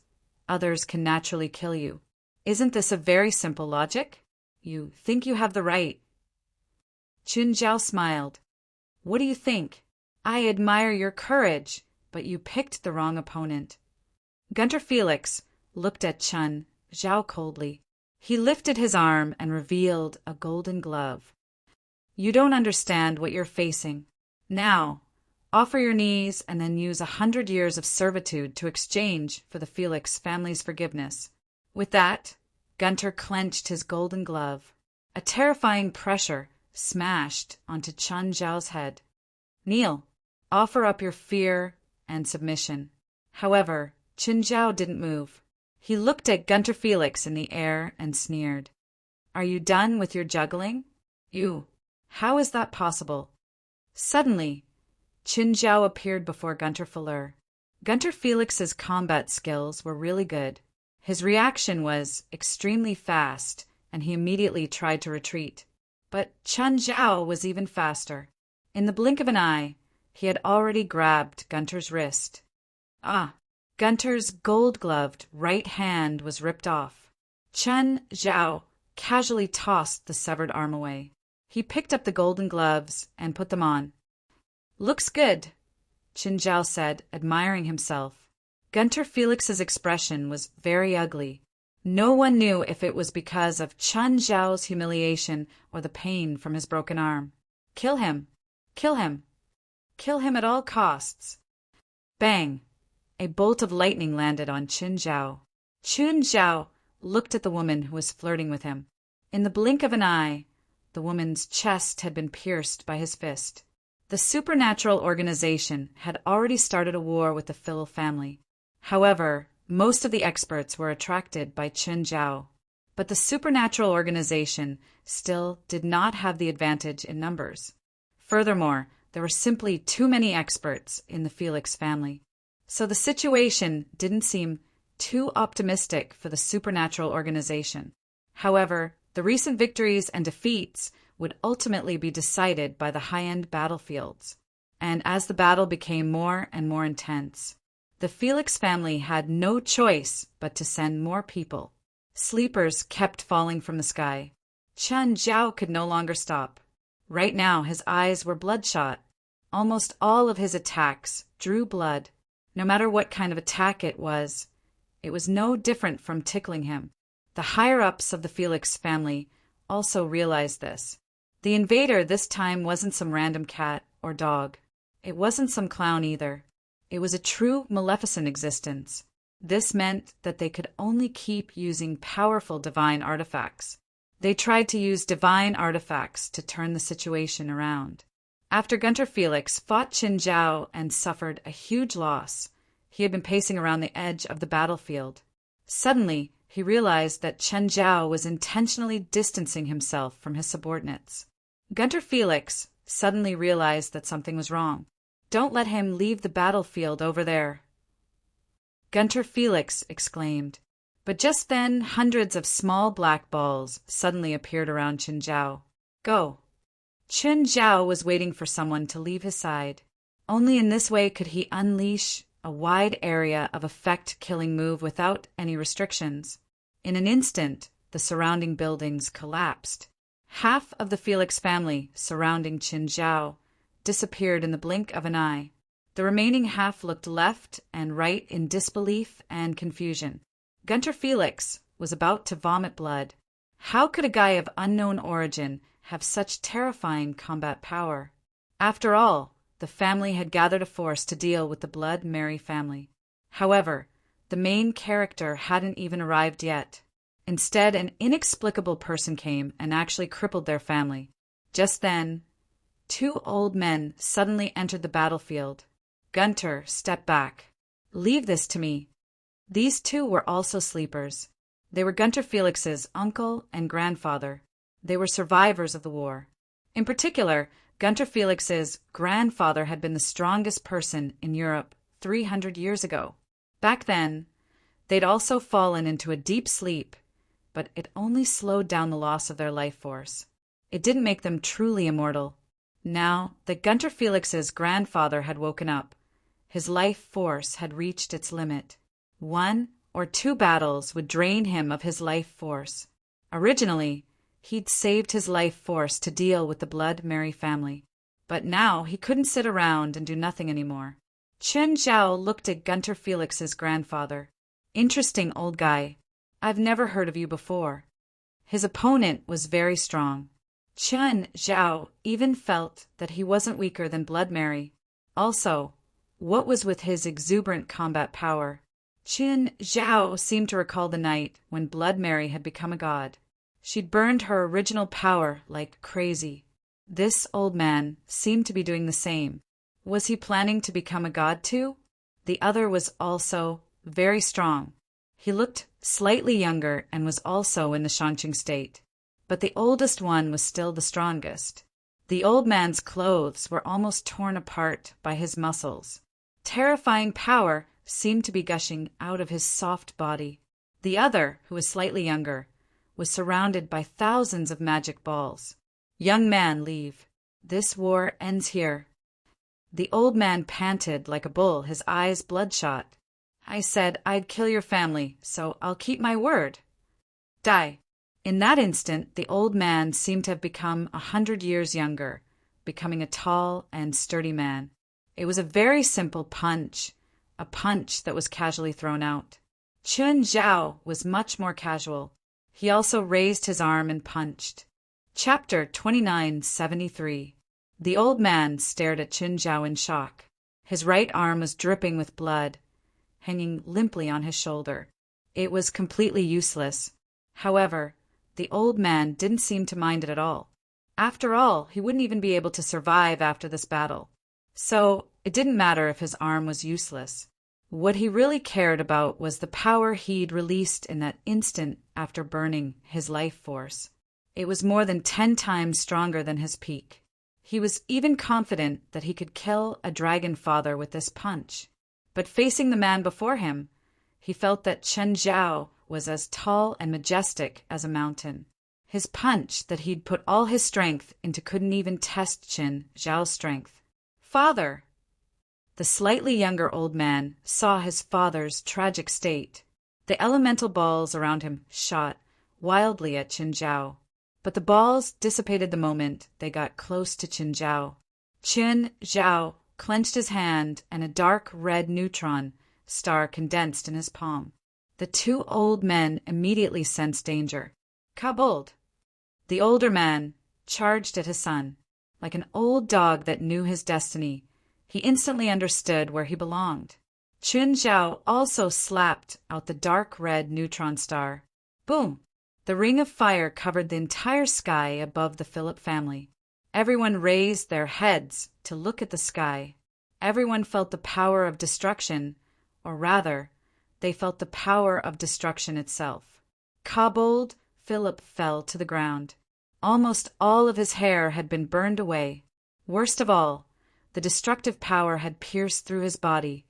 others can naturally kill you. Isn't this a very simple logic? You think you have the right. Chen Zhao smiled. What do you think? I admire your courage, but you picked the wrong opponent. Gunter Felix looked at Chun Zhao coldly. He lifted his arm and revealed a golden glove. You don't understand what you're facing. Now, offer your knees and then use 100 years of servitude to exchange for the Felix family's forgiveness. With that, Gunter clenched his golden glove. A terrifying pressure smashed onto Chun Zhao's head. Kneel. Offer up your fear and submission. However, Chun Zhao didn't move. He looked at Gunter Felix in the air and sneered. Are you done with your juggling? You. How is that possible? Suddenly, Chun Zhao appeared before Gunter Felix. Gunter Felix's combat skills were really good. His reaction was extremely fast, and he immediately tried to retreat. But Chun Zhao was even faster. In the blink of an eye, he had already grabbed Gunter's wrist. Gunter's gold-gloved right hand was ripped off. Chun Zhao casually tossed the severed arm away. He picked up the golden gloves and put them on. Looks good, Chun Zhao said, admiring himself. Gunter Felix's expression was very ugly. No one knew if it was because of Chun Zhao's humiliation or the pain from his broken arm. Kill him! Kill him! Kill him at all costs! Bang! A bolt of lightning landed on Chun Zhao. Chun Zhao looked at the woman who was flirting with him. In the blink of an eye, the woman's chest had been pierced by his fist. The supernatural organization had already started a war with the Phil family. However, most of the experts were attracted by Chun Zhao. But the supernatural organization still did not have the advantage in numbers. Furthermore, there were simply too many experts in the Felix family. So the situation didn't seem too optimistic for the supernatural organization. However, the recent victories and defeats would ultimately be decided by the high-end battlefields. And as the battle became more and more intense, the Felix family had no choice but to send more people. Sleepers kept falling from the sky. Chun Zhao could no longer stop. Right now his eyes were bloodshot. Almost all of his attacks drew blood. No matter what kind of attack it was no different from tickling him. The higher-ups of the Felix family also realized this. The invader this time wasn't some random cat or dog. It wasn't some clown either. It was a true maleficent existence. This meant that they could only keep using powerful divine artifacts. They tried to use divine artifacts to turn the situation around. After Gunter Felix fought Chun Zhao and suffered a huge loss, he had been pacing around the edge of the battlefield. Suddenly, he realized that Chun Zhao was intentionally distancing himself from his subordinates. Gunter Felix suddenly realized that something was wrong. Don't let him leave the battlefield over there, Gunter Felix exclaimed. But just then, hundreds of small black balls suddenly appeared around Chun Zhao. Go! Chun Zhao was waiting for someone to leave his side. Only in this way could he unleash a wide area of effect-killing move without any restrictions. In an instant, the surrounding buildings collapsed. Half of the Felix family surrounding Chun Zhao disappeared in the blink of an eye. The remaining half looked left and right in disbelief and confusion. Gunter Felix was about to vomit blood. How could a guy of unknown origin have such terrifying combat power? After all, the family had gathered a force to deal with the Blood Mary family. However, the main character hadn't even arrived yet. Instead, an inexplicable person came and actually crippled their family. Just then, two old men suddenly entered the battlefield. Gunter stepped back. Leave this to me. These two were also sleepers. They were Gunter Felix's uncle and grandfather. They were survivors of the war. In particular, Gunter Felix's grandfather had been the strongest person in Europe 300 years ago. Back then, they'd also fallen into a deep sleep, but it only slowed down the loss of their life force. It didn't make them truly immortal. Now that Gunter Felix's grandfather had woken up, his life force had reached its limit. 1 or 2 battles would drain him of his life force. Originally, he'd saved his life force to deal with the Blood Mary family. But now he couldn't sit around and do nothing anymore. Chen Zhao looked at Gunter Felix's grandfather. Interesting old guy. I've never heard of you before. His opponent was very strong. Chen Zhao even felt that he wasn't weaker than Blood Mary. Also, what was with his exuberant combat power? Chen Zhao seemed to recall the night when Blood Mary had become a god. She'd burned her original power like crazy. This old man seemed to be doing the same. Was he planning to become a god too? The other was also very strong. He looked slightly younger and was also in the Shangqing state. But the oldest one was still the strongest. The old man's clothes were almost torn apart by his muscles. Terrifying power seemed to be gushing out of his soft body. The other, who was slightly younger, was surrounded by thousands of magic balls. Young man, leave. This war ends here. The old man panted like a bull, his eyes bloodshot. I said I'd kill your family, so I'll keep my word. Die. In that instant, the old man seemed to have become 100 years younger, becoming a tall and sturdy man. It was a very simple punch, a punch that was casually thrown out. Chen Zhao was much more casual. He also raised his arm and punched. Chapter 2973. The old man stared at Chen Zhao in shock. His right arm was dripping with blood, hanging limply on his shoulder. It was completely useless. However, the old man didn't seem to mind it at all. After all, he wouldn't even be able to survive after this battle. So, it didn't matter if his arm was useless. What he really cared about was the power he'd released in that instant after burning his life force. It was more than 10 times stronger than his peak. He was even confident that he could kill a dragon father with this punch. But facing the man before him, he felt that Chen Zhao was as tall and majestic as a mountain. His punch that he'd put all his strength into couldn't even test Chen Zhao's strength. Father! The slightly younger old man saw his father's tragic state. The elemental balls around him shot wildly at Chen Zhao. But the balls dissipated the moment they got close to Chen Zhao. Chen Zhao clenched his hand and a dark red neutron star condensed in his palm. The two old men immediately sensed danger. Kabold! The older man charged at his son. Like an old dog that knew his destiny, he instantly understood where he belonged. Chen Zhao also slapped out the dark red neutron star. Boom! The ring of fire covered the entire sky above the Philip family. Everyone raised their heads to look at the sky. Everyone felt the power of destruction, or rather, they felt the power of destruction itself. Kabold Philip fell to the ground. Almost all of his hair had been burned away. Worst of all, the destructive power had pierced through his body,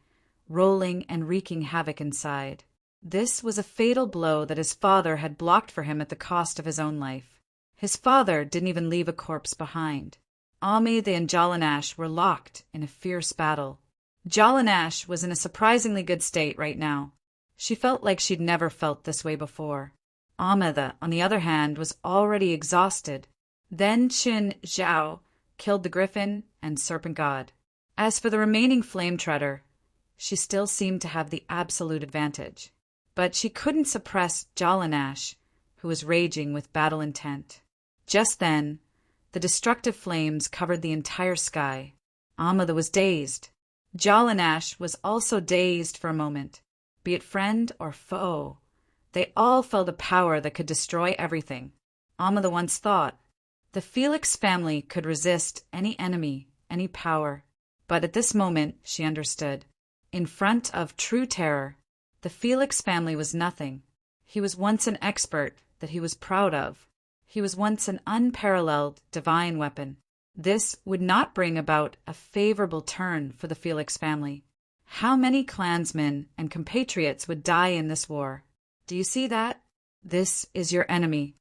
rolling and wreaking havoc inside. This was a fatal blow that his father had blocked for him at the cost of his own life. His father didn't even leave a corpse behind. Amida and Jalanash were locked in a fierce battle. Jalanash was in a surprisingly good state right now. She felt like she'd never felt this way before. Amida, on the other hand, was already exhausted. Then Chen Zhao killed the griffin and serpent god. As for the remaining flame treader, she still seemed to have the absolute advantage. But she couldn't suppress Jalanash, who was raging with battle intent. Just then, the destructive flames covered the entire sky. Amida was dazed. Jalanash was also dazed for a moment. Be it friend or foe, they all felt a power that could destroy everything. Amida once thought, the Felix family could resist any enemy, any power. But at this moment, she understood. In front of true terror, the Felix family was nothing. He was once an expert that he was proud of. He was once an unparalleled divine weapon. This would not bring about a favorable turn for the Felix family. How many clansmen and compatriots would die in this war? Do you see that? This is your enemy.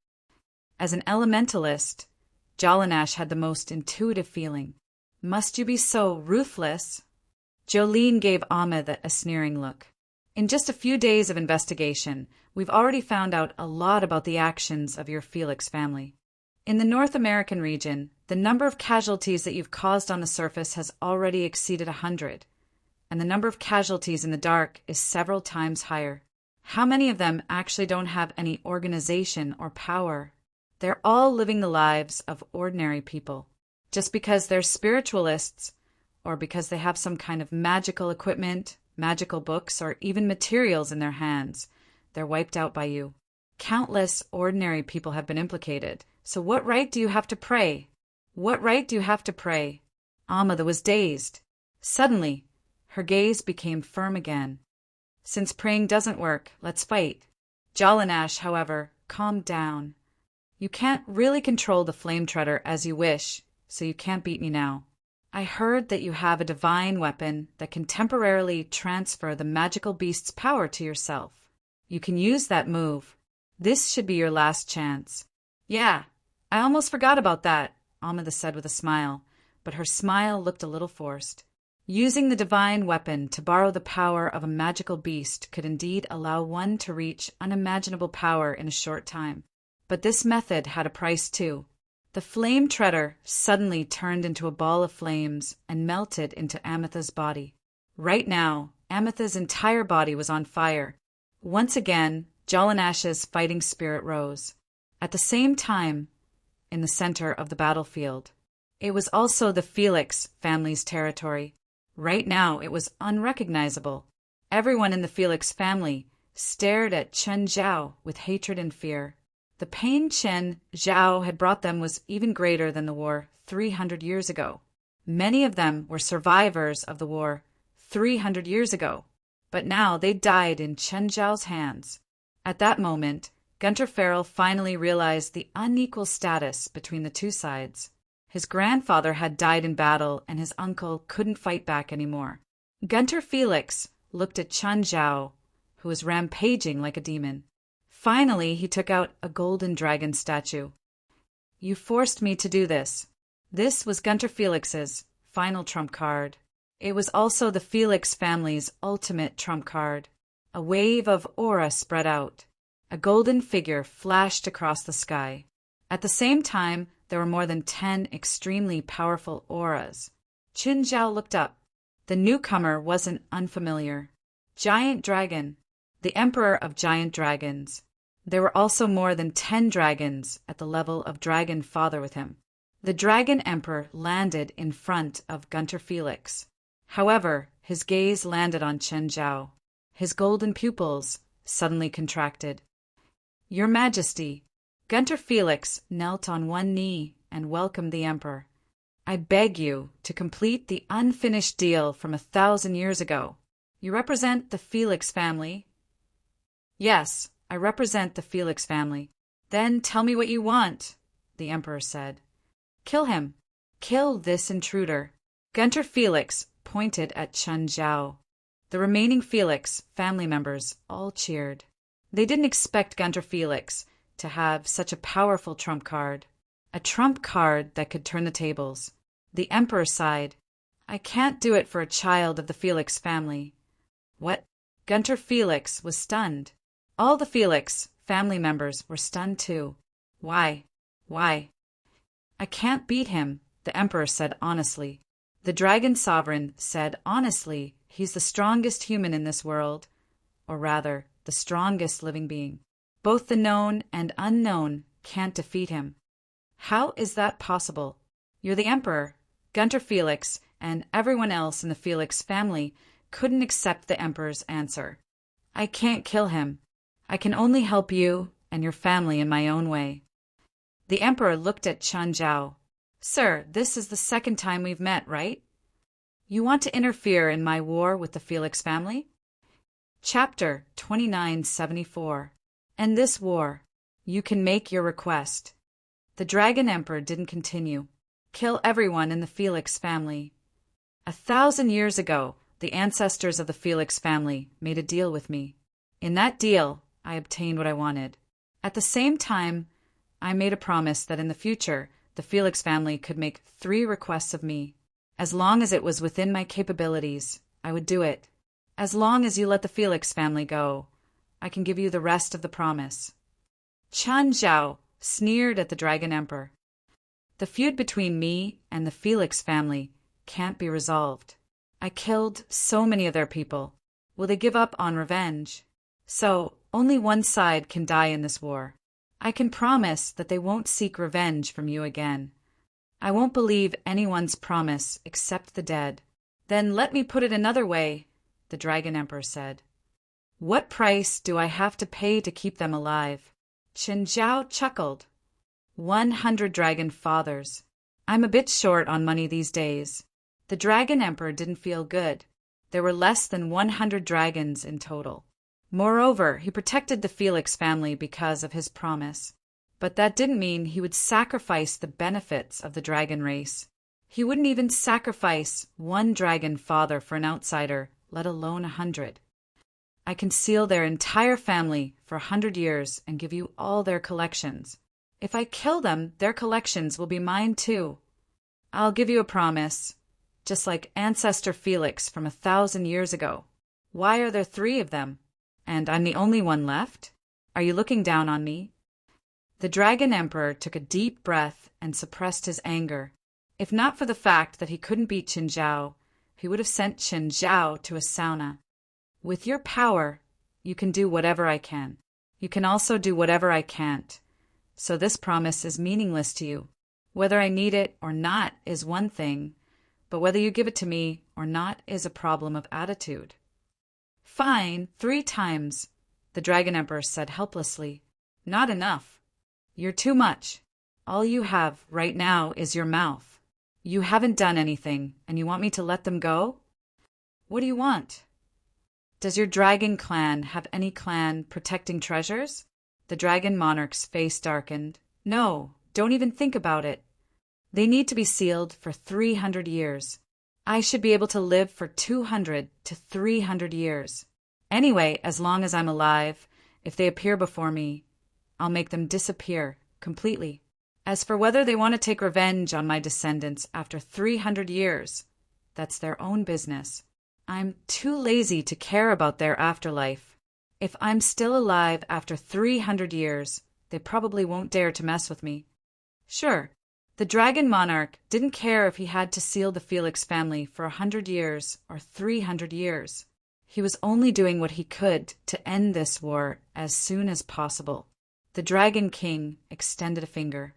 As an elementalist, Jalanash had the most intuitive feeling. Must you be so ruthless? Jolene gave Ahmed a sneering look. In just a few days of investigation, we've already found out a lot about the actions of your Felix family. In the North American region, the number of casualties that you've caused on the surface has already exceeded 100. and the number of casualties in the dark is several times higher. How many of them actually don't have any organization or power? They're all living the lives of ordinary people. Just because they're spiritualists, or because they have some kind of magical equipment, magical books, or even materials in their hands, they're wiped out by you. Countless ordinary people have been implicated. So what right do you have to pray? What right do you have to pray? Amada was dazed. Suddenly, her gaze became firm again. Since praying doesn't work, let's fight. Jalanash, however, calmed down. You can't really control the flame treader as you wish, so you can't beat me now. I heard that you have a divine weapon that can temporarily transfer the magical beast's power to yourself. You can use that move. This should be your last chance. Yeah, I almost forgot about that, Amada said with a smile, but her smile looked a little forced. Using the divine weapon to borrow the power of a magical beast could indeed allow one to reach unimaginable power in a short time. But this method had a price too. The flame treader suddenly turned into a ball of flames and melted into Amitha's body. Right now, Amitha's entire body was on fire. Once again, Jalanash's fighting spirit rose. At the same time, in the center of the battlefield, it was also the Felix family's territory. Right now, it was unrecognizable. Everyone in the Felix family stared at Chen Zhao with hatred and fear. The pain Chen Zhao had brought them was even greater than the war 300 years ago. Many of them were survivors of the war 300 years ago, but now they died in Chen Zhao's hands. At that moment, Gunter Farrell finally realized the unequal status between the two sides. His grandfather had died in battle, and his uncle couldn't fight back anymore. Gunter Felix looked at Chen Zhao, who was rampaging like a demon. Finally, he took out a golden dragon statue. You forced me to do this. This was Gunter Felix's final trump card. It was also the Felix family's ultimate trump card. A wave of aura spread out. A golden figure flashed across the sky. At the same time, there were more than 10 extremely powerful auras. Chen Zhao looked up. The newcomer wasn't unfamiliar. Giant Dragon, the emperor of giant dragons. There were also more than 10 dragons at the level of Dragon Father with him. The Dragon Emperor landed in front of Gunter Felix. However, his gaze landed on Chen Zhao. His golden pupils suddenly contracted. Your Majesty, Gunter Felix knelt on one knee and welcomed the Emperor. I beg you to complete the unfinished deal from 1,000 years ago. You represent the Felix family. Yes, I represent the Felix family. Then tell me what you want, the Emperor said. Kill him. Kill this intruder. Gunter Felix pointed at Chen Zhao. The remaining Felix family members all cheered. They didn't expect Gunter Felix to have such a powerful trump card. A trump card that could turn the tables. The Emperor sighed. I can't do it for a child of the Felix family. What? Gunter Felix was stunned. All the Felix family members were stunned too. Why? Why? I can't beat him, the Emperor said honestly. The Dragon Sovereign said honestly he's the strongest human in this world, or rather, the strongest living being. Both the known and unknown can't defeat him. How is that possible? You're the Emperor. Gunter Felix and everyone else in the Felix family couldn't accept the Emperor's answer. I can't kill him. I can only help you and your family in my own way. The Emperor looked at Chen Zhao. Sir, this is the second time we've met, right? You want to interfere in my war with the Felix family? Chapter 2974. End this war. You can make your request. The Dragon Emperor didn't continue. Kill everyone in the Felix family. 1,000 years ago, the ancestors of the Felix family made a deal with me. In that deal, I obtained what I wanted. At the same time, I made a promise that in the future, the Felix family could make 3 requests of me. As long as it was within my capabilities, I would do it. As long as you let the Felix family go, I can give you the rest of the promise. Chen Zhao sneered at the Dragon Emperor. The feud between me and the Felix family can't be resolved. I killed so many of their people. Will they give up on revenge? So, only one side can die in this war. I can promise that they won't seek revenge from you again. I won't believe anyone's promise except the dead. Then let me put it another way, the Dragon Emperor said. What price do I have to pay to keep them alive? Chen Zhao chuckled. 100 dragon fathers. I'm a bit short on money these days. The Dragon Emperor didn't feel good. There were less than 100 dragons in total. Moreover, he protected the Felix family because of his promise. But that didn't mean he would sacrifice the benefits of the dragon race. He wouldn't even sacrifice one dragon father for an outsider, let alone 100. I can seal their entire family for 100 years and give you all their collections. If I kill them, their collections will be mine too. I'll give you a promise, just like Ancestor Felix from 1,000 years ago. Why are there 3 of them? And I'm the only one left? Are you looking down on me? The Dragon Emperor took a deep breath and suppressed his anger. If not for the fact that he couldn't beat Chen Zhao, he would have sent Chen Zhao to a sauna. With your power, you can do whatever I can. You can also do whatever I can't. So this promise is meaningless to you. Whether I need it or not is one thing, but whether you give it to me or not is a problem of attitude. Fine, 3 times, the Dragon Emperor said helplessly. Not enough. You're too much. All you have right now is your mouth. You haven't done anything, and you want me to let them go? What do you want? Does your dragon clan have any clan protecting treasures? The dragon monarch's face darkened. No, don't even think about it. They need to be sealed for 300 years. I should be able to live for 200 to 300 years. Anyway, as long as I'm alive, if they appear before me, I'll make them disappear completely. As for whether they want to take revenge on my descendants after 300 years, that's their own business. I'm too lazy to care about their afterlife. If I'm still alive after 300 years, they probably won't dare to mess with me. Sure, the dragon monarch didn't care if he had to seal the Felix family for 100 years or 300 years. He was only doing what he could to end this war as soon as possible. The Dragon King extended a finger.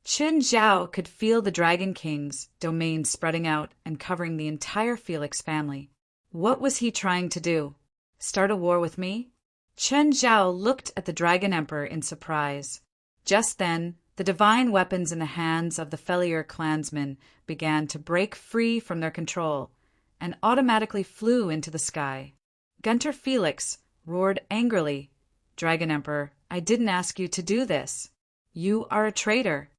Chen Zhao could feel the Dragon King's domain spreading out and covering the entire Felix family. What was he trying to do? Start a war with me? Chen Zhao looked at the Dragon Emperor in surprise. Just then, the divine weapons in the hands of the Felier clansmen began to break free from their control and automatically flew into the sky. Gunter Felix roared angrily, Dragon Emperor, I didn't ask you to do this. You are a traitor.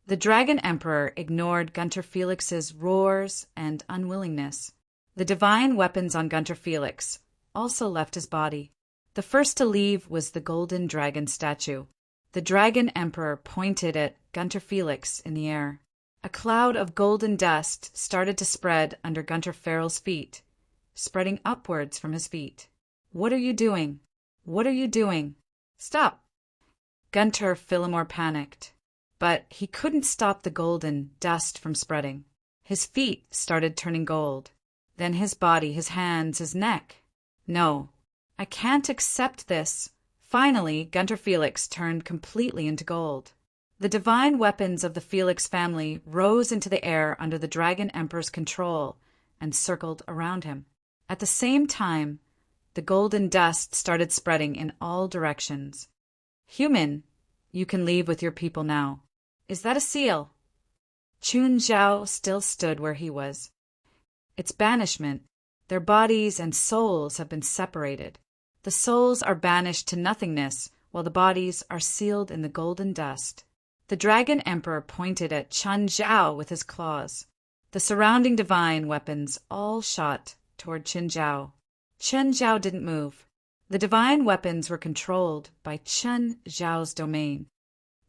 The Dragon Emperor ignored Gunter Felix's roars and unwillingness. The divine weapons on Gunter Felix also left his body. The first to leave was the golden dragon statue. The Dragon Emperor pointed at Gunter Felix in the air. A cloud of golden dust started to spread under Gunter Farrell's feet, spreading upwards from his feet. What are you doing? What are you doing? Stop! Gunter Phillimore panicked, but he couldn't stop the golden dust from spreading. His feet started turning gold, then his body, his hands, his neck. No, I can't accept this. Finally, Gunter Felix turned completely into gold. The divine weapons of the Felix family rose into the air under the Dragon Emperor's control and circled around him. At the same time, the golden dust started spreading in all directions. Human, you can leave with your people now. Is that a seal? Chun Zhao still stood where he was. It's banishment. Their bodies and souls have been separated. The souls are banished to nothingness, while the bodies are sealed in the golden dust. The Dragon Emperor pointed at Chun Zhao with his claws. The surrounding divine weapons all shot toward Chen Zhao. Chen Zhao didn't move. The divine weapons were controlled by Chen Zhao's domain.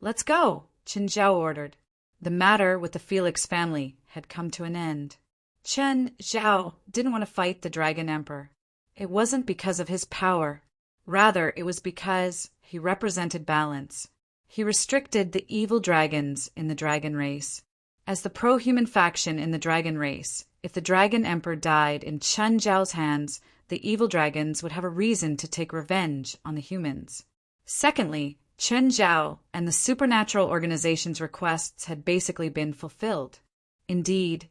Let's go, Chen Zhao ordered. The matter with the Felix family had come to an end. Chen Zhao didn't want to fight the Dragon Emperor. It wasn't because of his power. Rather, it was because he represented balance. He restricted the evil dragons in the dragon race. As the pro-human faction in the dragon race, if the Dragon Emperor died in Chen Zhao's hands, the evil dragons would have a reason to take revenge on the humans. Secondly, Chen Zhao and the supernatural organization's requests had basically been fulfilled. Indeed,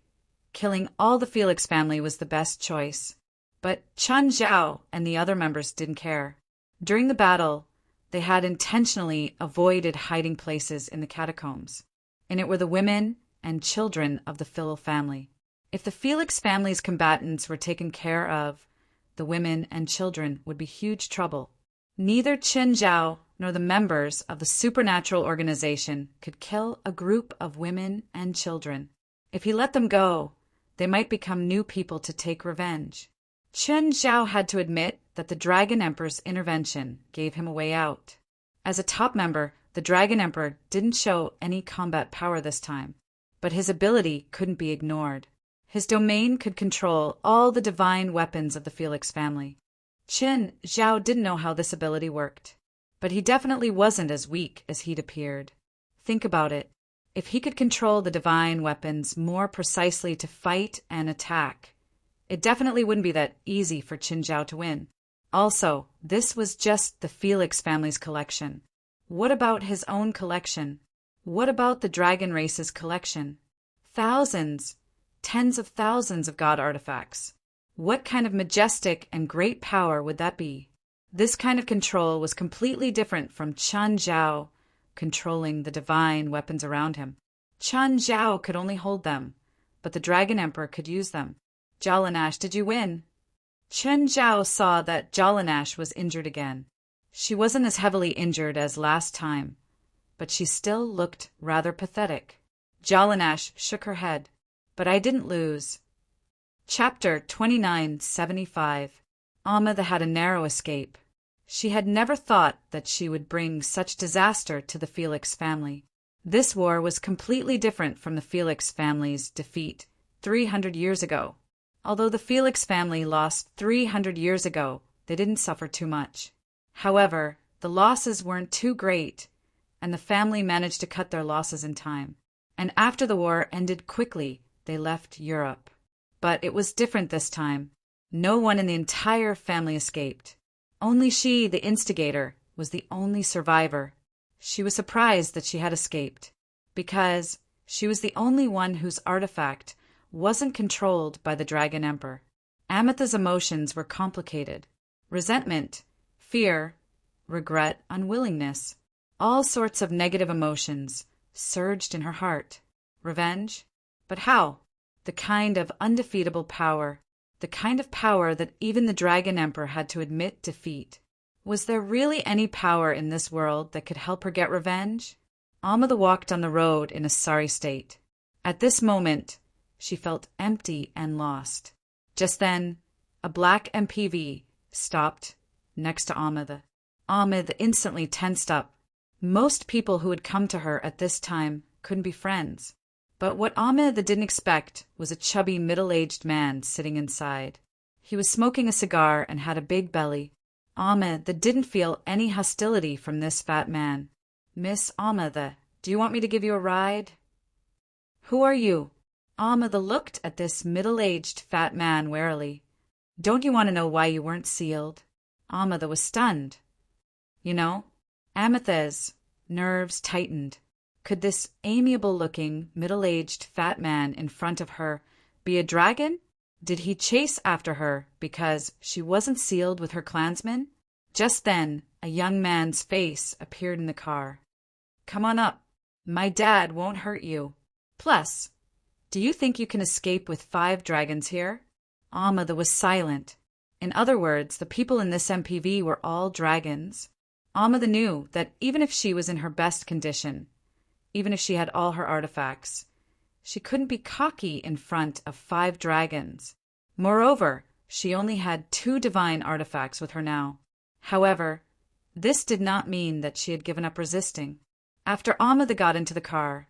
killing all the Felix family was the best choice. But Chen Zhao and the other members didn't care. During the battle, they had intentionally avoided hiding places in the catacombs, and it were the women and children of the Phil family. If the Felix family's combatants were taken care of, the women and children would be huge trouble. Neither Chen Zhao nor the members of the supernatural organization could kill a group of women and children. If he let them go, they might become new people to take revenge. Chen Zhao had to admit that the Dragon Emperor's intervention gave him a way out. As a top member, the Dragon Emperor didn't show any combat power this time, but his ability couldn't be ignored. His domain could control all the divine weapons of the Felix family. Chen Zhao didn't know how this ability worked, but he definitely wasn't as weak as he'd appeared. Think about it. If he could control the divine weapons more precisely to fight and attack, it definitely wouldn't be that easy for Chen Zhao to win. Also, this was just the Felix family's collection. What about his own collection? What about the dragon race's collection? Thousands, tens of thousands of god artifacts. What kind of majestic and great power would that be? This kind of control was completely different from Chen Zhao controlling the divine weapons around him. Chen Zhao could only hold them, but the Dragon Emperor could use them. Jalanash, did you win? Chen Zhao saw that Jalanash was injured again. She wasn't as heavily injured as last time, but she still looked rather pathetic. Jalanash shook her head. But I didn't lose. Chapter 2975. Amada had a narrow escape. She had never thought that she would bring such disaster to the Felix family. This war was completely different from the Felix family's defeat 300 years ago. Although the Felix family lost 300 years ago, they didn't suffer too much. However, the losses weren't too great, and the family managed to cut their losses in time. And after the war ended quickly, they left Europe. But it was different this time. No one in the entire family escaped. Only she, the instigator, was the only survivor. She was surprised that she had escaped, because she was the only one whose artifact wasn't controlled by the Dragon Emperor. Amitha's emotions were complicated. Resentment, fear, regret, unwillingness. All sorts of negative emotions surged in her heart. Revenge? But how? The kind of undefeatable power. The kind of power that even the Dragon Emperor had to admit defeat. Was there really any power in this world that could help her get revenge? Amada walked on the road in a sorry state. At this moment, she felt empty and lost. Just then, a black MPV stopped next to Amada. Amada instantly tensed up. Most people who had come to her at this time couldn't be friends. But what Amada didn't expect was a chubby middle-aged man sitting inside. He was smoking a cigar and had a big belly. Amada didn't feel any hostility from this fat man. "Miss Amada, do you want me to give you a ride?" "Who are you?" Amada looked at this middle-aged fat man warily. "Don't you want to know why you weren't sealed?" Amada was stunned. You know, Amitha's nerves tightened. Could this amiable-looking, middle-aged fat man in front of her be a dragon? Did he chase after her because she wasn't sealed with her clansmen? Just then, a young man's face appeared in the car. "Come on up. My dad won't hurt you. Plus, do you think you can escape with 5 dragons here?" Amada was silent. In other words, the people in this MPV were all dragons. Amada knew that even if she was in her best condition, even if she had all her artifacts, she couldn't be cocky in front of 5 dragons. Moreover, she only had 2 divine artifacts with her now. However, this did not mean that she had given up resisting. After Amada got into the car,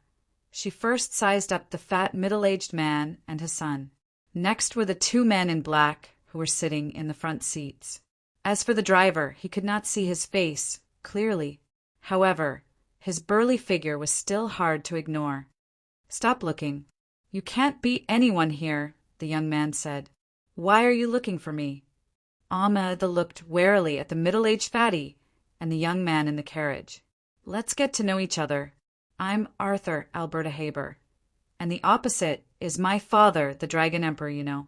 she first sized up the fat middle-aged man and his son. Next were the 2 men in black who were sitting in the front seats. As for the driver, he could not see his face clearly. However, his burly figure was still hard to ignore. Stop looking. You can't be anyone here, the young man said. Why are you looking for me? Ahmed looked warily at the middle-aged fatty and the young man in the carriage. Let's get to know each other. I'm Arthur Alberta Haber, and the opposite is my father, the Dragon Emperor, you know.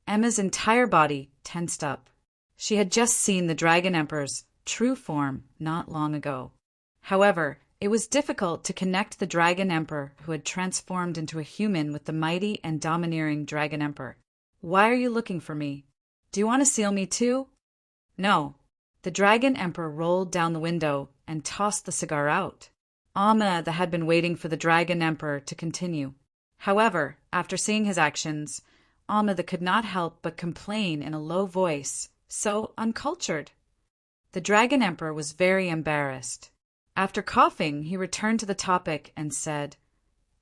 Emma's entire body tensed up. She had just seen the Dragon Emperor's true form not long ago. However, it was difficult to connect the Dragon Emperor who had transformed into a human with the mighty and domineering Dragon Emperor. Why are you looking for me? Do you want to seal me too? No. The Dragon Emperor rolled down the window and tossed the cigar out. Ahmed had been waiting for the Dragon Emperor to continue. However, after seeing his actions, Ahmed could not help but complain in a low voice, so uncultured. The Dragon Emperor was very embarrassed. After coughing, he returned to the topic and said,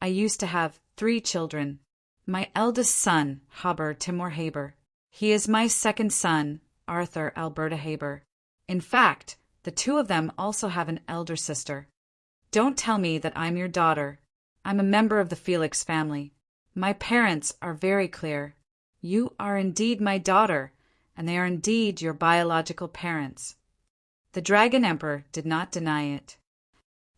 I used to have 3 children. My eldest son, Haber Timur Haber. He is my second son, Arthur Alberta Haber. In fact, the 2 of them also have an elder sister. Don't tell me that I'm your daughter. I'm a member of the Felix family. My parents are very clear. You are indeed my daughter, and they are indeed your biological parents. The Dragon Emperor did not deny it.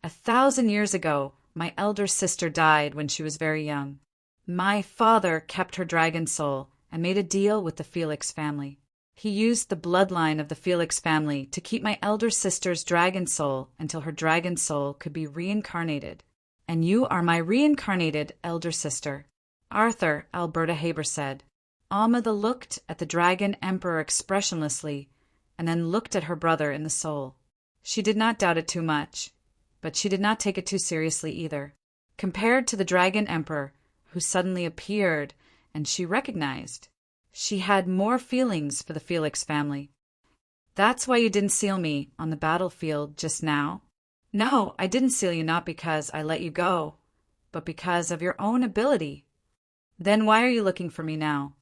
1,000 years ago, my elder sister died when she was very young. My father kept her dragon soul and made a deal with the Felix family. He used the bloodline of the Felix family to keep my elder sister's dragon soul until her dragon soul could be reincarnated. And you are my reincarnated elder sister, Arthur Alberta Haber said. Ahmed looked at the Dragon Emperor expressionlessly and then looked at her brother in the soul. She did not doubt it too much, but she did not take it too seriously either. Compared to the Dragon Emperor, who suddenly appeared and she recognized, she had more feelings for the Felix family. That's why you didn't seal me on the battlefield just now? No, I didn't seal you not because I let you go, but because of your own ability. Then why are you looking for me now?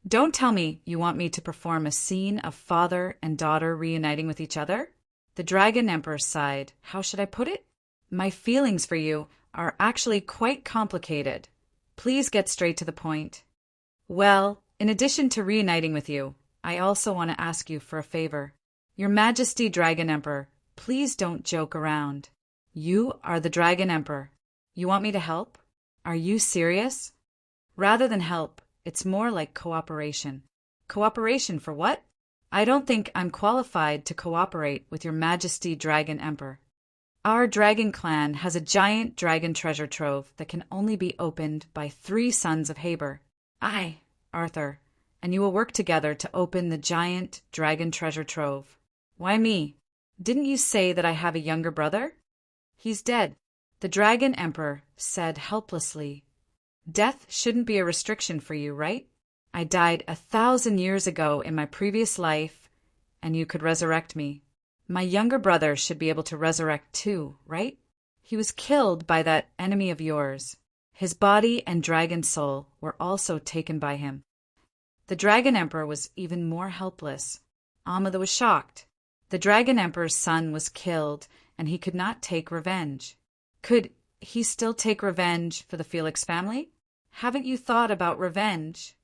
Don't tell me you want me to perform a scene of father and daughter reuniting with each other? The Dragon Emperor sighed. How should I put it? My feelings for you are actually quite complicated. Please get straight to the point. Well, in addition to reuniting with you, I also want to ask you for a favor. Your Majesty Dragon Emperor, please don't joke around. You are the Dragon Emperor. You want me to help? Are you serious? Rather than help, it's more like cooperation. Cooperation for what? I don't think I'm qualified to cooperate with your Majesty Dragon Emperor. Our dragon clan has a giant dragon treasure trove that can only be opened by 3 sons of Haber. I, Arthur, and you will work together to open the giant dragon treasure trove. Why me? Didn't you say that I have a younger brother? He's dead, the Dragon Emperor said helplessly. Death shouldn't be a restriction for you, right? I died 1,000 years ago in my previous life, and you could resurrect me. My younger brother should be able to resurrect too, right? He was killed by that enemy of yours. His body and dragon soul were also taken by him. The Dragon Emperor was even more helpless. Ahmed was shocked. The Dragon Emperor's son was killed, and he could not take revenge. Could he still take revenge for the Felix family? Haven't you thought about revenge?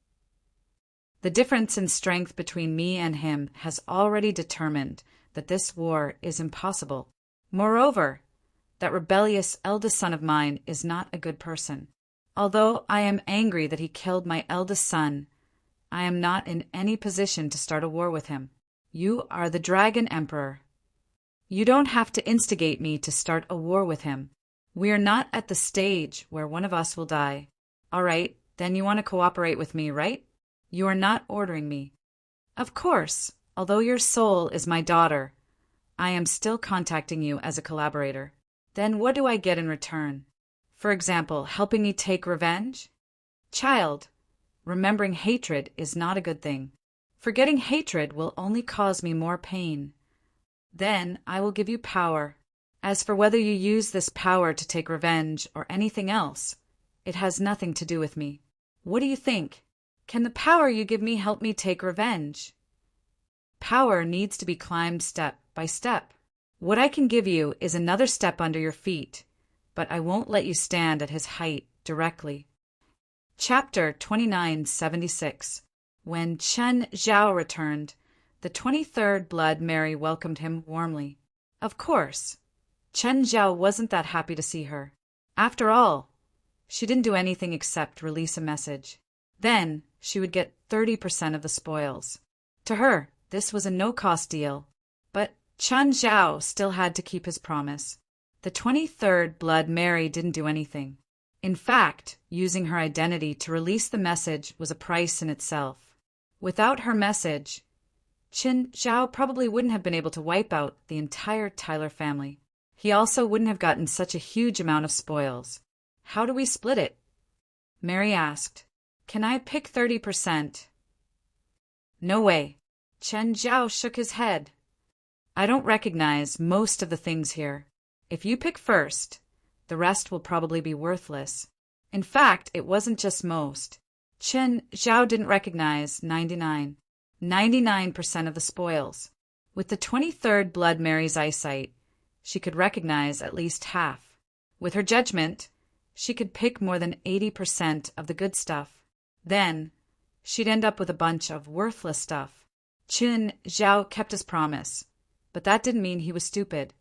The difference in strength between me and him has already determined that this war is impossible. Moreover, that rebellious eldest son of mine is not a good person. Although I am angry that he killed my eldest son, I am not in any position to start a war with him. You are the Dragon Emperor. You don't have to instigate me to start a war with him. We are not at the stage where one of us will die. All right, then you want to cooperate with me, right? You are not ordering me. Of course, although your soul is my daughter, I am still contacting you as a collaborator. Then what do I get in return? For example, helping me take revenge? Child, remembering hatred is not a good thing. Forgetting hatred will only cause me more pain. Then I will give you power. As for whether you use this power to take revenge or anything else, it has nothing to do with me. What do you think? Can the power you give me help me take revenge? Power needs to be climbed step by step. What I can give you is another step under your feet, but I won't let you stand at his height directly. Chapter 2976. When Chen Zhao returned, the 23rd Blood Mary welcomed him warmly. Of course, Chen Zhao wasn't that happy to see her. After all, she didn't do anything except release a message. Then she would get 30% of the spoils. To her, this was a no-cost deal. But Chen Zhao still had to keep his promise. The 23rd Blood Mary didn't do anything. In fact, using her identity to release the message was a price in itself. Without her message, Chen Zhao probably wouldn't have been able to wipe out the entire Tyler family. He also wouldn't have gotten such a huge amount of spoils. How do we split it? Mary asked. Can I pick 30%? No way. Chen Zhao shook his head. I don't recognize most of the things here. If you pick first, the rest will probably be worthless. In fact, it wasn't just most. Chen Zhao didn't recognize 99% of the spoils. With the 23rd Blood Mary's eyesight, she could recognize at least half. With her judgment, she could pick more than 80% of the good stuff. Then, she'd end up with a bunch of worthless stuff. Chen Zhao kept his promise, but that didn't mean he was stupid.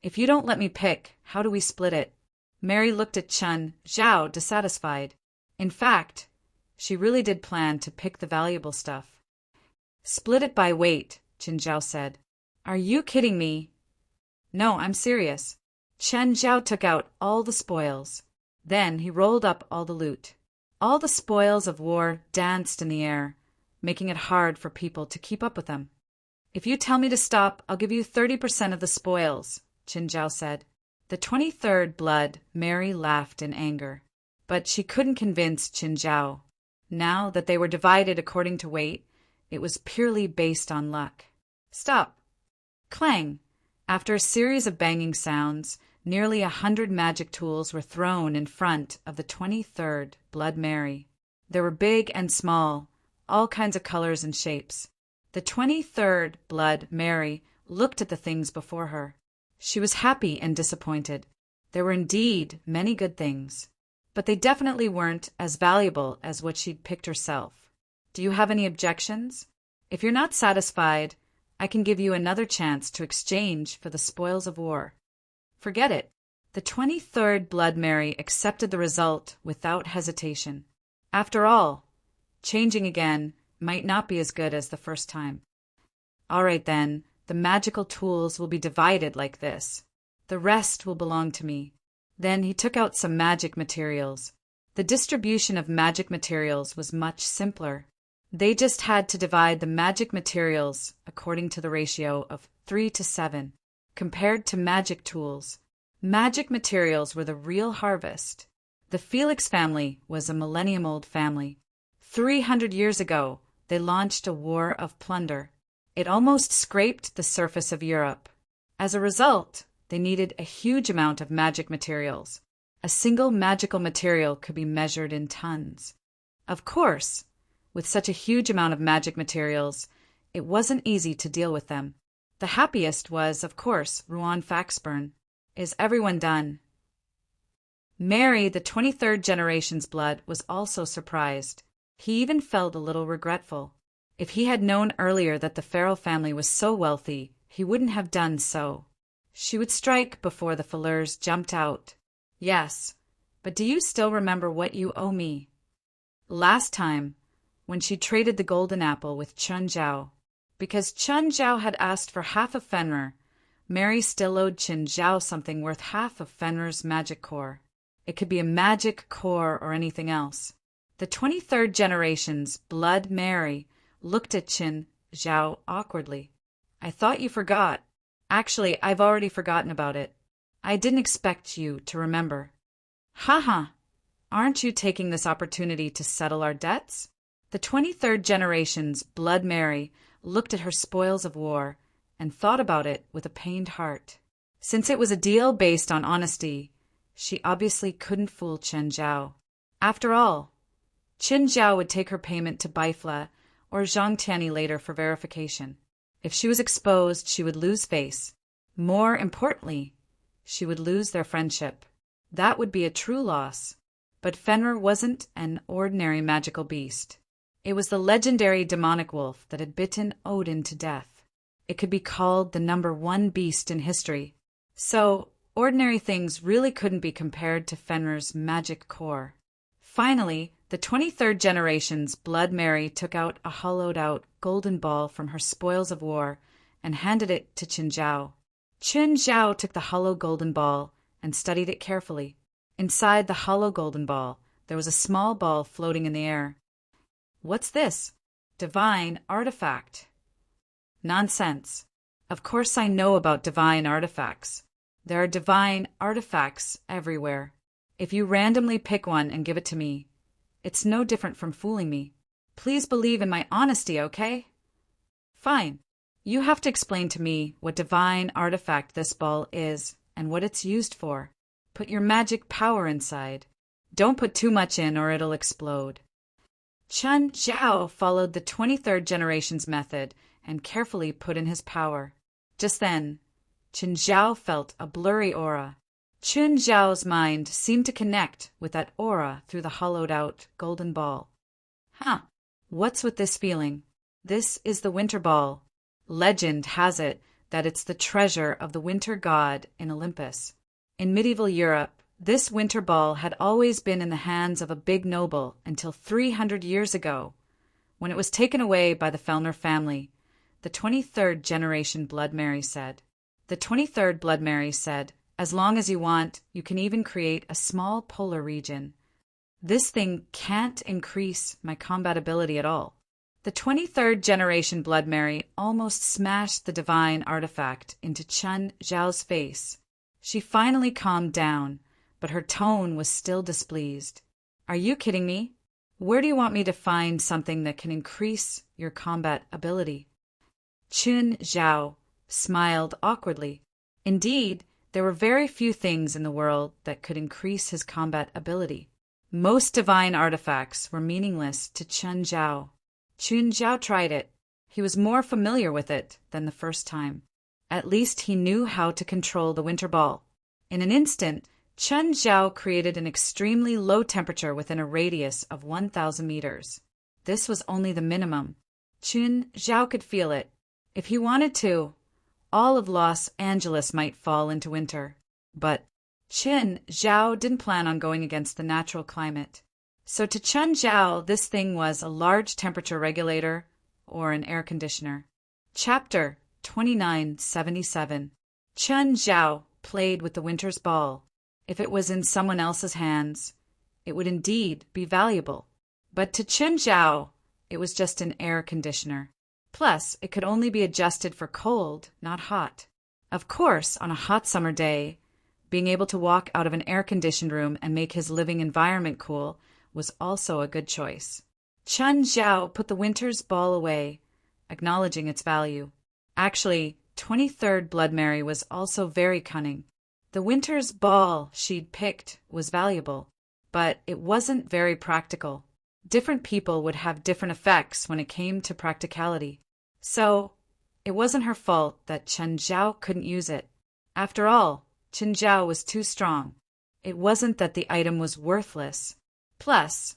If you don't let me pick, how do we split it? Mary looked at Chen Zhao dissatisfied. In fact, she really did plan to pick the valuable stuff. Split it by weight, Chen Zhao said. Are you kidding me? No, I'm serious. Chen Zhao took out all the spoils. Then he rolled up all the loot. All the spoils of war danced in the air, making it hard for people to keep up with them. If you tell me to stop, I'll give you 30% of the spoils, Chen Zhao said. The 23rd Blood Mary laughed in anger. But she couldn't convince Chen Zhao. Now that they were divided according to weight, it was purely based on luck. Stop! Clang! After a series of banging sounds, nearly 100 magic tools were thrown in front of the 23rd Blood Mary. There were big and small, all kinds of colors and shapes. The 23rd Blood Mary looked at the things before her. She was happy and disappointed. There were indeed many good things, but they definitely weren't as valuable as what she'd picked herself. Do you have any objections? If you're not satisfied, I can give you another chance to exchange for the spoils of war. Forget it. The 23rd Blood Mary accepted the result without hesitation. After all, changing again might not be as good as the first time. All right then, the magical tools will be divided like this. The rest will belong to me. Then he took out some magic materials. The distribution of magic materials was much simpler. They just had to divide the magic materials according to the ratio of 3-7. Compared to magic tools, magic materials were the real harvest. The Felix family was a millennium-old family. 300 years ago, they launched a war of plunder. It almost scraped the surface of Europe. As a result, they needed a huge amount of magic materials. A single magical material could be measured in tons. Of course, with such a huge amount of magic materials, it wasn't easy to deal with them. The happiest was, of course, Ruan Faxburn. Is everyone done? Mary, the 23rd generation's blood, was also surprised. He even felt a little regretful. If he had known earlier that the Farrell family was so wealthy, he wouldn't have done so. She would strike before the Fallers jumped out. Yes, but do you still remember what you owe me? Last time, when she traded the golden apple with Chen Zhao. Because Chen Zhao had asked for half of Fenrir, Mary still owed Chen Zhao something worth half of Fenrir's magic core. It could be a magic core or anything else. The 23rd generation's Blood Mary looked at Chen Zhao awkwardly. I thought you forgot. Actually, I've already forgotten about it. I didn't expect you to remember. Haha, aren't you taking this opportunity to settle our debts? The 23rd generation's Blood Mary looked at her spoils of war and thought about it with a pained heart. Since it was a deal based on honesty, she obviously couldn't fool Chen Zhao. After all, Chen Zhao would take her payment to Bifla or Zhang Tianyi later for verification. If she was exposed, she would lose face. More importantly, she would lose their friendship. That would be a true loss. But Fenrir wasn't an ordinary magical beast. It was the legendary demonic wolf that had bitten Odin to death. It could be called the #1 beast in history. So, ordinary things really couldn't be compared to Fenrir's magic core. Finally, the 23rd generation's Blood Mary took out a hollowed-out golden ball from her spoils of war and handed it to Qin Zhao. Qin Zhao took the hollow golden ball and studied it carefully. Inside the hollow golden ball, there was a small ball floating in the air. "What's this?" "Divine artifact." "Nonsense. Of course I know about divine artifacts. There are divine artifacts everywhere. If you randomly pick one and give it to me, it's no different from fooling me. Please believe in my honesty, okay?" "Fine. You have to explain to me what divine artifact this ball is and what it's used for. Put your magic power inside. Don't put too much in or it'll explode." Qin Zhao followed the 23rd generation's method and carefully put in his power. Just then, Qin Zhao felt a blurry aura. Qin Zhao's mind seemed to connect with that aura through the hollowed-out golden ball. What's with this feeling? This is the winter ball. Legend has it that it's the treasure of the winter god in Olympus. In medieval Europe, this winter ball had always been in the hands of a big noble until 300 years ago, when it was taken away by the Fellner family, the 23rd generation Blood Mary said. The 23rd Blood Mary said, "As long as you want, you can even create a small polar region. This thing can't increase my combat ability at all." The 23rd generation Blood Mary almost smashed the divine artifact into Qin Zhao's face. She finally calmed down, but her tone was still displeased. "Are you kidding me? Where do you want me to find something that can increase your combat ability?" Qin Zhao smiled awkwardly. Indeed, there were very few things in the world that could increase his combat ability. Most divine artifacts were meaningless to Qin Zhao. Qin Zhao tried it. He was more familiar with it than the first time. At least he knew how to control the winter ball. In an instant, Qin Zhao created an extremely low temperature within a radius of 1,000 meters. This was only the minimum. Qin Zhao could feel it. If he wanted to, all of Los Angeles might fall into winter. But Qin Zhao didn't plan on going against the natural climate. So to Qin Zhao, this thing was a large temperature regulator or an air conditioner. Chapter 2977. Qin Zhao played with the winter's ball. If it was in someone else's hands, it would indeed be valuable. But to Qin Zhao, it was just an air conditioner. Plus, it could only be adjusted for cold, not hot. Of course, on a hot summer day, being able to walk out of an air-conditioned room and make his living environment cool was also a good choice. Qin Zhao put the winter's ball away, acknowledging its value. Actually, 23rd Blood Mary was also very cunning. The winter's ball she'd picked was valuable, but it wasn't very practical. Different people would have different effects when it came to practicality. So, it wasn't her fault that Qin Zhao couldn't use it. After all, Qin Zhao was too strong. It wasn't that the item was worthless. Plus,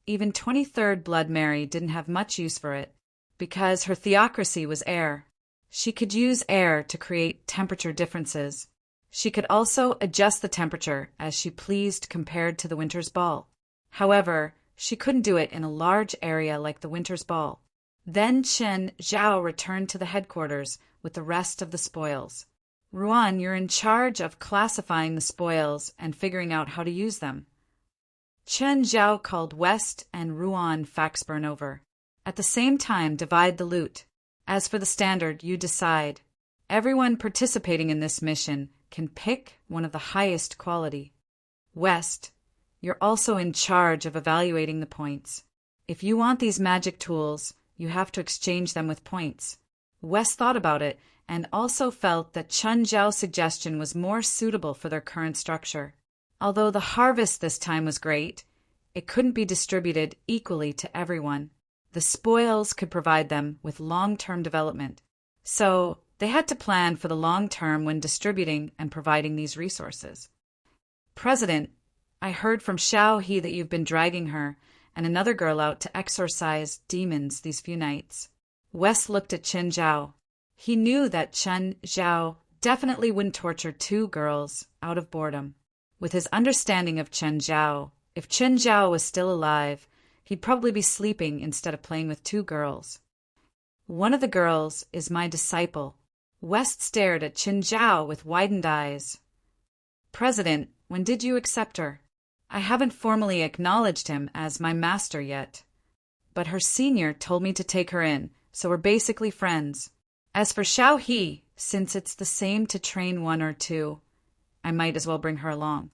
even 23rd Blood Mary didn't have much use for it, because her theocracy was air. She could use air to create temperature differences. She could also adjust the temperature as she pleased compared to the winter's ball. However, she couldn't do it in a large area like the winter's ball. Then Qin Zhao returned to the headquarters with the rest of the spoils. "Ruan, you're in charge of classifying the spoils and figuring out how to use them." Qin Zhao called West and Ruan Faxburn over. "At the same time, divide the loot. As for the standard, you decide. Everyone participating in this mission can pick one of the highest quality. West, you're also in charge of evaluating the points. If you want these magic tools, you have to exchange them with points." West thought about it and also felt that Qin Zhao's suggestion was more suitable for their current structure. Although the harvest this time was great, it couldn't be distributed equally to everyone. The spoils could provide them with long-term development. So they had to plan for the long term when distributing and providing these resources. "President, I heard from Xiao He that you've been dragging her and another girl out to exorcise demons these few nights. West looked at Chen Zhao. He knew that Chen Zhao definitely wouldn't torture two girls out of boredom. With his understanding of Chen Zhao, if Chen Zhao was still alive, he'd probably be sleeping instead of playing with two girls. One of the girls is my disciple. West stared at Chen Zhao with widened eyes. President, when did you accept her? I haven't formally acknowledged him as my master yet. But her senior told me to take her in, so we're basically friends. As for Xiao He, since it's the same to train one or two, I might as well bring her along.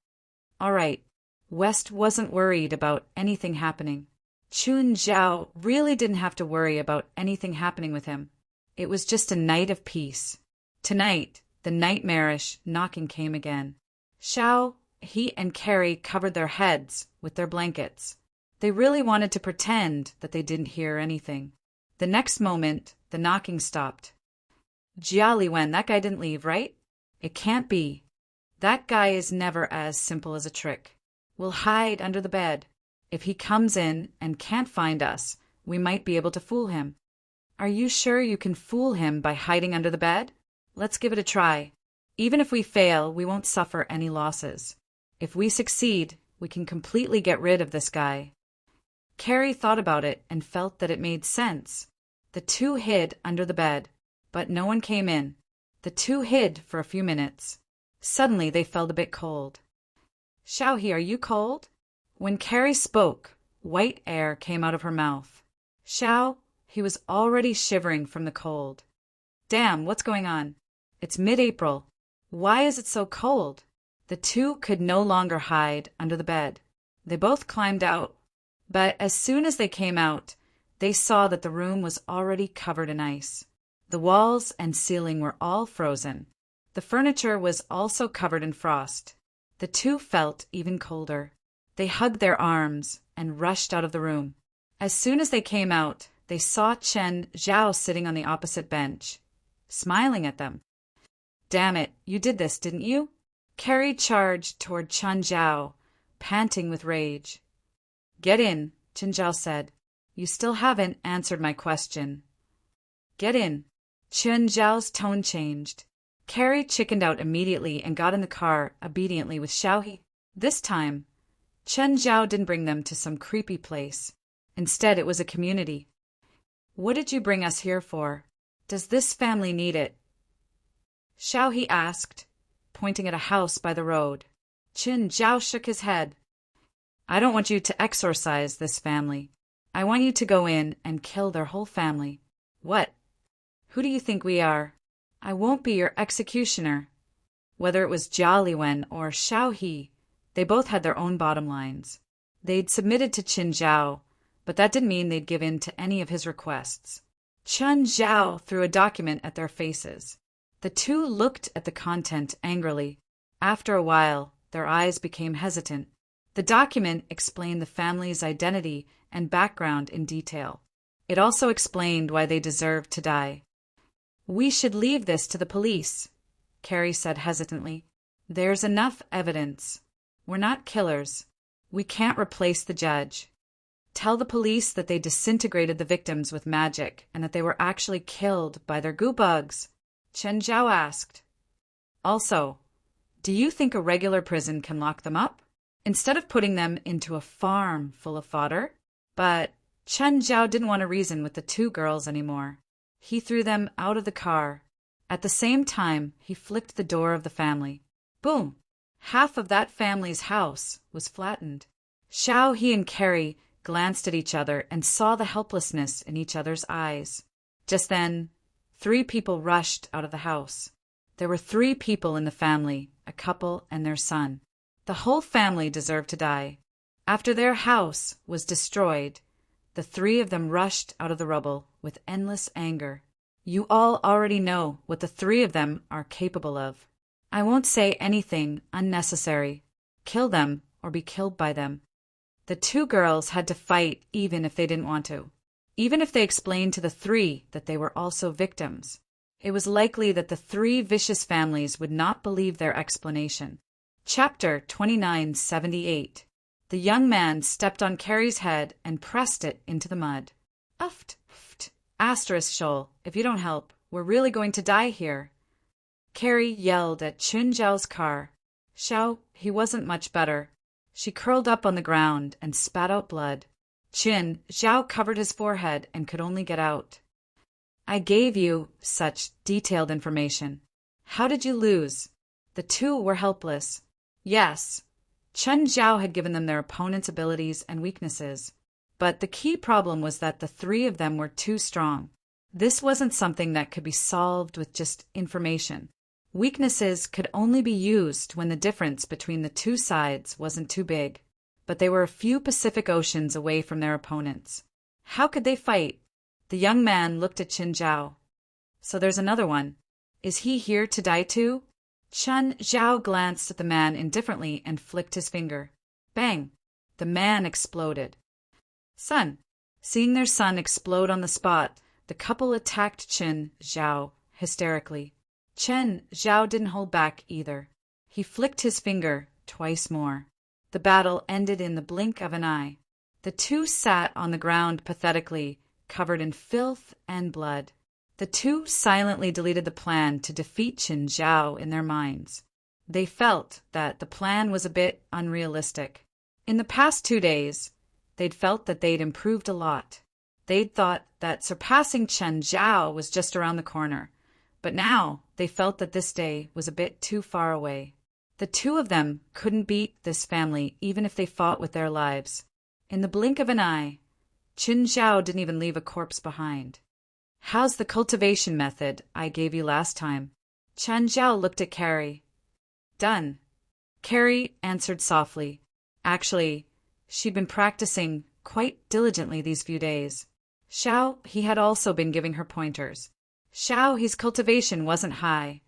All right. West wasn't worried about anything happening. Chun Zhao really didn't have to worry about anything happening with him. It was just a night of peace. Tonight, the nightmarish knocking came again. Xiao He and Carrie covered their heads with their blankets. They really wanted to pretend that they didn't hear anything. The next moment, the knocking stopped. Jia Liwen, that guy didn't leave, right? It can't be. That guy is never as simple as a trick. We'll hide under the bed. If he comes in and can't find us, we might be able to fool him. Are you sure you can fool him by hiding under the bed? Let's give it a try. Even if we fail, we won't suffer any losses. If we succeed, we can completely get rid of this guy. Carrie thought about it and felt that it made sense. The two hid under the bed, but no one came in. The two hid for a few minutes. Suddenly they felt a bit cold. Xiao He, are you cold? When Carrie spoke, white air came out of her mouth. Xiao He was already shivering from the cold. Damn, what's going on? It's mid-April. Why is it so cold? The two could no longer hide under the bed. They both climbed out. But as soon as they came out, they saw that the room was already covered in ice. The walls and ceiling were all frozen. The furniture was also covered in frost. The two felt even colder. They hugged their arms and rushed out of the room. As soon as they came out, they saw Chen Zhao sitting on the opposite bench, smiling at them. Damn it, you did this, didn't you? Carrie charged toward Chen Zhao, panting with rage. Get in, Chen Zhao said. You still haven't answered my question. Get in. Chen Zhao's tone changed. Carrie chickened out immediately and got in the car obediently with Xiao He. This time, Chen Zhao didn't bring them to some creepy place. Instead, it was a community. What did you bring us here for? Does this family need it? Xiao He asked, pointing at a house by the road. Chen Zhao shook his head. I don't want you to exorcise this family. I want you to go in and kill their whole family. What? Who do you think we are? I won't be your executioner. Whether it was Jia Liwen or Xiao He, they both had their own bottom lines. They'd submitted to Qin Zhao, but that didn't mean they'd give in to any of his requests. Chen Zhao threw a document at their faces. The two looked at the content angrily. After a while, their eyes became hesitant. The document explained the family's identity and background in detail. It also explained why they deserved to die. We should leave this to the police, Carrie said hesitantly. There's enough evidence. We're not killers. We can't replace the judge. Tell the police that they disintegrated the victims with magic and that they were actually killed by their goo bugs, Chen Zhao asked. Also, do you think a regular prison can lock them up? Instead of putting them into a farm full of fodder? But Chen Zhao didn't want to reason with the two girls anymore. He threw them out of the car. At the same time, he flicked the door of the family. Boom! Half of that family's house was flattened. Xiao He and Carrie glanced at each other and saw the helplessness in each other's eyes. Just then, 3 people rushed out of the house. There were 3 people in the family, a couple and their son. The whole family deserved to die. After their house was destroyed, the 3 of them rushed out of the rubble with endless anger. You all already know what the 3 of them are capable of. I won't say anything unnecessary. Kill them or be killed by them. The 2 girls had to fight even if they didn't want to. Even if they explained to the 3 that they were also victims. It was likely that the 3 vicious families would not believe their explanation. Chapter 2978. The young man stepped on Carrie's head and pressed it into the mud. Uft, uft. Asterisk Shoal, if you don't help, we're really going to die here. Carrie yelled at Chun Zhao's car. Xiao, he wasn't much better. She curled up on the ground and spat out blood. Chun Zhao covered his forehead and could only get out. I gave you such detailed information. How did you lose? The two were helpless. Yes, Chun Zhao had given them their opponent's abilities and weaknesses. But the key problem was that the three of them were too strong. This wasn't something that could be solved with just information. Weaknesses could only be used when the difference between the two sides wasn't too big. But they were a few Pacific Oceans away from their opponents. How could they fight? The young man looked at Chun Zhao. So there's another one. Is he here to die too? Chun Zhao glanced at the man indifferently and flicked his finger. Bang! The man exploded. Son! Seeing their son explode on the spot, the couple attacked Chun Zhao hysterically. Chun Zhao didn't hold back either. He flicked his finger twice more. The battle ended in the blink of an eye. The two sat on the ground pathetically, covered in filth and blood. The two silently deleted the plan to defeat Chun Zhao in their minds. They felt that the plan was a bit unrealistic. In the past 2 days, they'd felt that they'd improved a lot. They'd thought that surpassing Chun Zhao was just around the corner. But now they felt that this day was a bit too far away. The two of them couldn't beat this family even if they fought with their lives. In the blink of an eye, Chun Zhao didn't even leave a corpse behind. How's the cultivation method I gave you last time? Chun Zhao looked at Carrie. Done. Carrie answered softly. Actually, she'd been practicing quite diligently these few days. Xiao, he had also been giving her pointers. Xiao, his cultivation wasn't high,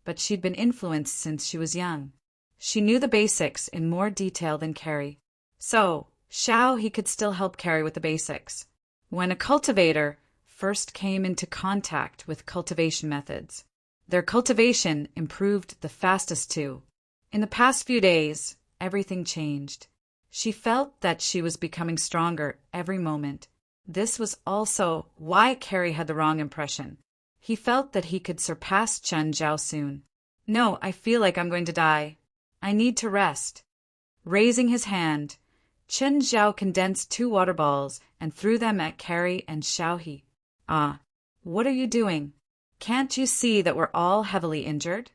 but she'd been influenced since she was young. She knew the basics in more detail than Carrie. So, Xiao, he could still help Carrie with the basics. When a cultivator first came into contact with cultivation methods, their cultivation improved the fastest too. In the past few days, everything changed. She felt that she was becoming stronger every moment. This was also why Carrie had the wrong impression. He felt that he could surpass Chun Zhao soon. No, I feel like I'm going to die. I need to rest. Raising his hand, Chun Zhao condensed 2 water balls and threw them at Carrie and Xiaohe. Ah, what are you doing? Can't you see that we're all heavily injured?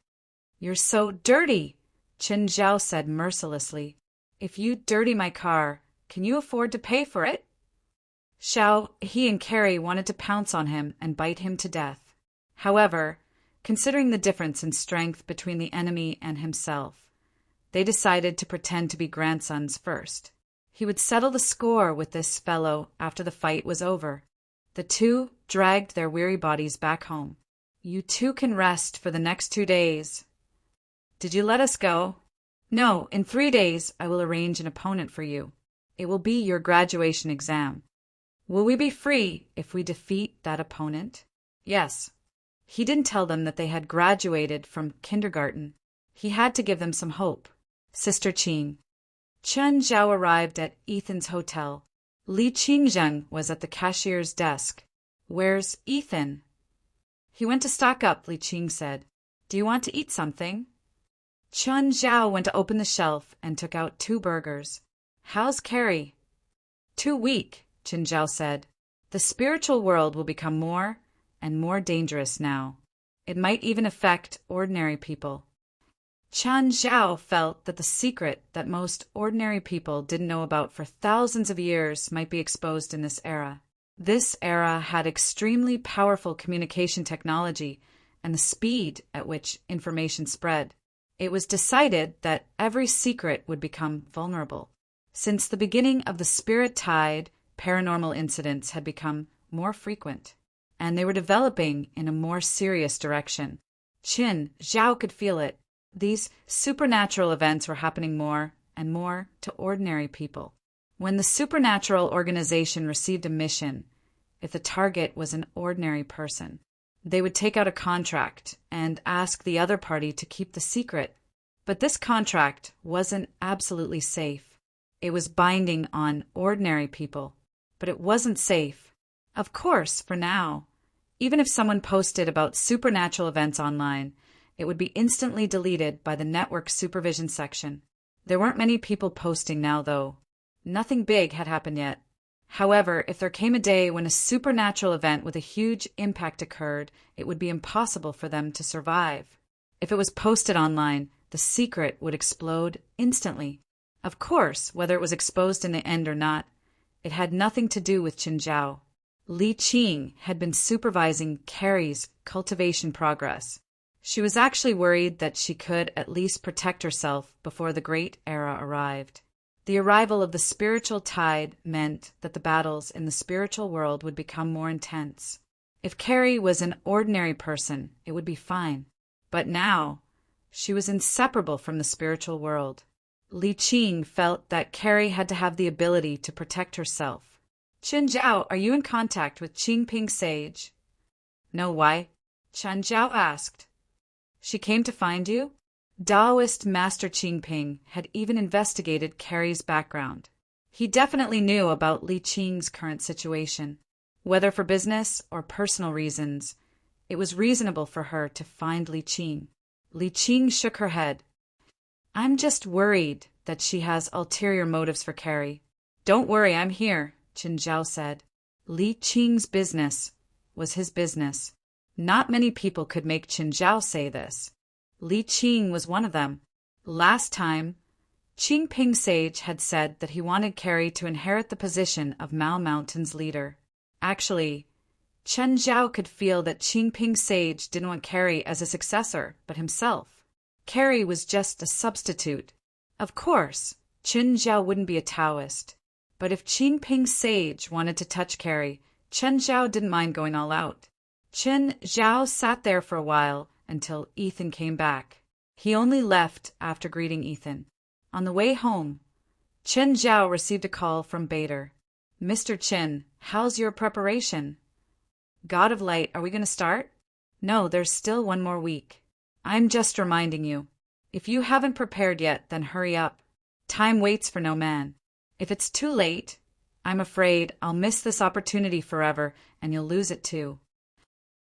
You're so dirty, Chun Zhao said mercilessly. If you dirty my car, can you afford to pay for it? Xiao, he and Carrie wanted to pounce on him and bite him to death. However, considering the difference in strength between the enemy and himself, they decided to pretend to be grandsons first. He would settle the score with this fellow after the fight was over. The two dragged their weary bodies back home. You two can rest for the next 2 days. Did you let us go? No, in 3 days I will arrange an opponent for you. It will be your graduation exam. Will we be free if we defeat that opponent? Yes. He didn't tell them that they had graduated from kindergarten. He had to give them some hope. Sister Qing. Chun Zhao arrived at Ethan's hotel. Li Qingzheng was at the cashier's desk. Where's Ethan? He went to stock up, Li Qing said. Do you want to eat something? Chun Zhao went to open the shelf and took out 2 burgers. How's Carrie? Too weak, Chun Zhao said. The spiritual world will become more and more dangerous now. It might even affect ordinary people. Chun Zhao felt that the secret that most ordinary people didn't know about for thousands of years might be exposed in this era. This era had extremely powerful communication technology and the speed at which information spread. It was decided that every secret would become vulnerable. Since the beginning of the spirit tide, paranormal incidents had become more frequent, and they were developing in a more serious direction. Chun Zhao could feel it. These supernatural events were happening more and more to ordinary people. When the supernatural organization received a mission, if the target was an ordinary person, they would take out a contract and ask the other party to keep the secret. But this contract wasn't absolutely safe. It was binding on ordinary people, but it wasn't safe. Of course, for now. Even if someone posted about supernatural events online, it would be instantly deleted by the network's supervision section. There weren't many people posting now, though. Nothing big had happened yet. However, if there came a day when a supernatural event with a huge impact occurred, it would be impossible for them to survive. If it was posted online, the secret would explode instantly. Of course, whether it was exposed in the end or not, it had nothing to do with Qin Zhao. Li Qing had been supervising Carrie's cultivation progress. She was actually worried that she could at least protect herself before the Great Era arrived. The arrival of the spiritual tide meant that the battles in the spiritual world would become more intense. If Carrie was an ordinary person, it would be fine. But now, she was inseparable from the spiritual world. Li Qing felt that Carrie had to have the ability to protect herself. Qin Zhao, are you in contact with Qingping Sage? No, why? Chen Zhao asked. She came to find you? Taoist Master Qingping had even investigated Carrie's background. He definitely knew about Li Qing's current situation. Whether for business or personal reasons, it was reasonable for her to find Li Qing. Li Qing shook her head. I'm just worried that she has ulterior motives for Carrie. Don't worry, I'm here, Qin Zhao said. Li Qing's business was his business. Not many people could make Qin Zhao say this. Li Qing was one of them. Last time, Qingping Sage had said that he wanted Carrie to inherit the position of Mao Mountain's leader. Actually, Chen Zhao could feel that Qingping Sage didn't want Carrie as a successor, but himself. Carrie was just a substitute. Of course, Qin Zhao wouldn't be a Taoist. But if Qingping Sage wanted to touch Carrie, Chen Zhao didn't mind going all out. Qin Zhao sat there for a while until Ethan came back. He only left after greeting Ethan. On the way home, Qin Zhao received a call from Bader. Mr. Qin, how's your preparation? God of Light, are we going to start? No, there's still one more week. I'm just reminding you. If you haven't prepared yet, then hurry up. Time waits for no man. If it's too late, I'm afraid I'll miss this opportunity forever and you'll lose it too.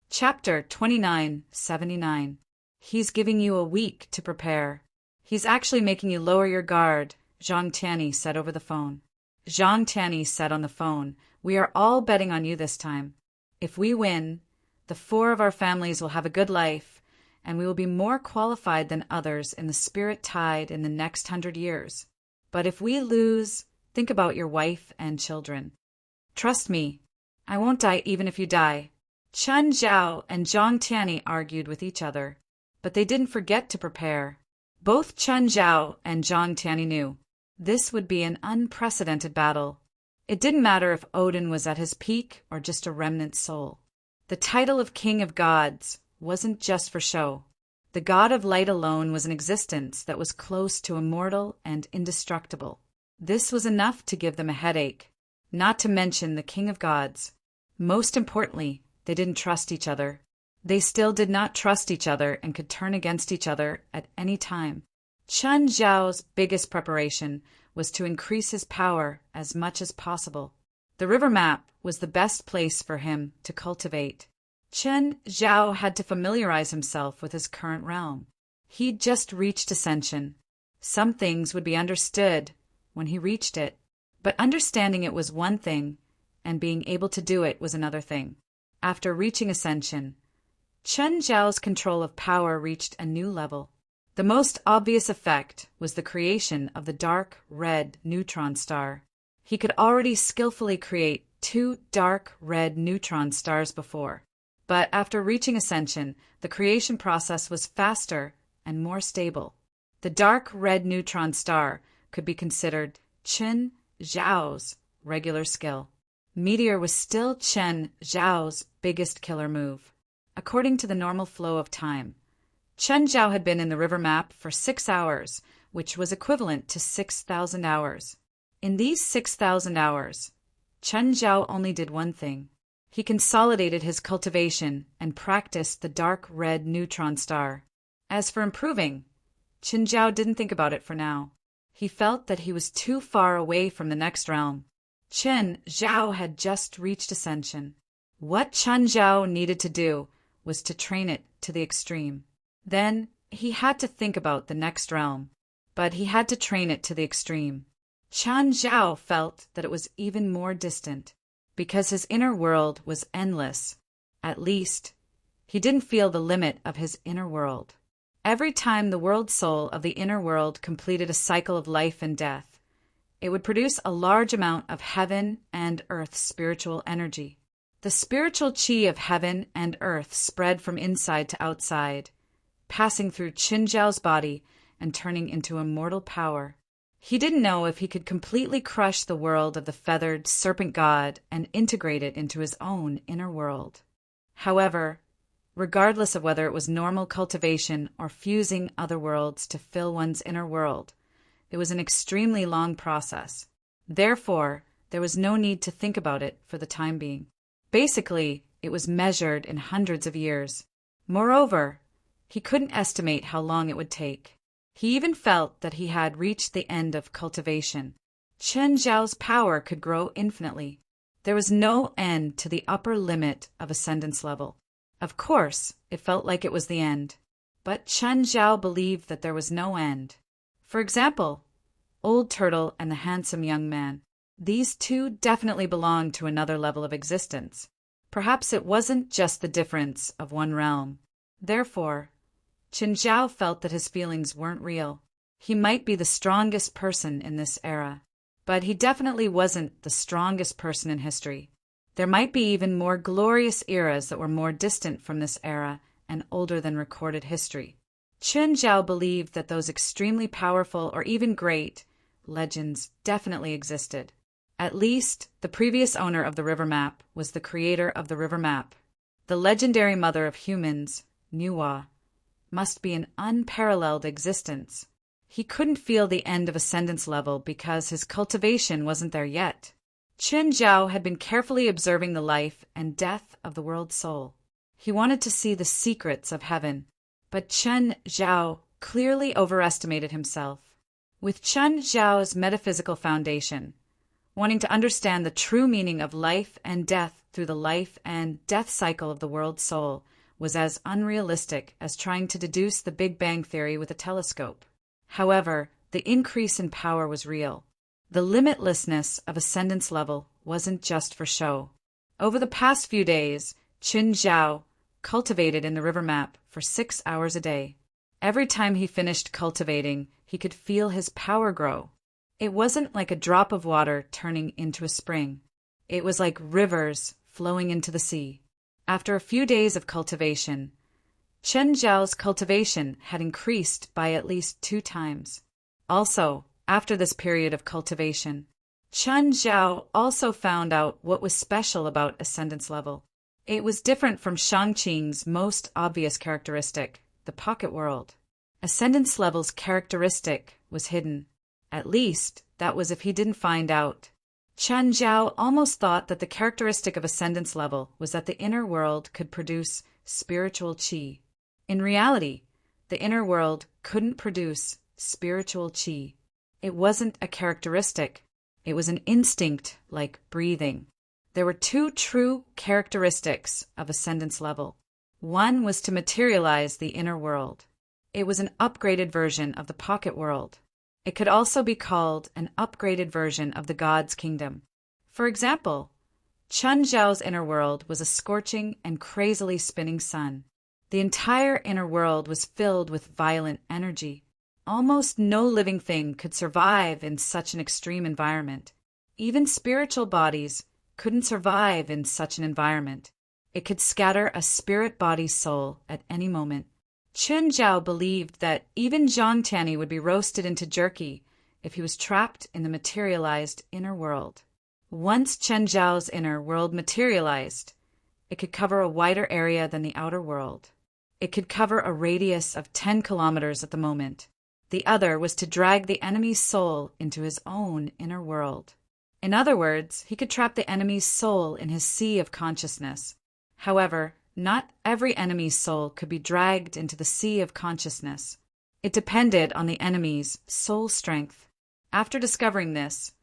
Chapter 2979. He's giving you a week to prepare. He's actually making you lower your guard, Zhang Tianyi said over the phone. Zhang Tianyi said on the phone, we are all betting on you this time. If we win, the 4 of our families will have a good life, and we will be more qualified than others in the spirit tide in the next 100 years. But if we lose, think about your wife and children. Trust me, I won't die even if you die. Chen Zhao and Zhang Tianyi argued with each other, but they didn't forget to prepare. Both Chen Zhao and Zhang Tianyi knew this would be an unprecedented battle. It didn't matter if Odin was at his peak or just a remnant soul. The title of King of Gods wasn't just for show. The God of Light alone was an existence that was close to immortal and indestructible. This was enough to give them a headache, not to mention the King of Gods. Most importantly, they didn't trust each other. They still did not trust each other and could turn against each other at any time. Chen Zhao's biggest preparation was to increase his power as much as possible. The river map was the best place for him to cultivate. Chen Zhao had to familiarize himself with his current realm. He'd just reached ascension. Some things would be understood when he reached it, but understanding it was one thing, and being able to do it was another thing. After reaching ascension, Chen Zhao's control of power reached a new level. The most obvious effect was the creation of the dark red neutron star. He could already skillfully create 2 dark red neutron stars before, but after reaching ascension, the creation process was faster and more stable. The dark red neutron star could be considered Chen Zhao's regular skill. Meteor was still Chen Zhao's biggest killer move. According to the normal flow of time, Chen Zhao had been in the river map for 6 hours, which was equivalent to 6,000 hours. In these 6,000 hours, Chen Zhao only did one thing. He consolidated his cultivation and practiced the dark red neutron star. As for improving, Qin Zhao didn't think about it for now. He felt that he was too far away from the next realm. Qin Zhao had just reached ascension. What Qin Zhao needed to do was to train it to the extreme. Then he had to think about the next realm, but he had to train it to the extreme. Qin Zhao felt that it was even more distant, because his inner world was endless. At least, he didn't feel the limit of his inner world. Every time the world soul of the inner world completed a cycle of life and death, it would produce a large amount of heaven and earth spiritual energy. The spiritual qi of heaven and earth spread from inside to outside, passing through Qin Zhao's body and turning into immortal power. He didn't know if he could completely crush the world of the feathered serpent god and integrate it into his own inner world. However, regardless of whether it was normal cultivation or fusing other worlds to fill one's inner world, it was an extremely long process. Therefore, there was no need to think about it for the time being. Basically, it was measured in hundreds of years. Moreover, he couldn't estimate how long it would take. He even felt that he had reached the end of cultivation. Qin Zhao's power could grow infinitely. There was no end to the upper limit of ascendance level. Of course, it felt like it was the end. But Qin Zhao believed that there was no end. For example, Old Turtle and the handsome young man. These two definitely belonged to another level of existence. Perhaps it wasn't just the difference of one realm. Therefore, Qin Zhao felt that his feelings weren't real. He might be the strongest person in this era, but he definitely wasn't the strongest person in history. There might be even more glorious eras that were more distant from this era and older than recorded history. Qin Zhao believed that those extremely powerful or even great legends definitely existed. At least, the previous owner of the river map was the creator of the river map. The legendary mother of humans, Nuwa, must be an unparalleled existence. He couldn't feel the end of ascendance level because his cultivation wasn't there yet. Qin Zhao had been carefully observing the life and death of the world soul. He wanted to see the secrets of heaven, but Qin Zhao clearly overestimated himself. With Qin Zhao's metaphysical foundation, wanting to understand the true meaning of life and death through the life and death cycle of the world soul was as unrealistic as trying to deduce the Big Bang Theory with a telescope. However, the increase in power was real. The limitlessness of ascendance level wasn't just for show. Over the past few days, Qin Zhao cultivated in the river map for 6 hours a day. Every time he finished cultivating, he could feel his power grow. It wasn't like a drop of water turning into a spring. It was like rivers flowing into the sea. After a few days of cultivation, Qin Zhao's cultivation had increased by at least 2 times. Also, after this period of cultivation, Qin Zhao also found out what was special about ascendance level. It was different from Shangqing's most obvious characteristic, the pocket world. Ascendance level's characteristic was hidden. At least, that was if he didn't find out. Qin Zhao almost thought that the characteristic of ascendance level was that the inner world could produce spiritual qi. In reality, the inner world couldn't produce spiritual qi. It wasn't a characteristic. It was an instinct like breathing. There were 2 true characteristics of ascendance level. One was to materialize the inner world. It was an upgraded version of the pocket world. It could also be called an upgraded version of the God's kingdom. For example, Qin Zhao's inner world was a scorching and crazily spinning sun. The entire inner world was filled with violent energy. Almost no living thing could survive in such an extreme environment. Even spiritual bodies couldn't survive in such an environment. It could scatter a spirit body soul at any moment. Qin Zhao believed that even Zhang Tianyi would be roasted into jerky if he was trapped in the materialized inner world. Once Qin Zhao's inner world materialized, it could cover a wider area than the outer world. It could cover a radius of 10 kilometers at the moment. The other was to drag the enemy's soul into his own inner world. In other words, he could trap the enemy's soul in his sea of consciousness. However, not every enemy's soul could be dragged into the sea of consciousness. It depended on the enemy's soul strength. After discovering this,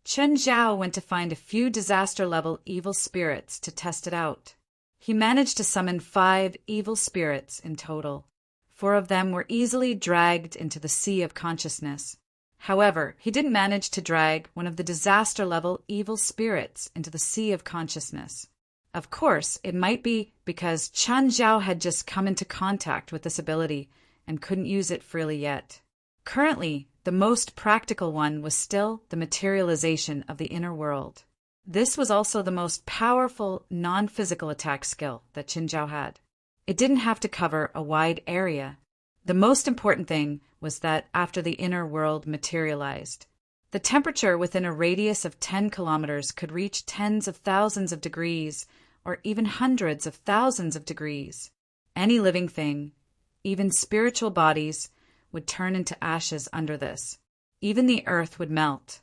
Chen Zhao went to find a few disaster-level evil spirits to test it out. He managed to summon 5 evil spirits in total. 4 of them were easily dragged into the sea of consciousness. However, he didn't manage to drag one of the disaster-level evil spirits into the sea of consciousness. Of course, it might be because Chen Zhao had just come into contact with this ability and couldn't use it freely yet. Currently, the most practical one was still the materialization of the inner world. This was also the most powerful non-physical attack skill that Chen Zhao had. It didn't have to cover a wide area. The most important thing was that after the inner world materialized, the temperature within a radius of 10 kilometers could reach tens of thousands of degrees or even hundreds of thousands of degrees. Any living thing, even spiritual bodies, would turn into ashes under this. Even the earth would melt.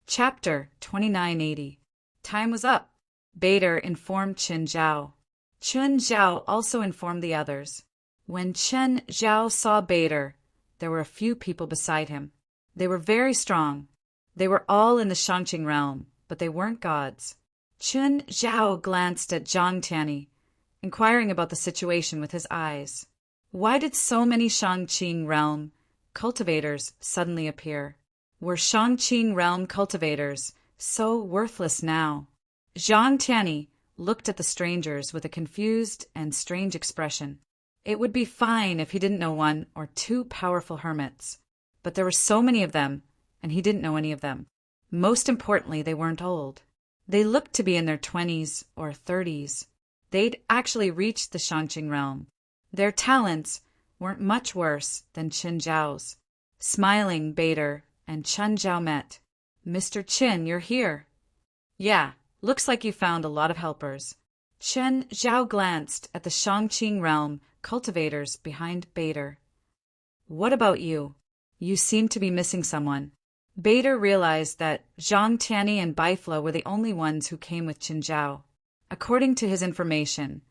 Chapter 2980. Time was up. Bader informed Chen Zhao. Chen Zhao also informed the others. When Chen Zhao saw Bader, there were a few people beside him. They were very strong. They were all in the Shangqing realm, but they weren't gods. Chen Zhao glanced at Zhang Tianyi, inquiring about the situation with his eyes. Why did so many Shangqing realm cultivators suddenly appear? Were Shangqing realm cultivators so worthless now? Zhang Tianyi looked at the strangers with a confused and strange expression. It would be fine if he didn't know 1 or 2 powerful hermits, but there were so many of them, and he didn't know any of them. Most importantly, they weren't old. They looked to be in their 20s or 30s. They'd actually reached the Shangqing realm. Their talents weren't much worse than Chen Zhao's. Smiling, Bader and Chen Zhao met. "Mr. Qin, you're here." "Yeah, looks like you found a lot of helpers." Chen Zhao glanced at the Shangqing realm cultivators behind Bader. "What about you? You seem to be missing someone." Bader realized that Zhang Tianyi and Baifla were the only ones who came with Chen Zhao. According to his information,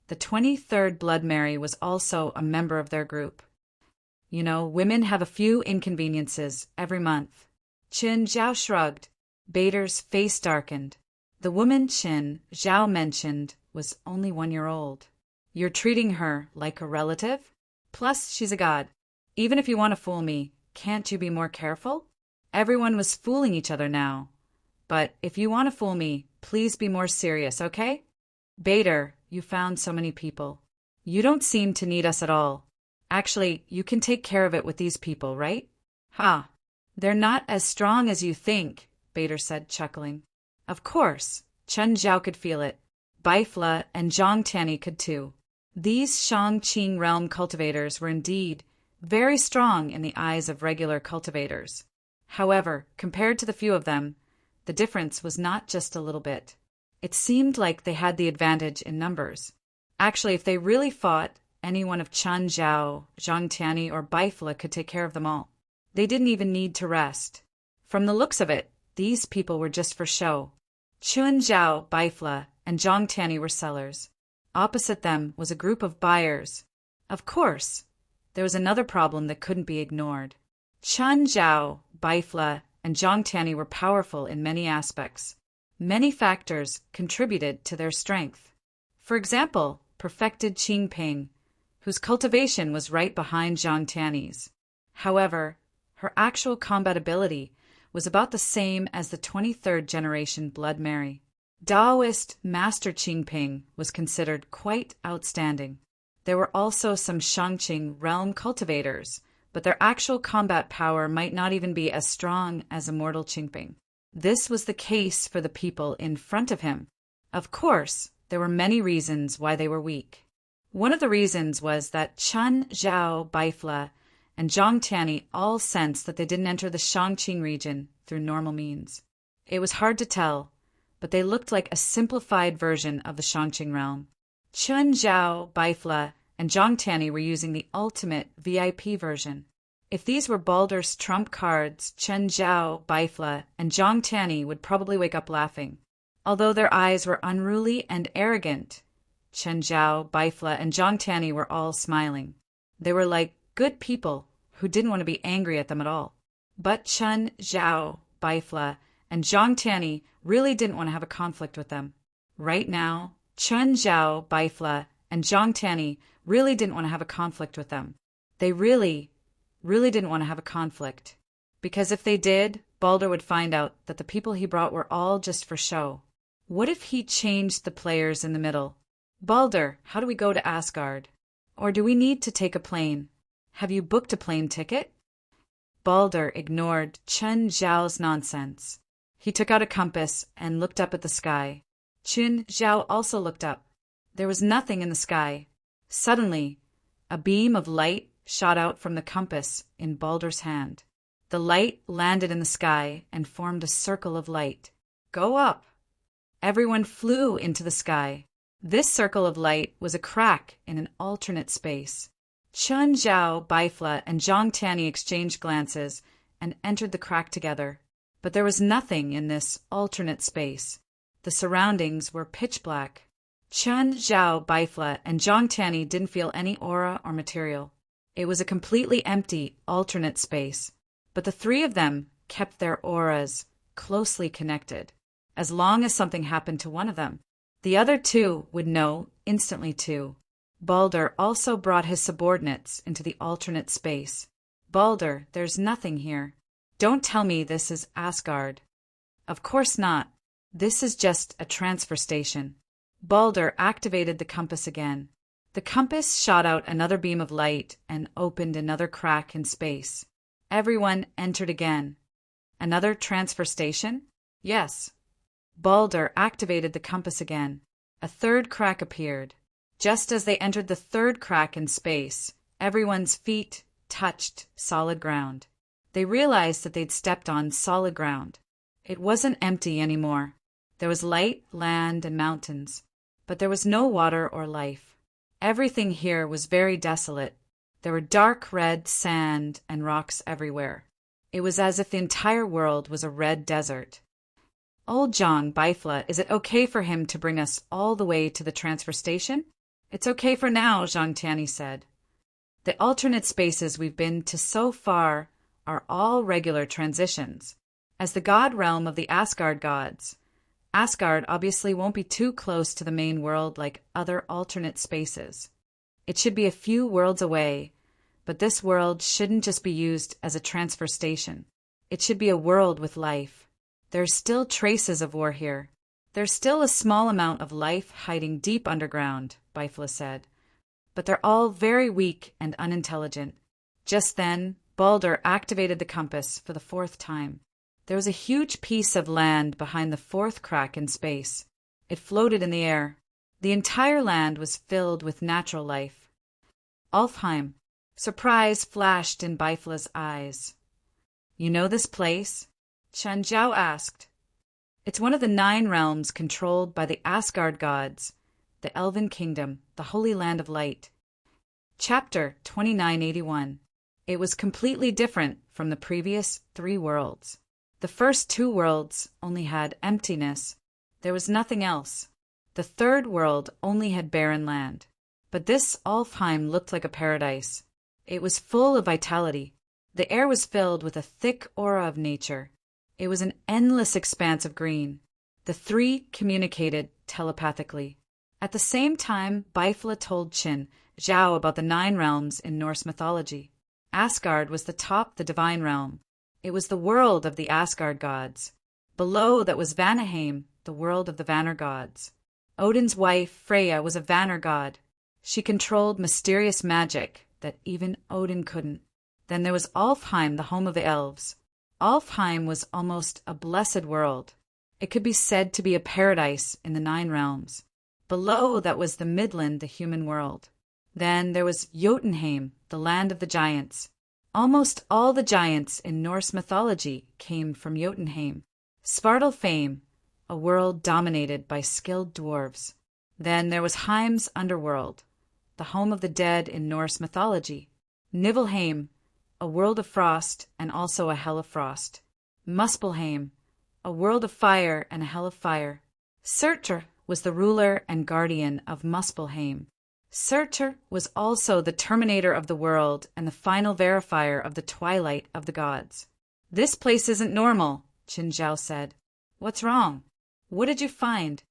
the 23rd Blood Mary was also a member of their group. You know, women have a few inconveniences every month. Chen Zhao shrugged. Bader's face darkened. The woman Chen Zhao mentioned was only 1 year old. "You're treating her like a relative? Plus, she's a god. Even if you want to fool me, can't you be more careful?" Everyone was fooling each other now. "But if you want to fool me, please be more serious, okay?" "Bader, you found so many people. You don't seem to need us at all. Actually, you can take care of it with these people, right?" "Ha! They're not as strong as you think," Bader said, chuckling. Of course, Chen Zhao could feel it. Baifla and Zhang Tianyi could too. These Shangqing realm cultivators were indeed very strong in the eyes of regular cultivators. However, compared to the few of them, the difference was not just a little bit. It seemed like they had the advantage in numbers. Actually, if they really fought, any one of Chen Zhao, Zhang Tianyi, or Baifla could take care of them all. They didn't even need to rest. From the looks of it, these people were just for show. Chen Zhao, Baifla, and Zhang Tianyi were sellers. Opposite them was a group of buyers. Of course, there was another problem that couldn't be ignored. Chen Zhao, Baifla, and Zhang Tianyi were powerful in many aspects. Many factors contributed to their strength. For example, perfected Qingping, whose cultivation was right behind Zhang Tianyi's. However, her actual combat ability was about the same as the 23rd generation Blood Mary. Taoist Master Qingping was considered quite outstanding. There were also some Shangqing realm cultivators, but their actual combat power might not even be as strong as Immortal Qingping. This was the case for the people in front of him. Of course, there were many reasons why they were weak. One of the reasons was that Chen Zhao, Baifla, and Zhang Tianyi all sensed that they didn't enter the Shangqing region through normal means. It was hard to tell, but they looked like a simplified version of the Shangqing realm. Chen Zhao, Baifla, and Zhang Tianyi were using the ultimate VIP version. If these were Baldur's trump cards, Chen Zhao, Baifla, and Zhang Tianyi would probably wake up laughing. Although their eyes were unruly and arrogant, Chen Zhao, Baifla, and Zhang Tianyi were all smiling. They were like good people who didn't want to be angry at them at all. But Chun, Zhao, Baifla, and Zhang Tianyi really didn't want to have a conflict with them. Right now, Chun, Zhao, Baifla, and Zhang Tianyi really didn't want to have a conflict with them. They really didn't want to have a conflict. Because if they did, Balder would find out that the people he brought were all just for show. What if he changed the players in the middle? Balder, how do we go to Asgard? Or do we need to take a plane? Have you booked a plane ticket? Balder ignored Chun Zhao's nonsense. He took out a compass and looked up at the sky. Chun Zhao also looked up. There was nothing in the sky. Suddenly, a beam of light shot out from the compass in Balder's hand. The light landed in the sky and formed a circle of light. Go up! Everyone flew into the sky. This circle of light was a crack in an alternate space. Chun, Zhao, Baifla, and Zhang Tianyi exchanged glances and entered the crack together. But there was nothing in this alternate space. The surroundings were pitch black. Chun, Zhao, Baifla, and Zhang Tianyi didn't feel any aura or material. It was a completely empty, alternate space. But the three of them kept their auras closely connected. As long as something happened to one of them, the other two would know instantly too. Balder also brought his subordinates into the alternate space. Balder, there's nothing here. Don't tell me this is Asgard. Of course not. This is just a transfer station. Balder activated the compass again. The compass shot out another beam of light and opened another crack in space. Everyone entered again. Another transfer station? Yes. Balder activated the compass again. A third crack appeared. Just as they entered the third crack in space, everyone's feet touched solid ground. They realized that they'd stepped on solid ground. It wasn't empty anymore. There was light, land, and mountains, but there was no water or life. Everything here was very desolate. There were dark red sand and rocks everywhere. It was as if the entire world was a red desert. Old Zhang, Baifla, is it okay for him to bring us all the way to the transfer station? It's okay for now, Zhang Tianyi said. The alternate spaces we've been to so far are all regular transitions. As the god realm of the Asgard gods, Asgard obviously won't be too close to the main world like other alternate spaces. It should be a few worlds away, but this world shouldn't just be used as a transfer station. It should be a world with life. There's still traces of war here. There's still a small amount of life hiding deep underground, Baifla said. But they're all very weak and unintelligent. Just then, Balder activated the compass for the fourth time. There was a huge piece of land behind the fourth crack in space. It floated in the air. The entire land was filled with natural life. Alfheim. Surprise flashed in Baifla's eyes. You know this place? Chun Zhao asked. It's one of the 9 realms controlled by the Asgard gods, the Elven Kingdom, the Holy Land of Light. Chapter 2981. It was completely different from the previous 3 worlds. The first 2 worlds only had emptiness. There was nothing else. The third world only had barren land. But this Alfheim looked like a paradise. It was full of vitality. The air was filled with a thick aura of nature. It was an endless expanse of green. The 3 communicated telepathically. At the same time, Baifla told Chun Zhao about the 9 realms in Norse mythology. Asgard was the top, the divine realm. It was the world of the Asgard gods. Below that was Vanaheim, the world of the Vanir gods. Odin's wife, Freya, was a Vanir god. She controlled mysterious magic that even Odin couldn't. Then there was Alfheim, the home of the elves. Alfheim was almost a blessed world. It could be said to be a paradise in the 9 realms. Below that was the Midland, the human world. Then there was Jotunheim, the land of the giants. Almost all the giants in Norse mythology came from Jotunheim. Svartalfheim, a world dominated by skilled dwarves. Then there was Heim's underworld, the home of the dead in Norse mythology. Niflheim, a world of frost and also a hell of frost. Muspelheim, a world of fire and a hell of fire. Surtr was the ruler and guardian of Muspelheim. Surtur was also the terminator of the world and the final verifier of the twilight of the gods. This place isn't normal, Qin Zhao said. What's wrong? What did you find?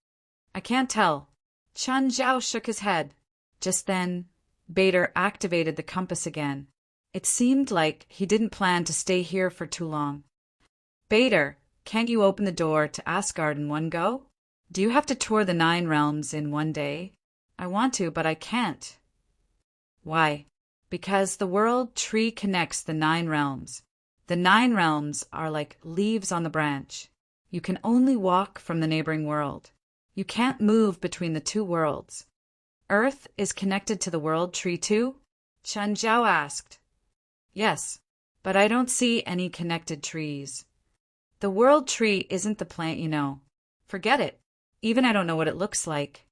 I can't tell. Chen Zhao shook his head. Just then, Bader activated the compass again. It seemed like he didn't plan to stay here for too long. Bader, can't you open the door to Asgard in one go? Do you have to tour the 9 realms in one day? I want to, but I can't. Why? Because the world tree connects the 9 realms. The 9 realms are like leaves on the branch. You can only walk from the neighboring world. You can't move between the 2 worlds. Earth is connected to the world tree too? Chen Zhao asked. Yes, but I don't see any connected trees. The world tree isn't the plant you know. Forget it. Even I don't know what it looks like.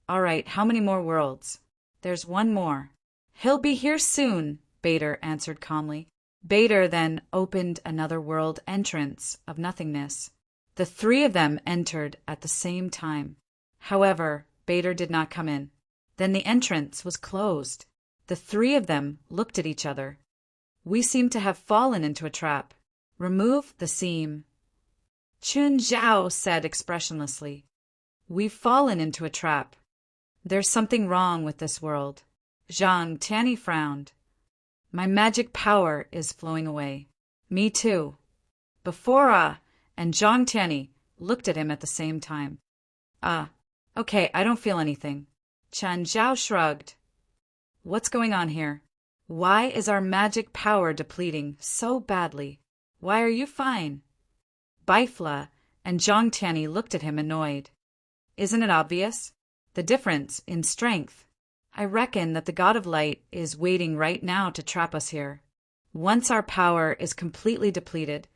All right, how many more worlds? There's one more. He'll be here soon, Bader answered calmly. Bader then opened another world entrance of nothingness. The 3 of them entered at the same time. However, Bader did not come in. Then the entrance was closed. The 3 of them looked at each other. We seem to have fallen into a trap. Remove the seam. Qin Zhao said expressionlessly. We've fallen into a trap. There's something wrong with this world. Zhang Tianyi frowned. My magic power is flowing away. Me too. Befora and Zhang Tianyi looked at him at the same time. Okay, I don't feel anything. Chen Zhao shrugged. What's going on here? Why is our magic power depleting so badly? Why are you fine? Baifla and Zhang Tianyi looked at him annoyed. Isn't it obvious? The difference in strength. I reckon that the God of Light is waiting right now to trap us here. Once our power is completely depleted,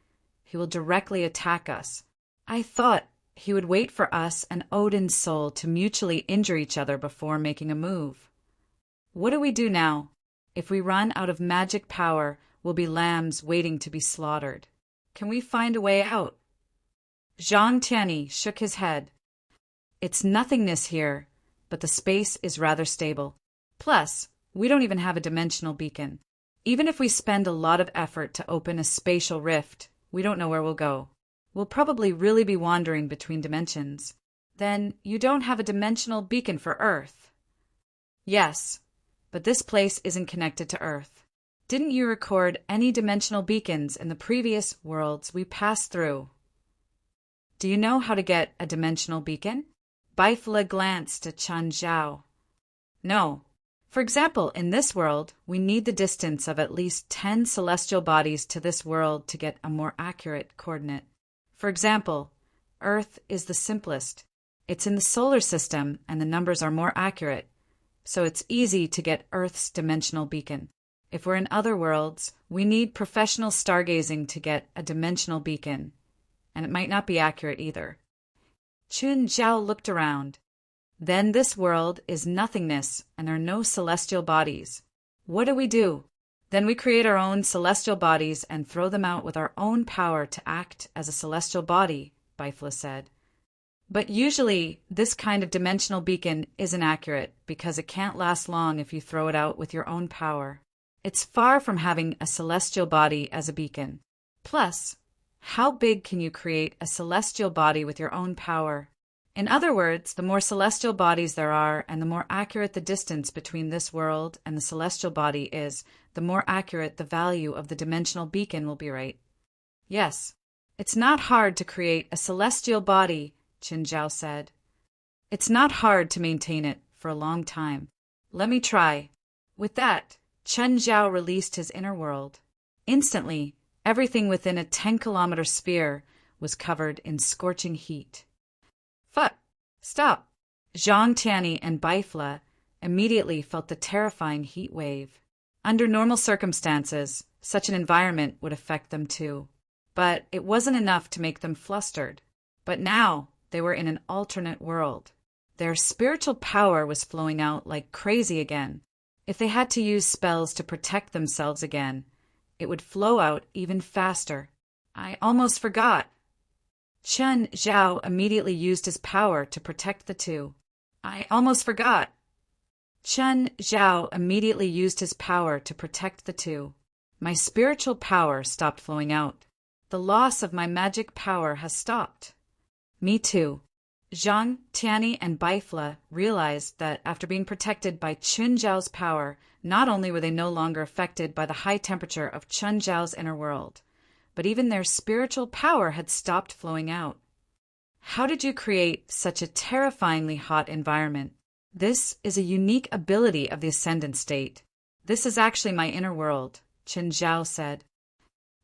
he will directly attack us. I thought he would wait for us and Odin's soul to mutually injure each other before making a move. What do we do now? If we run out of magic power, we'll be lambs waiting to be slaughtered. Can we find a way out? Zhang Tianyi shook his head. It's nothingness here, but the space is rather stable. Plus, we don't even have a dimensional beacon. Even if we spend a lot of effort to open a spatial rift, we don't know where we'll go. We'll probably really be wandering between dimensions. Then you don't have a dimensional beacon for Earth. Yes, but this place isn't connected to Earth. Didn't you record any dimensional beacons in the previous worlds we passed through? Do you know how to get a dimensional beacon? Baifla glanced at Chen Zhao. No. For example, in this world, we need the distance of at least 10 celestial bodies to this world to get a more accurate coordinate. For example, Earth is the simplest. It's in the solar system and the numbers are more accurate, so it's easy to get Earth's dimensional beacon. If we're in other worlds, we need professional stargazing to get a dimensional beacon, and it might not be accurate either. Qin Zhao looked around. Then this world is nothingness and there are no celestial bodies. What do? Then we create our own celestial bodies and throw them out with our own power to act as a celestial body, Baifla said. But usually, this kind of dimensional beacon isn't accurate because it can't last long if you throw it out with your own power. It's far from having a celestial body as a beacon. Plus, how big can you create a celestial body with your own power? In other words, the more celestial bodies there are and the more accurate the distance between this world and the celestial body is, the more accurate the value of the dimensional beacon will be, right? Yes. It's not hard to create a celestial body, Qin Zhao said. It's not hard to maintain it for a long time. Let me try. With that, Chen Zhao released his inner world. Instantly, everything within a 10-kilometer sphere was covered in scorching heat. Stop! Zhang Tianyi and Baifla immediately felt the terrifying heat wave. Under normal circumstances, such an environment would affect them too. But it wasn't enough to make them flustered. But now, they were in an alternate world. Their spiritual power was flowing out like crazy again. If they had to use spells to protect themselves again, it would flow out even faster. I almost forgot. Chen Zhao immediately used his power to protect the two. I almost forgot. Chen Zhao immediately used his power to protect the two. My spiritual power stopped flowing out. The loss of my magic power has stopped. Me too. Zhang Tianyi and Baifla realized that after being protected by Chen Zhao's power, not only were they no longer affected by the high temperature of Chen Zhao's inner world, but even their spiritual power had stopped flowing out. How did you create such a terrifyingly hot environment? This is a unique ability of the Ascendant state. This is actually my inner world, Chen Zhao said.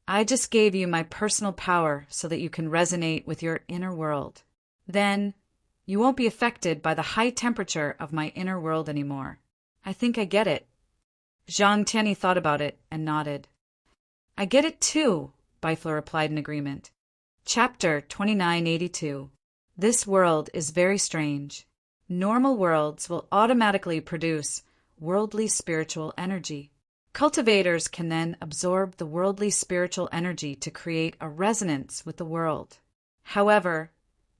I just gave you my personal power so that you can resonate with your inner world. Then, you won't be affected by the high temperature of my inner world anymore. I think I get it. Zhang Tianyi thought about it and nodded. I get it too, Baifla replied in agreement. Chapter 2982. This world is very strange. Normal worlds will automatically produce worldly spiritual energy. Cultivators can then absorb the worldly spiritual energy to create a resonance with the world. However,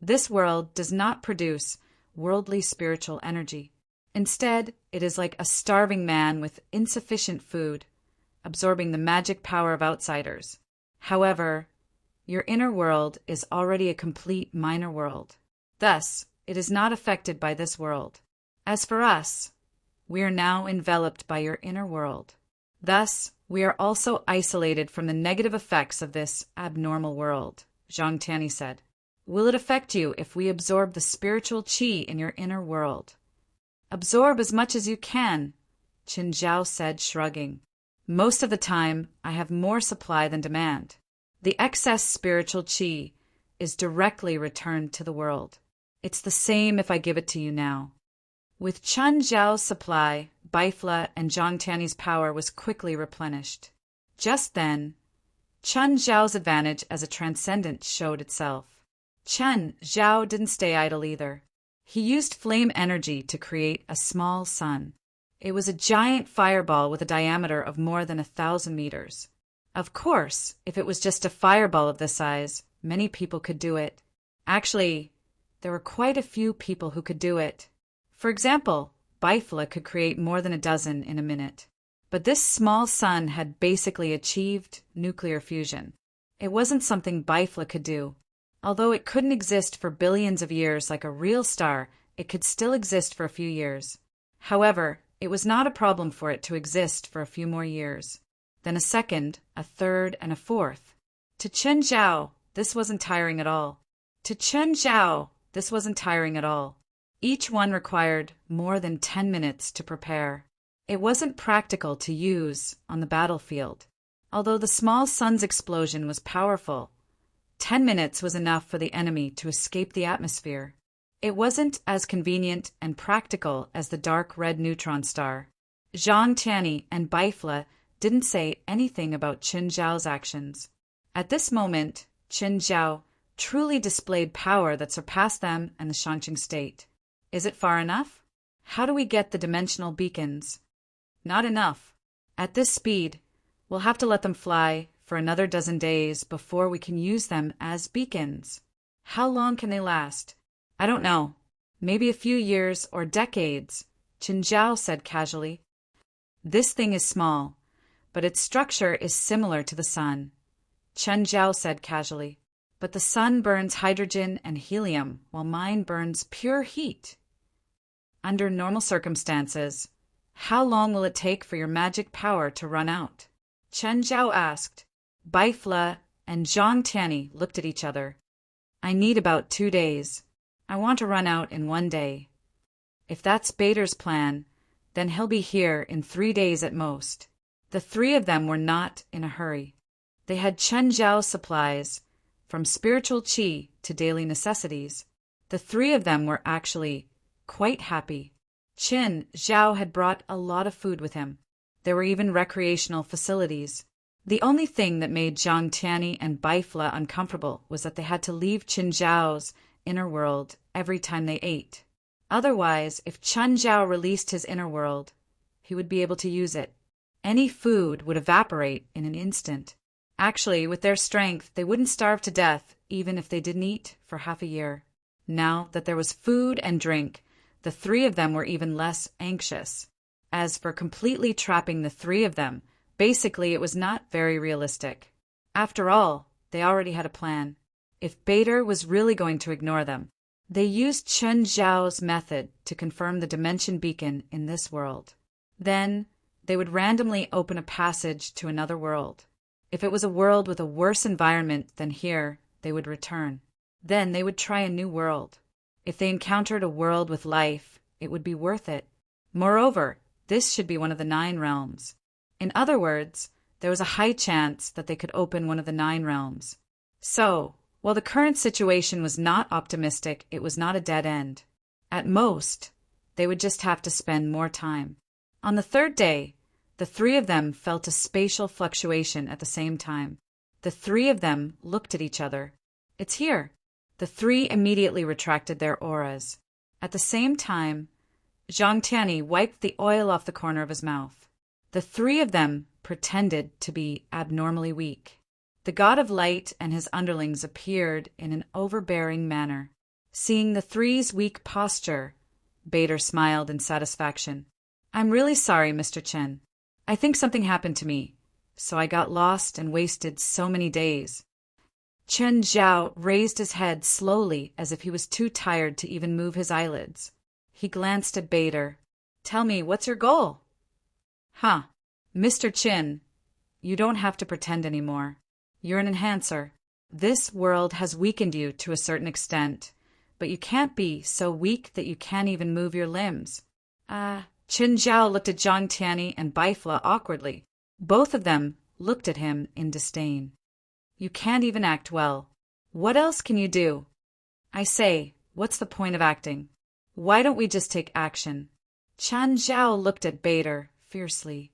this world does not produce worldly spiritual energy. Instead, it is like a starving man with insufficient food, absorbing the magic power of outsiders. However, your inner world is already a complete minor world. Thus, it is not affected by this world. As for us, we are now enveloped by your inner world. Thus, we are also isolated from the negative effects of this abnormal world, Zhang Tianyi said. Will it affect you if we absorb the spiritual qi in your inner world? Absorb as much as you can, Chen Zhao said, shrugging. Most of the time, I have more supply than demand. The excess spiritual qi is directly returned to the world. It's the same if I give it to you now. With Chen Zhao's supply, Baifla and Zhang Tianyi's power was quickly replenished. Just then, Chen Zhao's advantage as a transcendent showed itself. Chen Zhao didn't stay idle either. He used flame energy to create a small sun. It was a giant fireball with a diameter of more than 1,000 meters. Of course, if it was just a fireball of this size, many people could do it. Actually, there were quite a few people who could do it. For example, Baifla could create more than a dozen in a minute. But this small sun had basically achieved nuclear fusion. It wasn't something Baifla could do. Although it couldn't exist for billions of years like a real star, it could still exist for a few years. However, it was not a problem for it to exist for a few more years. Then a second, a third, and a fourth. To Chen Zhao, this wasn't tiring at all. Each one required more than 10 minutes to prepare. It wasn't practical to use on the battlefield. Although the small sun's explosion was powerful, 10 minutes was enough for the enemy to escape the atmosphere. It wasn't as convenient and practical as the dark red neutron star. Zhang Tianyi and Baifla didn't say anything about Chen Zhao's actions. At this moment, Chen Zhao truly displayed power that surpassed them and the Shangqing state. Is it far enough? How do we get the dimensional beacons? Not enough. At this speed, we'll have to let them fly for another dozen days before we can use them as beacons. How long can they last? I don't know. Maybe a few years or decades, Chen Zhao said casually. This thing is small, but its structure is similar to the sun, Chen Zhao said casually. But the sun burns hydrogen and helium, while mine burns pure heat. Under normal circumstances, how long will it take for your magic power to run out? Chen Zhao asked. Baifla and Zhang Tianyi looked at each other. I need about 2 days. I want to run out in 1 day. If that's Bader's plan, then he'll be here in 3 days at most. The three of them were not in a hurry. They had Chen Zhao's supplies, from spiritual qi to daily necessities. The three of them were actually quite happy. Chen Zhao had brought a lot of food with him. There were even recreational facilities. The only thing that made Zhang Tianyi and Baifla uncomfortable was that they had to leave Chen Zhao's inner world every time they ate. Otherwise, if Chen Zhao released his inner world, he would be able to use it. Any food would evaporate in an instant. Actually, with their strength, they wouldn't starve to death even if they didn't eat for half a year. Now that there was food and drink, the three of them were even less anxious. As for completely trapping the three of them, basically it was not very realistic. After all, they already had a plan. If Bader was really going to ignore them, they used Chen Zhao's method to confirm the dimension beacon in this world. Then, they would randomly open a passage to another world. If it was a world with a worse environment than here, they would return. Then they would try a new world. If they encountered a world with life, it would be worth it. Moreover, this should be one of the 9 realms. In other words, there was a high chance that they could open one of the 9 realms. So, while the current situation was not optimistic, it was not a dead end. At most, they would just have to spend more time. On the 3rd day, the 3 of them felt a spatial fluctuation at the same time. The 3 of them looked at each other. It's here. The 3 immediately retracted their auras. At the same time, Zhang Tianyi wiped the oil off the corner of his mouth. The 3 of them pretended to be abnormally weak. The god of light and his underlings appeared in an overbearing manner. Seeing the 3's weak posture, Bader smiled in satisfaction. I'm really sorry, Mr. Chen. I think something happened to me, so I got lost and wasted so many days. Chen Zhao raised his head slowly as if he was too tired to even move his eyelids. He glanced at Bader. Tell me, what's your goal? Huh. Mr. Chin, you don't have to pretend anymore. You're an enhancer. This world has weakened you to a certain extent, but you can't be so weak that you can't even move your limbs. Qin Zhao looked at Zhang Tianyi and Baifla awkwardly. Both of them looked at him in disdain. You can't even act well. What else can you do? I say, what's the point of acting? Why don't we just take action? Chen Zhao looked at Bader fiercely.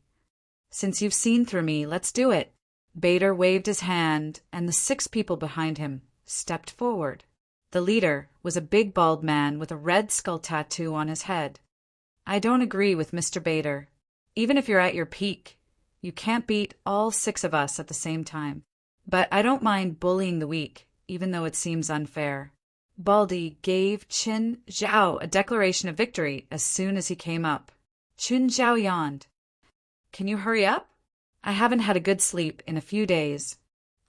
Since you've seen through me, let's do it. Bader waved his hand, and the 6 people behind him stepped forward. The leader was a big bald man with a red skull tattoo on his head. I don't agree with Mr. Bader. Even if you're at your peak, you can't beat all 6 of us at the same time. But I don't mind bullying the weak, even though it seems unfair. Baldy gave Qin Zhao a declaration of victory as soon as he came up. Qin Zhao yawned. Can you hurry up? I haven't had a good sleep in a few days.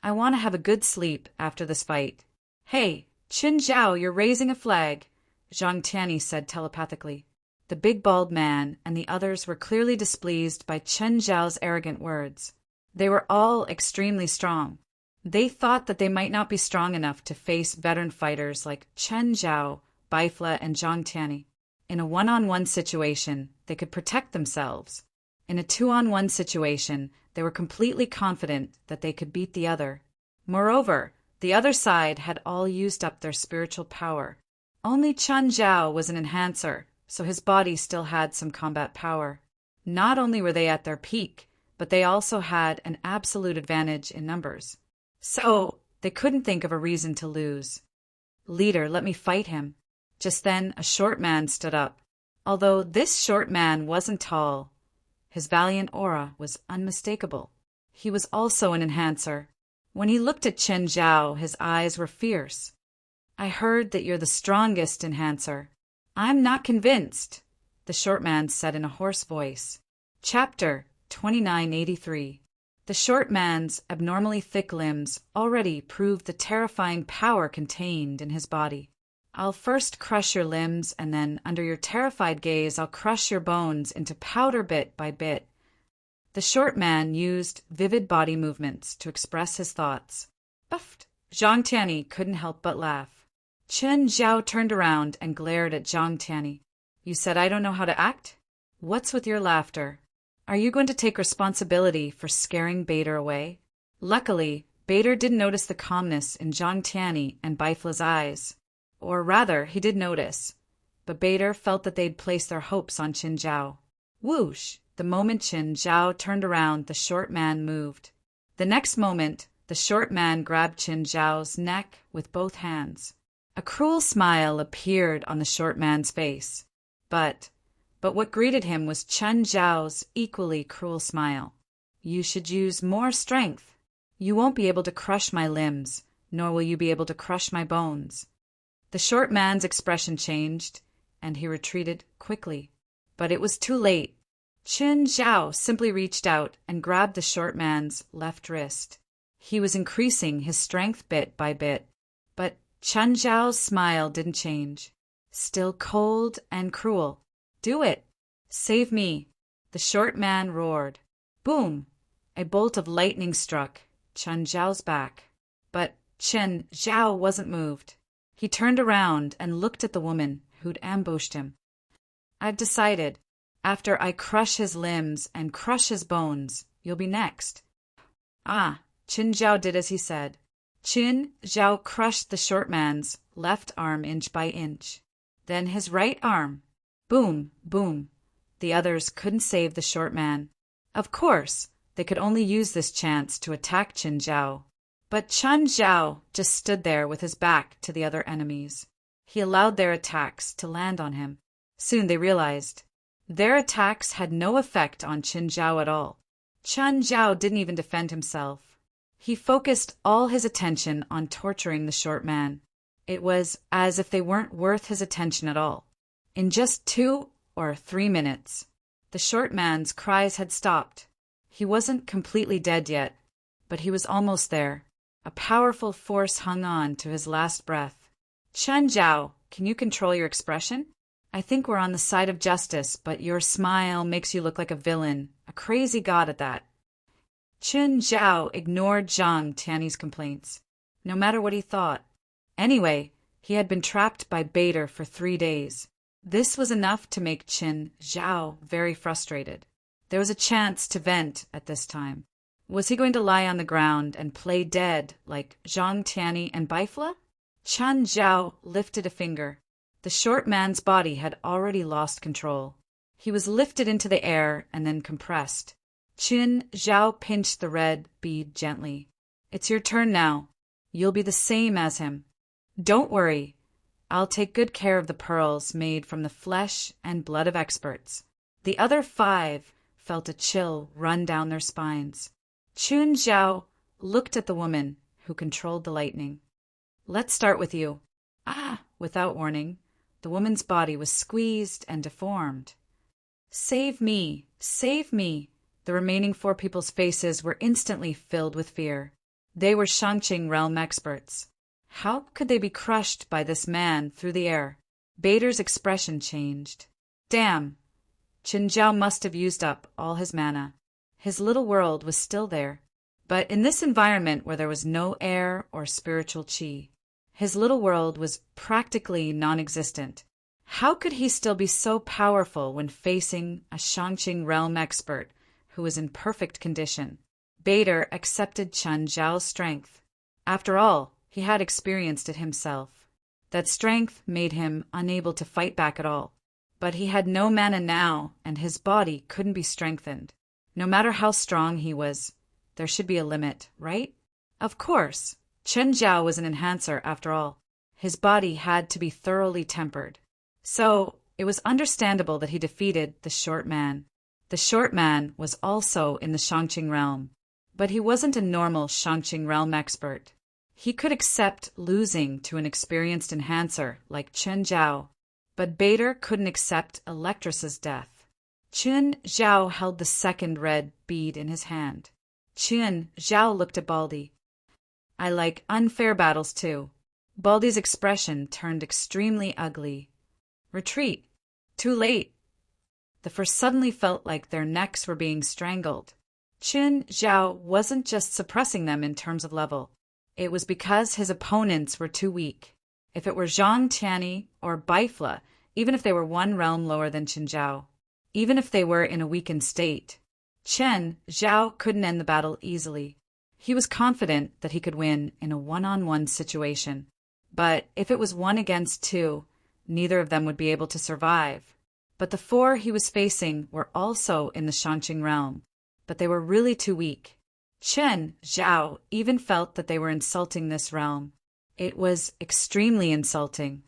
I want to have a good sleep after this fight. Hey, Qin Zhao, you're raising a flag, Zhang Tianyi said telepathically. The big bald man and the others were clearly displeased by Chen Zhao's arrogant words. They were all extremely strong. They thought that they might not be strong enough to face veteran fighters like Chen Zhao, Baifla, and Zhang Tianyi. In a one-on-one situation, they could protect themselves. In a 2-on-1 situation, they were completely confident that they could beat the other. Moreover, the other side had all used up their spiritual power. Only Chen Zhao was an enhancer, so his body still had some combat power. Not only were they at their peak, but they also had an absolute advantage in numbers. So, they couldn't think of a reason to lose. Leader, let me fight him. Just then, a short man stood up. Although this short man wasn't tall, his valiant aura was unmistakable. He was also an enhancer. When he looked at Chen Zhao, his eyes were fierce. I heard that you're the strongest enhancer. I'm not convinced, the short man said in a hoarse voice. Chapter 2983. The short man's abnormally thick limbs already proved the terrifying power contained in his body. I'll first crush your limbs, and then, under your terrified gaze, I'll crush your bones into powder bit by bit. The short man used vivid body movements to express his thoughts. Uffed! Zhang Tianyi couldn't help but laugh. Chen Zhao turned around and glared at Zhang Tianyi. You said I don't know how to act? What's with your laughter? Are you going to take responsibility for scaring Bader away? Luckily, Bader didn't notice the calmness in Zhang Tianyi and Baifla's eyes. Or rather, he did notice. But Bader felt that they'd placed their hopes on Qin Zhao. Whoosh! The moment Qin Zhao turned around, the short man moved. The next moment, the short man grabbed Qin Zhao's neck with both hands. A cruel smile appeared on the short man's face. But what greeted him was Chen Zhao's equally cruel smile. You should use more strength. You won't be able to crush my limbs, nor will you be able to crush my bones. The short man's expression changed, and he retreated quickly. But it was too late. Chen Zhao simply reached out and grabbed the short man's left wrist. He was increasing his strength bit by bit, but Chen Zhao's smile didn't change. Still cold and cruel. "Do it! Save me!" the short man roared. Boom! A bolt of lightning struck Chen Zhao's back. But Chen Zhao wasn't moved. He turned around and looked at the woman who'd ambushed him. "I've decided. After I crush his limbs and crush his bones, you'll be next." Ah, Chen Zhao did as he said. Chen Zhao crushed the short man's left arm inch by inch. Then his right arm. Boom, boom. The others couldn't save the short man. Of course, they could only use this chance to attack Chen Zhao. But Chen Zhao just stood there with his back to the other enemies. He allowed their attacks to land on him. Soon they realized their attacks had no effect on Chen Zhao at all. Chen Zhao didn't even defend himself. He focused all his attention on torturing the short man. It was as if they weren't worth his attention at all. In just 2 or 3 minutes, the short man's cries had stopped. He wasn't completely dead yet, but he was almost there. A powerful force hung on to his last breath. "Chen Zhao, can you control your expression? I think we're on the side of justice, but your smile makes you look like a villain, a crazy god at that." Chen Zhao ignored Zhang Tiany's complaints, no matter what he thought. Anyway, he had been trapped by Bader for 3 days. This was enough to make Chen Zhao very frustrated. There was a chance to vent at this time. Was he going to lie on the ground and play dead like Zhang Tiany and Baifla? Chen Zhao lifted a finger. The short man's body had already lost control. He was lifted into the air and then compressed. Chen Zhao pinched the red bead gently. "It's your turn now. You'll be the same as him. Don't worry. I'll take good care of the pearls made from the flesh and blood of experts." The other 5 felt a chill run down their spines. Chen Zhao looked at the woman who controlled the lightning. "Let's start with you." Ah, without warning, the woman's body was squeezed and deformed. "Save me! Save me!" The remaining 4 people's faces were instantly filled with fear. They were Shangqing realm experts. How could they be crushed by this man through the air? Bader's expression changed. Damn! Chen Zhao must have used up all his mana. His little world was still there. But in this environment where there was no air or spiritual qi, his little world was practically non-existent. How could he still be so powerful when facing a Shangqing realm expert who was in perfect condition? Bader accepted Chen Zhao's strength. After all, he had experienced it himself. That strength made him unable to fight back at all. But he had no mana now, and his body couldn't be strengthened. No matter how strong he was, there should be a limit, right? Of course, Chen Zhao was an enhancer after all. His body had to be thoroughly tempered. So, it was understandable that he defeated the short man. The short man was also in the Shangqing realm. But he wasn't a normal Shangqing realm expert. He could accept losing to an experienced enhancer like Chen Zhao, but Bader couldn't accept Electrus's death. Chen Zhao held the second red bead in his hand. Chen Zhao looked at Baldy. "I like unfair battles too." Baldy's expression turned extremely ugly. "Retreat. Too late." The first suddenly felt like their necks were being strangled. Chen Zhao wasn't just suppressing them in terms of level. It was because his opponents were too weak. If it were Zhang Tiany or Baifla, even if they were 1 realm lower than Chen Zhao, even if they were in a weakened state, Chen Zhao couldn't end the battle easily. He was confident that he could win in a 1-on-1 situation. But if it was 1 against 2, neither of them would be able to survive. But the 4 he was facing were also in the Shangqing realm, but they were really too weak. Chen Zhao even felt that they were insulting this realm. It was extremely insulting.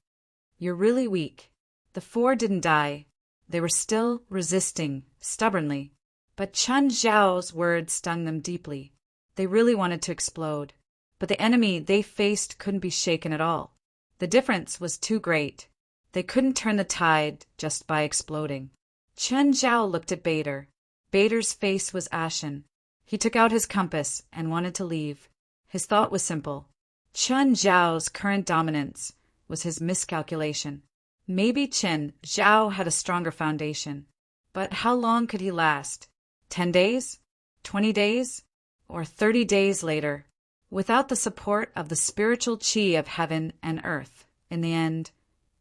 "You're really weak." The 4 didn't die. They were still resisting, stubbornly. But Chen Zhao's words stung them deeply. They really wanted to explode. But the enemy they faced couldn't be shaken at all. The difference was too great. They couldn't turn the tide just by exploding. Chen Zhao looked at Bader. Bader's face was ashen. He took out his compass and wanted to leave. His thought was simple. Chen Zhao's current dominance was his miscalculation. Maybe Chen Zhao had a stronger foundation. But how long could he last? 10 days? 20 days? Or 30 days later? Without the support of the spiritual qi of heaven and earth, in the end,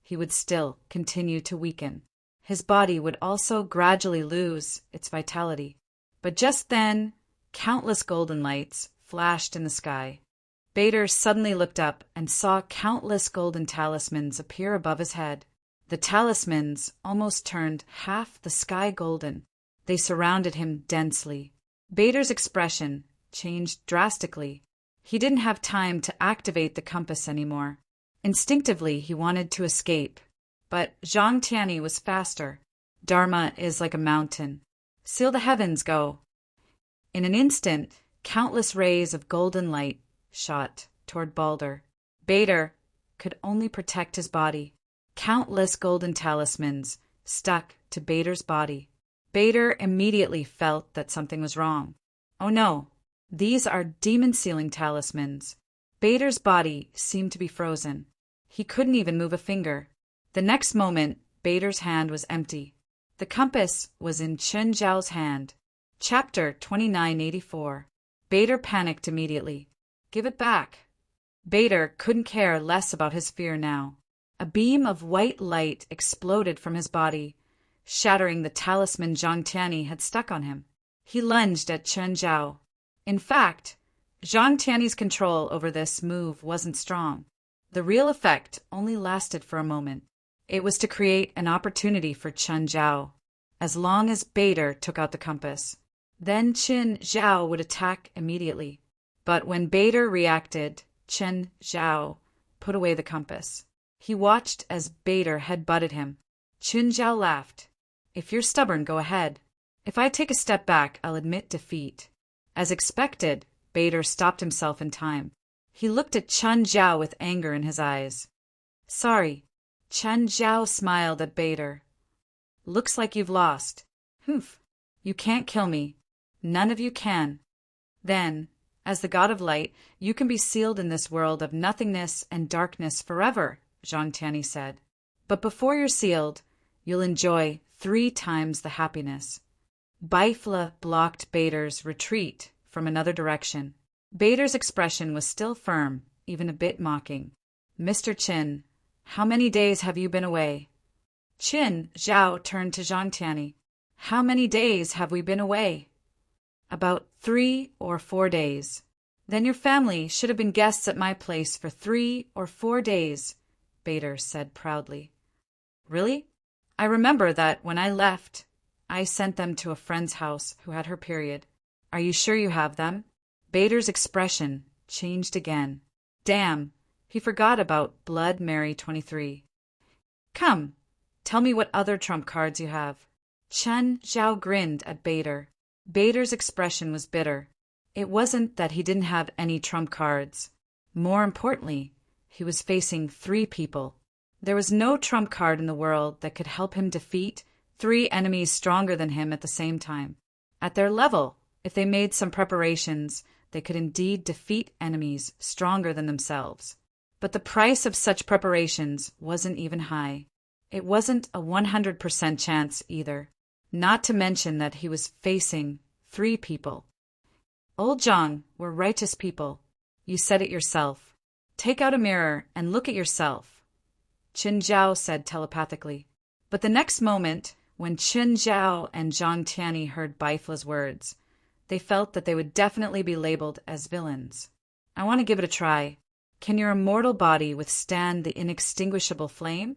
he would still continue to weaken. His body would also gradually lose its vitality. But just then, countless golden lights flashed in the sky. Bader suddenly looked up and saw countless golden talismans appear above his head. The talismans almost turned half the sky golden. They surrounded him densely. Bader's expression changed drastically. He didn't have time to activate the compass anymore. Instinctively, he wanted to escape. But Zhang Tianyi was faster. Dharma is like a mountain. Seal the heavens, go. In an instant, countless rays of golden light shot toward Balder. Bader could only protect his body. Countless golden talismans stuck to Bader's body. Bader immediately felt that something was wrong. Oh no, these are demon-sealing talismans. Bader's body seemed to be frozen. He couldn't even move a finger. The next moment, Bader's hand was empty. The compass was in Chen Zhao's hand. Chapter 2984. Bader panicked immediately. Give it back. Bader couldn't care less about his fear now. A beam of white light exploded from his body, shattering the talisman Zhang Tianyi had stuck on him. He lunged at Chen Zhao. In fact, Zhang Tianyi's control over this move wasn't strong. The real effect only lasted for a moment. It was to create an opportunity for Chen Zhao, as long as Bader took out the compass. Then Chen Zhao would attack immediately. But when Bader reacted, Chen Zhao put away the compass. He watched as Bader head-butted him. Chen Zhao laughed. If you're stubborn, go ahead. If I take a step back, I'll admit defeat. As expected, Bader stopped himself in time. He looked at Chen Zhao with anger in his eyes. Sorry. Chen Zhao smiled at Bader. Looks like you've lost. Humph. You can't kill me. None of you can. Then, as the god of light, you can be sealed in this world of nothingness and darkness forever, Zhang Tianyi said. But before you're sealed, you'll enjoy 3 times the happiness. Baifla blocked Bader's retreat from another direction. Bader's expression was still firm, even a bit mocking. Mr. Qin, how many days have you been away? Chen Zhao turned to Zhang Tianyi. How many days have we been away? About 3 or 4 days. Then your family should have been guests at my place for 3 or 4 days, Bader said proudly. Really? I remember that when I left, I sent them to a friend's house who had her period. Are you sure you have them? Bader's expression changed again. Damn, he forgot about Blood Mary 23. Come, tell me what other trump cards you have. Chen Zhao grinned at Bader. Bader's expression was bitter. It wasn't that he didn't have any trump cards. More importantly, he was facing 3 people. There was no trump card in the world that could help him defeat 3 enemies stronger than him at the same time. At their level, if they made some preparations, they could indeed defeat enemies stronger than themselves. But the price of such preparations wasn't even high. It wasn't a 100% chance either. Not to mention that he was facing 3 people. Old Zhang were righteous people. You said it yourself. Take out a mirror and look at yourself, Chen Zhao said telepathically. But the next moment, when Chen Zhao and Zhang Tianyi heard Baifla's words, they felt that they would definitely be labeled as villains. I want to give it a try. Can your immortal body withstand the inextinguishable flame?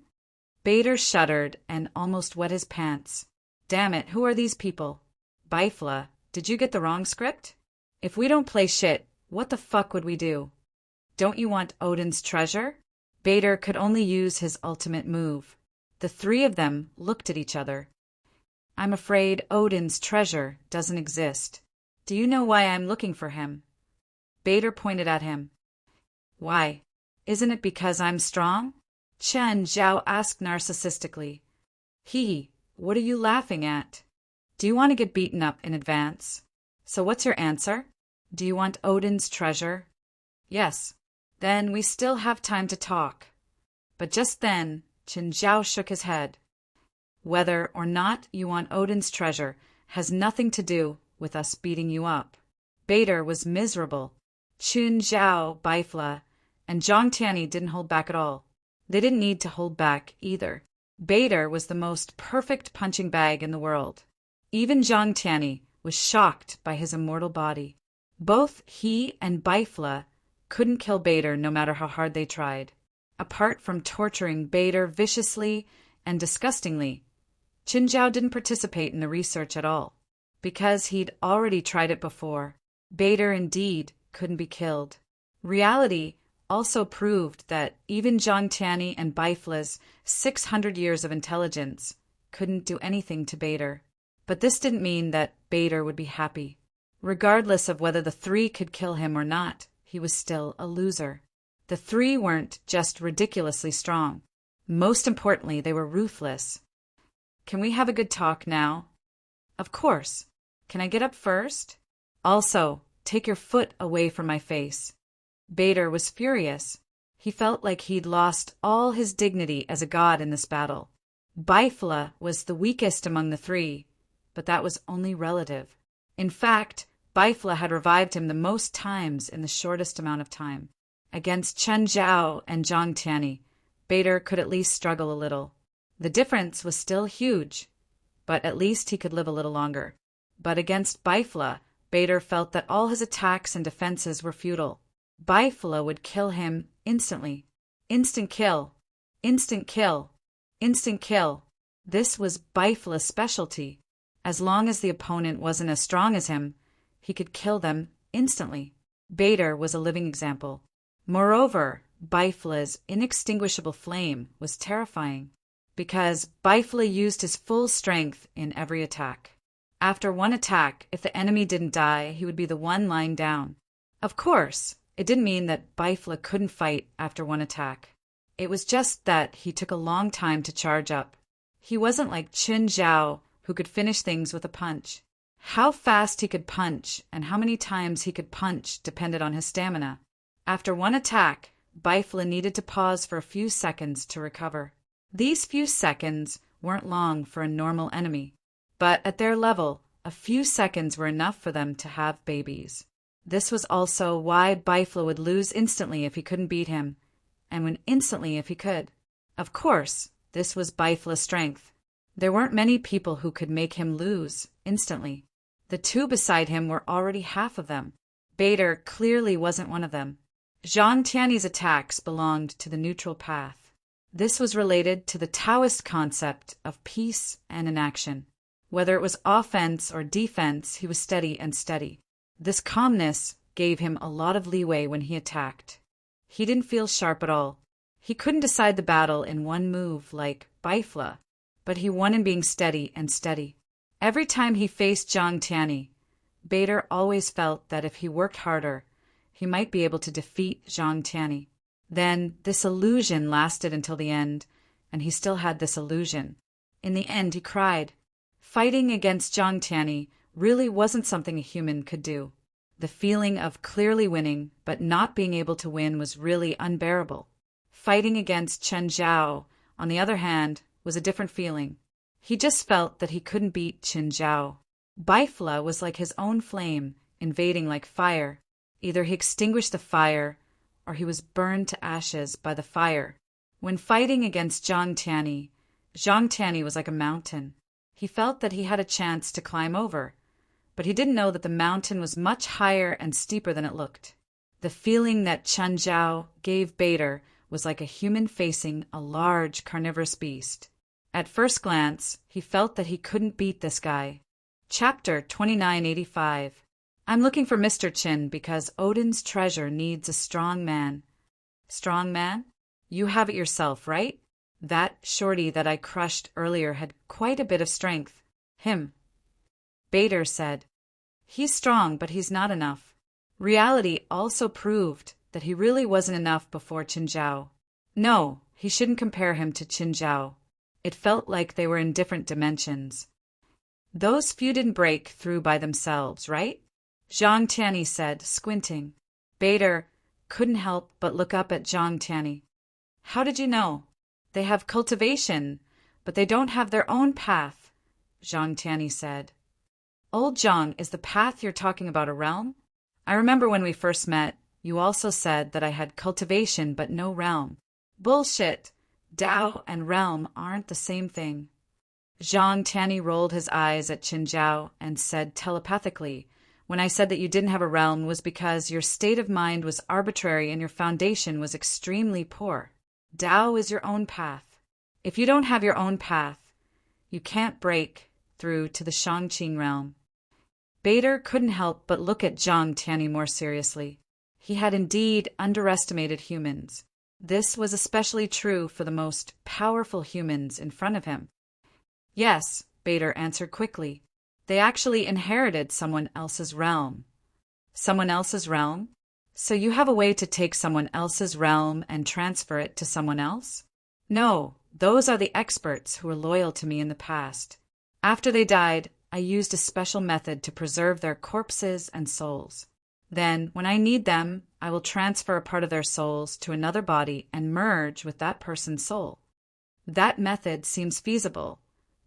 Bader shuddered and almost wet his pants. Damn it, who are these people? Baifla, did you get the wrong script? If we don't play shit, what the fuck would we do? Don't you want Odin's treasure? Bader could only use his ultimate move. The 3 of them looked at each other. I'm afraid Odin's treasure doesn't exist. Do you know why I'm looking for him? Bader pointed at him. Why? Isn't it because I'm strong? Chen Zhao asked narcissistically. what are you laughing at? Do you want to get beaten up in advance? So what's your answer? Do you want Odin's treasure? Yes. Then we still have time to talk. But just then, Qin shook his head. Whether or not you want Odin's treasure has nothing to do with us beating you up. Bader was miserable. Qin Zhao, Baifla, and Zhang Tianyi didn't hold back at all. They didn't need to hold back either. Bader was the most perfect punching bag in the world. Even Zhang Tianyi was shocked by his immortal body. Both he and Baifla couldn't kill Bader no matter how hard they tried. Apart from torturing Bader viciously and disgustingly, Qin Zhao didn't participate in the research at all. Because he'd already tried it before, Bader indeed couldn't be killed. Reality also proved that even Zhang Tianyi and Baifla's 600 years of intelligence couldn't do anything to Bader. But this didn't mean that Bader would be happy. Regardless of whether the three could kill him or not, he was still a loser. The three weren't just ridiculously strong. Most importantly, they were ruthless. Can we have a good talk now? Of course. Can I get up first? Also, take your foot away from my face. Bader was furious. He felt like he'd lost all his dignity as a god in this battle. Baifla was the weakest among the three, but that was only relative. In fact, Baifla had revived him the most times in the shortest amount of time. Against Chen Zhao and Zhang Tianyi, Bader could at least struggle a little. The difference was still huge, but at least he could live a little longer. But against Baifla, Bader felt that all his attacks and defenses were futile. Baifla would kill him instantly. Instant kill. Instant kill. Instant kill. This was Baifla's specialty. As long as the opponent wasn't as strong as him, he could kill them instantly. Bader was a living example. Moreover, Baifla's inextinguishable flame was terrifying, because Baifla used his full strength in every attack. After one attack, if the enemy didn't die, he would be the one lying down. Of course, it didn't mean that Baifla couldn't fight after one attack. It was just that he took a long time to charge up. He wasn't like Qin Zhao, who could finish things with a punch. How fast he could punch and how many times he could punch depended on his stamina. After one attack, Baifla needed to pause for a few seconds to recover. These few seconds weren't long for a normal enemy, but at their level, a few seconds were enough for them to have babies. This was also why Baifla would lose instantly if he couldn't beat him, and win instantly if he could. Of course, this was Baifla's strength. There weren't many people who could make him lose instantly. The two beside him were already half of them. Bader clearly wasn't one of them. Zhang Tianyi's attacks belonged to the neutral path. This was related to the Taoist concept of peace and inaction. Whether it was offense or defense, he was steady and steady. This calmness gave him a lot of leeway when he attacked. He didn't feel sharp at all. He couldn't decide the battle in one move like Baifla, but he won in being steady and steady. Every time he faced Zhang Tianyi, Bader always felt that if he worked harder, he might be able to defeat Zhang Tianyi. Then this illusion lasted until the end, and he still had this illusion. In the end, he cried. Fighting against Zhang Tianyi really wasn't something a human could do. The feeling of clearly winning but not being able to win was really unbearable. Fighting against Chen Zhao, on the other hand, was a different feeling. He just felt that he couldn't beat Qin Zhao. Baifla was like his own flame, invading like fire. Either he extinguished the fire, or he was burned to ashes by the fire. When fighting against Zhang Tianyi was like a mountain. He felt that he had a chance to climb over, but he didn't know that the mountain was much higher and steeper than it looked. The feeling that Chen Zhao gave Bader was like a human facing a large carnivorous beast. At first glance, he felt that he couldn't beat this guy. Chapter 2985. I'm looking for Mr. Qin because Odin's treasure needs a strong man. Strong man? You have it yourself, right? That shorty that I crushed earlier had quite a bit of strength. Him. Bader said. He's strong, but he's not enough. Reality also proved that he really wasn't enough before Qin Zhao. No, he shouldn't compare him to Qin Zhao. It felt like they were in different dimensions. Those few didn't break through by themselves, right? Zhang Tianyi said, squinting. Bader couldn't help but look up at Zhang Tianyi. How did you know? They have cultivation, but they don't have their own path, Zhang Tianyi said. Old Zhang, is the path you're talking about a realm? I remember when we first met, you also said that I had cultivation but no realm. Bullshit. Dao and realm aren't the same thing. Zhang Tianyi rolled his eyes at Qin Zhao and said telepathically, when I said that you didn't have a realm was because your state of mind was arbitrary and your foundation was extremely poor. Dao is your own path. If you don't have your own path, you can't break through to the Shangqing realm. Bader couldn't help but look at Zhang Tianyi more seriously. He had indeed underestimated humans. This was especially true for the most powerful humans in front of him. Yes, Bader answered quickly. They actually inherited someone else's realm. Someone else's realm? So you have a way to take someone else's realm and transfer it to someone else? No, those are the experts who were loyal to me in the past. After they died, I used a special method to preserve their corpses and souls. Then, when I need them, I will transfer a part of their souls to another body and merge with that person's soul. That method seems feasible,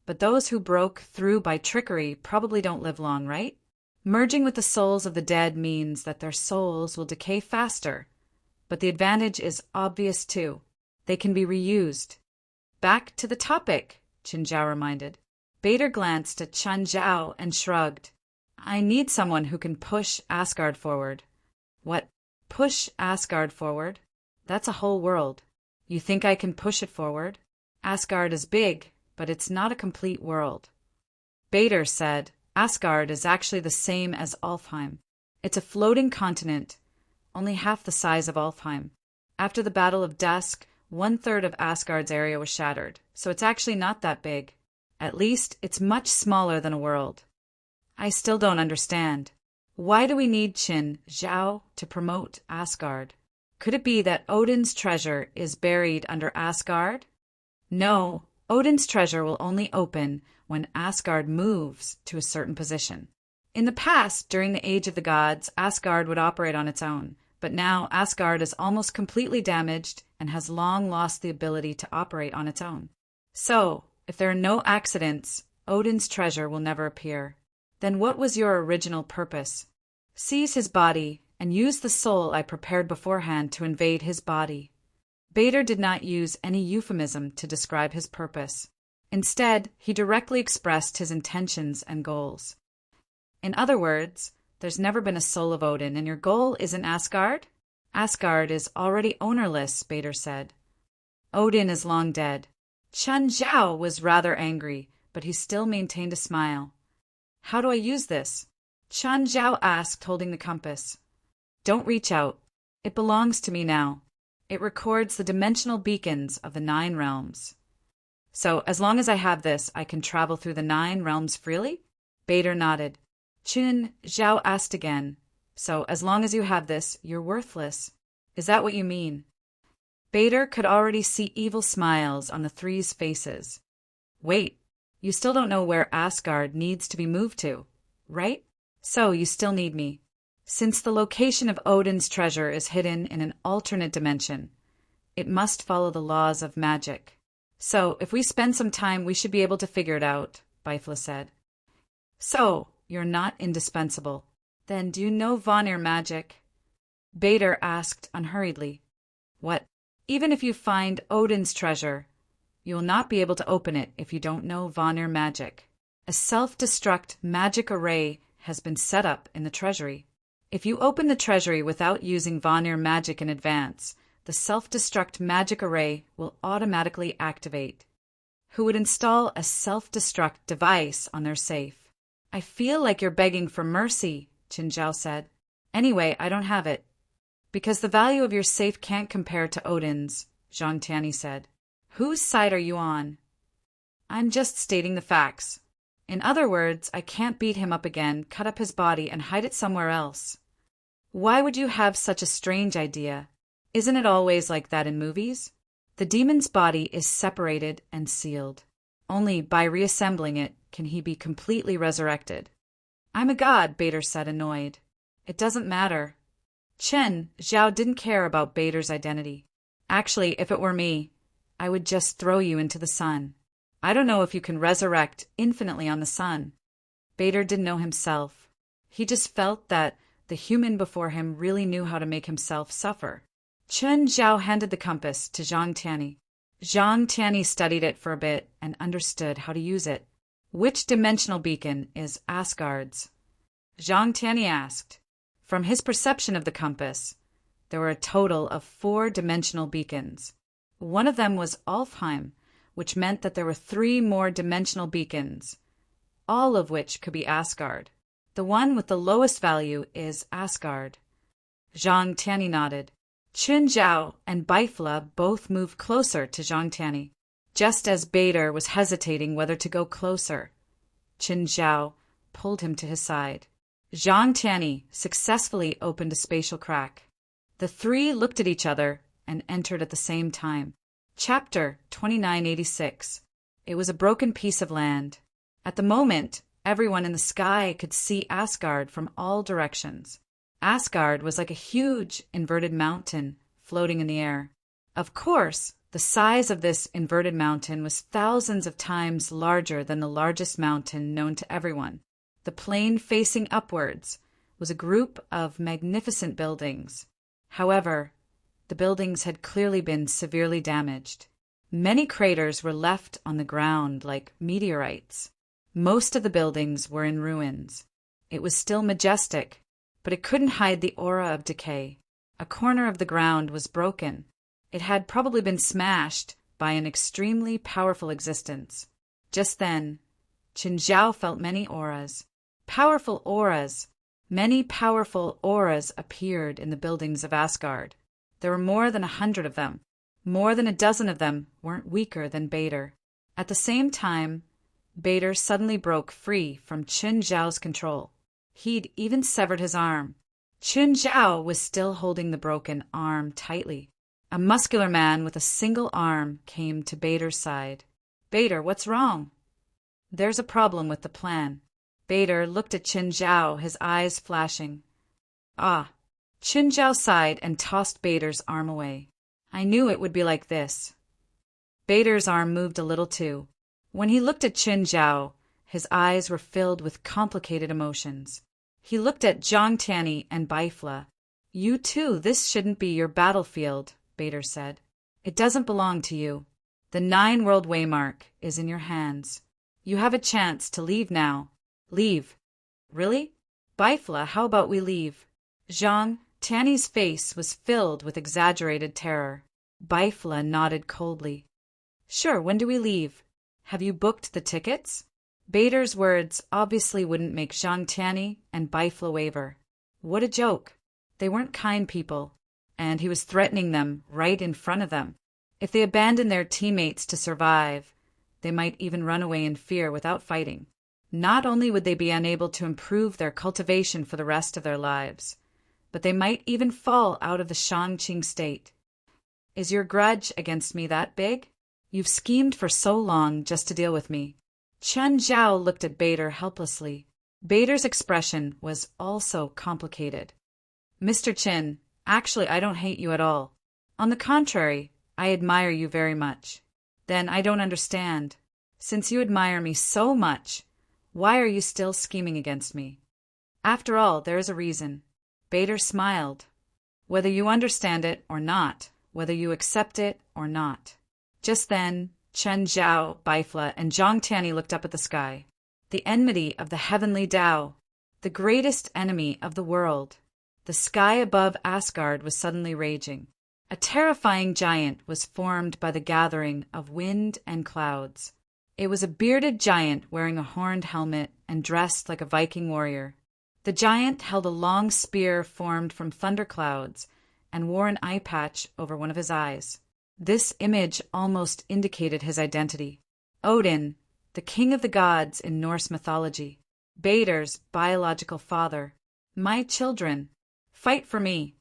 but those who broke through by trickery probably don't live long, right? Merging with the souls of the dead means that their souls will decay faster, but the advantage is obvious too. They can be reused. Back to the topic, Qin Zhao reminded. Bader glanced at Qin Zhao and shrugged. I need someone who can push Asgard forward. What? Push Asgard forward? That's a whole world. You think I can push it forward? Asgard is big, but it's not a complete world. Bader said, Asgard is actually the same as Alfheim. It's a floating continent, only half the size of Alfheim. After the Battle of Dusk, 1/3 of Asgard's area was shattered, so it's actually not that big. At least, it's much smaller than a world. I still don't understand. Why do we need Qin Zhao to promote Asgard? Could it be that Odin's treasure is buried under Asgard? No, Odin's treasure will only open when Asgard moves to a certain position. In the past, during the Age of the Gods, Asgard would operate on its own, but now Asgard is almost completely damaged and has long lost the ability to operate on its own. So, if there are no accidents, Odin's treasure will never appear. Then what was your original purpose? Seize his body and use the soul I prepared beforehand to invade his body. Bader did not use any euphemism to describe his purpose. Instead, he directly expressed his intentions and goals. In other words, there's never been a soul of Odin, and your goal isn't Asgard? Asgard is already ownerless, Bader said. Odin is long dead. Qin Zhao was rather angry, but he still maintained a smile. How do I use this? Qin Zhao asked, holding the compass. Don't reach out. It belongs to me now. It records the dimensional beacons of the 9 realms. So, as long as I have this, I can travel through the 9 realms freely? Bader nodded. Qin Zhao asked again. So, as long as you have this, you're worthless. Is that what you mean? Bader could already see evil smiles on the three's faces. Wait, you still don't know where Asgard needs to be moved to, right? So, you still need me. Since the location of Odin's treasure is hidden in an alternate dimension, it must follow the laws of magic. So, if we spend some time, we should be able to figure it out, Bifla said. So, you're not indispensable. Then do you know Vanir magic? Bader asked unhurriedly. What? Even if you find Odin's treasure, you will not be able to open it if you don't know Vanir magic. A self-destruct magic array has been set up in the treasury. If you open the treasury without using Vanir magic in advance, the self-destruct magic array will automatically activate. Who would install a self-destruct device on their safe? I feel like you're begging for mercy, Qin Zhao said. Anyway, I don't have it. Because the value of your safe can't compare to Odin's, Zhang Tianyi said. Whose side are you on? I'm just stating the facts. In other words, I can't beat him up again, cut up his body, and hide it somewhere else. Why would you have such a strange idea? Isn't it always like that in movies? The demon's body is separated and sealed. Only by reassembling it can he be completely resurrected. I'm a god, Bader said, annoyed. It doesn't matter. Chen Zhao didn't care about Bader's identity. Actually, if it were me, I would just throw you into the sun. I don't know if you can resurrect infinitely on the sun. Bader didn't know himself. He just felt that the human before him really knew how to make himself suffer. Chen Zhao handed the compass to Zhang Tianyi. Zhang Tianyi studied it for a bit and understood how to use it. Which dimensional beacon is Asgard's? Zhang Tianyi asked. From his perception of the compass, there were a total of 4 dimensional beacons. One of them was Alfheim, which meant that there were 3 more dimensional beacons, all of which could be Asgard. The one with the lowest value is Asgard. Zhang Tianyi nodded. Qin Zhao and Baifla both moved closer to Zhang Tianyi. Just as Bader was hesitating whether to go closer, Qin Zhao pulled him to his side. Zhang Tianyi successfully opened a spatial crack. The 3 looked at each other and entered at the same time. Chapter 2986. It was a broken piece of land. At the moment, everyone in the sky could see Asgard from all directions. Asgard was like a huge inverted mountain floating in the air. Of course, the size of this inverted mountain was thousands of times larger than the largest mountain known to everyone. The plain facing upwards was a group of magnificent buildings. However, the buildings had clearly been severely damaged. Many craters were left on the ground like meteorites. Most of the buildings were in ruins. It was still majestic, but it couldn't hide the aura of decay. A corner of the ground was broken. It had probably been smashed by an extremely powerful existence. Just then, Qin Zhao felt many auras. Powerful auras. Many powerful auras appeared in the buildings of Asgard. There were more than 100 of them. More than a dozen of them weren't weaker than Bader. At the same time, Bader suddenly broke free from Qin Zhao's control. He'd even severed his arm. Qin Zhao was still holding the broken arm tightly. A muscular man with a single arm came to Bader's side. Bader, what's wrong? There's a problem with the plan. Bader looked at Qin Zhao, his eyes flashing. Ah. Qin Zhao sighed and tossed Bader's arm away. I knew it would be like this. Bader's arm moved a little too. When he looked at Qin Zhao, his eyes were filled with complicated emotions. He looked at Zhang Tianyi and Baifla. You too, this shouldn't be your battlefield, Bader said. It doesn't belong to you. The 9-world waymark is in your hands. You have a chance to leave now. Leave. Really? Baifla, how about we leave? Zhang Tianyi's face was filled with exaggerated terror. Baifla nodded coldly. Sure, when do we leave? Have you booked the tickets? Bader's words obviously wouldn't make Zhang Tianyi and Baifla waver. What a joke. They weren't kind people, and he was threatening them right in front of them. If they abandoned their teammates to survive, they might even run away in fear without fighting. Not only would they be unable to improve their cultivation for the rest of their lives, but they might even fall out of the Shangqing state. Is your grudge against me that big? You've schemed for so long just to deal with me. Chen Zhao looked at Bader helplessly. Bader's expression was also complicated. Mr. Qin, actually I don't hate you at all. On the contrary, I admire you very much. Then I don't understand. Since you admire me so much, why are you still scheming against me? After all, there is a reason. Bader smiled. Whether you understand it or not, whether you accept it or not. Just then, Chen Zhao, Baifla, and Zhang Tianyi looked up at the sky. The enmity of the heavenly Tao, the greatest enemy of the world. The sky above Asgard was suddenly raging. A terrifying giant was formed by the gathering of wind and clouds. It was a bearded giant wearing a horned helmet and dressed like a Viking warrior. The giant held a long spear formed from thunderclouds and wore an eye patch over one of his eyes. This image almost indicated his identity. Odin, the king of the gods in Norse mythology. Bader's biological father. My children, fight for me.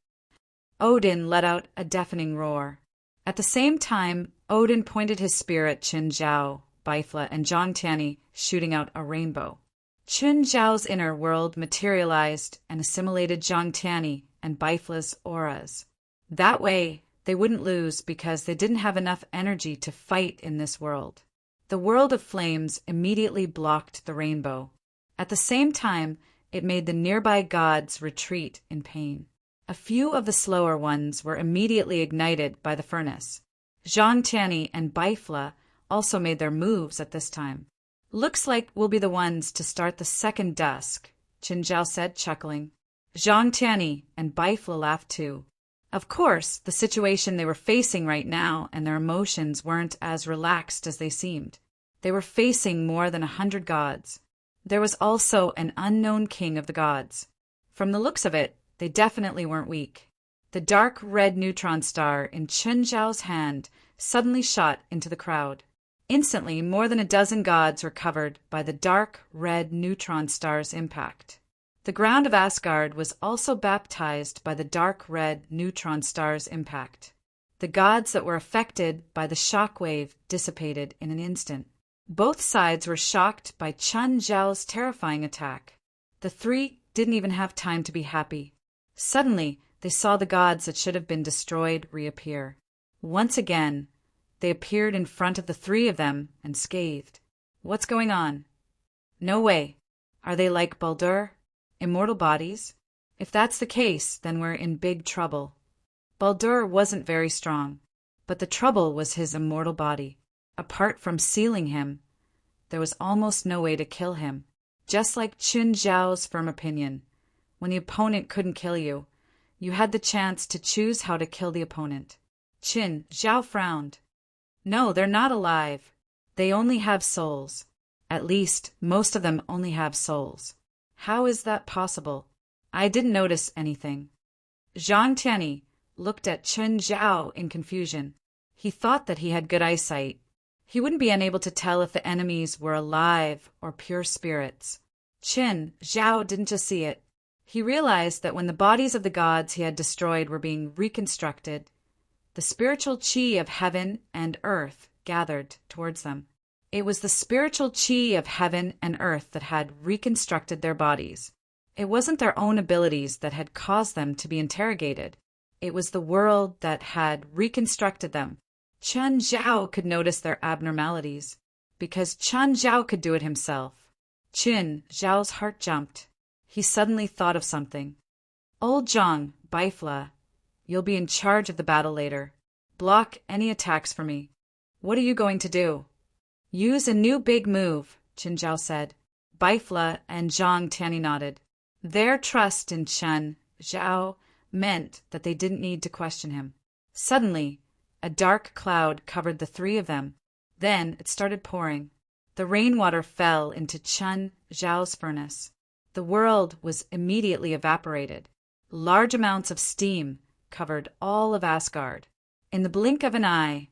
Odin let out a deafening roar. At the same time, Odin pointed his spear at Qin Zhao, Bifla, and Zhang Tianyi, shooting out a rainbow. Qin Zhao's inner world materialized and assimilated Zhang Tianyi and Bifla's auras. That way, they wouldn't lose because they didn't have enough energy to fight in this world. The world of flames immediately blocked the rainbow. At the same time, it made the nearby gods retreat in pain. A few of the slower ones were immediately ignited by the furnace. Zhang Tianyi and Bifla also made their moves at this time. "Looks like we'll be the ones to start the second dusk," Qin Zhao said, chuckling. Zhang Tianyi and Bifla laughed too. Of course, the situation they were facing right now and their emotions weren't as relaxed as they seemed. They were facing more than 100 gods. There was also an unknown king of the gods. From the looks of it, they definitely weren't weak. The dark red neutron star in Qin Zhao's hand suddenly shot into the crowd. Instantly, more than a dozen gods were covered by the dark red neutron star's impact. The ground of Asgard was also baptized by the dark red neutron star's impact. The gods that were affected by the shockwave dissipated in an instant. Both sides were shocked by Qin Zhao's terrifying attack. The three didn't even have time to be happy. Suddenly, they saw the gods that should have been destroyed reappear. Once again, they appeared in front of the three of them and scathed. "What's going on?" "No way. Are they like Baldur? Immortal bodies? If that's the case, then we're in big trouble." Baldur wasn't very strong, but the trouble was his immortal body. Apart from sealing him, there was almost no way to kill him. Just like Qin Zhao's firm opinion, when the opponent couldn't kill you, you had the chance to choose how to kill the opponent. Qin Zhao frowned. "No, they're not alive. They only have souls. At least, most of them only have souls." "How is that possible? I didn't notice anything." Zhang Tianyi looked at Qin Zhao in confusion. He thought that he had good eyesight. He wouldn't be unable to tell if the enemies were alive or pure spirits. Qin Zhao didn't just see it. He realized that when the bodies of the gods he had destroyed were being reconstructed, the spiritual qi of heaven and earth gathered towards them. It was the spiritual qi of heaven and earth that had reconstructed their bodies. It wasn't their own abilities that had caused them to be interrogated. It was the world that had reconstructed them. Qin Zhao could notice their abnormalities, because Qin Zhao could do it himself. Qin Zhao's heart jumped. He suddenly thought of something. "Old Zhang, Bifla, you'll be in charge of the battle later. Block any attacks for me." "What are you going to do?" "Use a new big move," Qin Zhao said. Bifla and Zhang Tianyi nodded. Their trust in Qin Zhao meant that they didn't need to question him. Suddenly, a dark cloud covered the three of them. Then it started pouring. The rainwater fell into Qin Zhao's furnace. The world was immediately evaporated. Large amounts of steam covered all of Asgard. In the blink of an eye,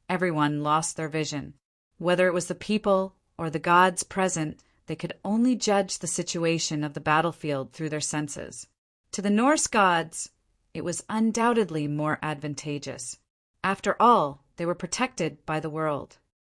everyone lost their vision. Whether it was the people or the gods present, they could only judge the situation of the battlefield through their senses. To the Norse gods, it was undoubtedly more advantageous. After all, they were protected by the world.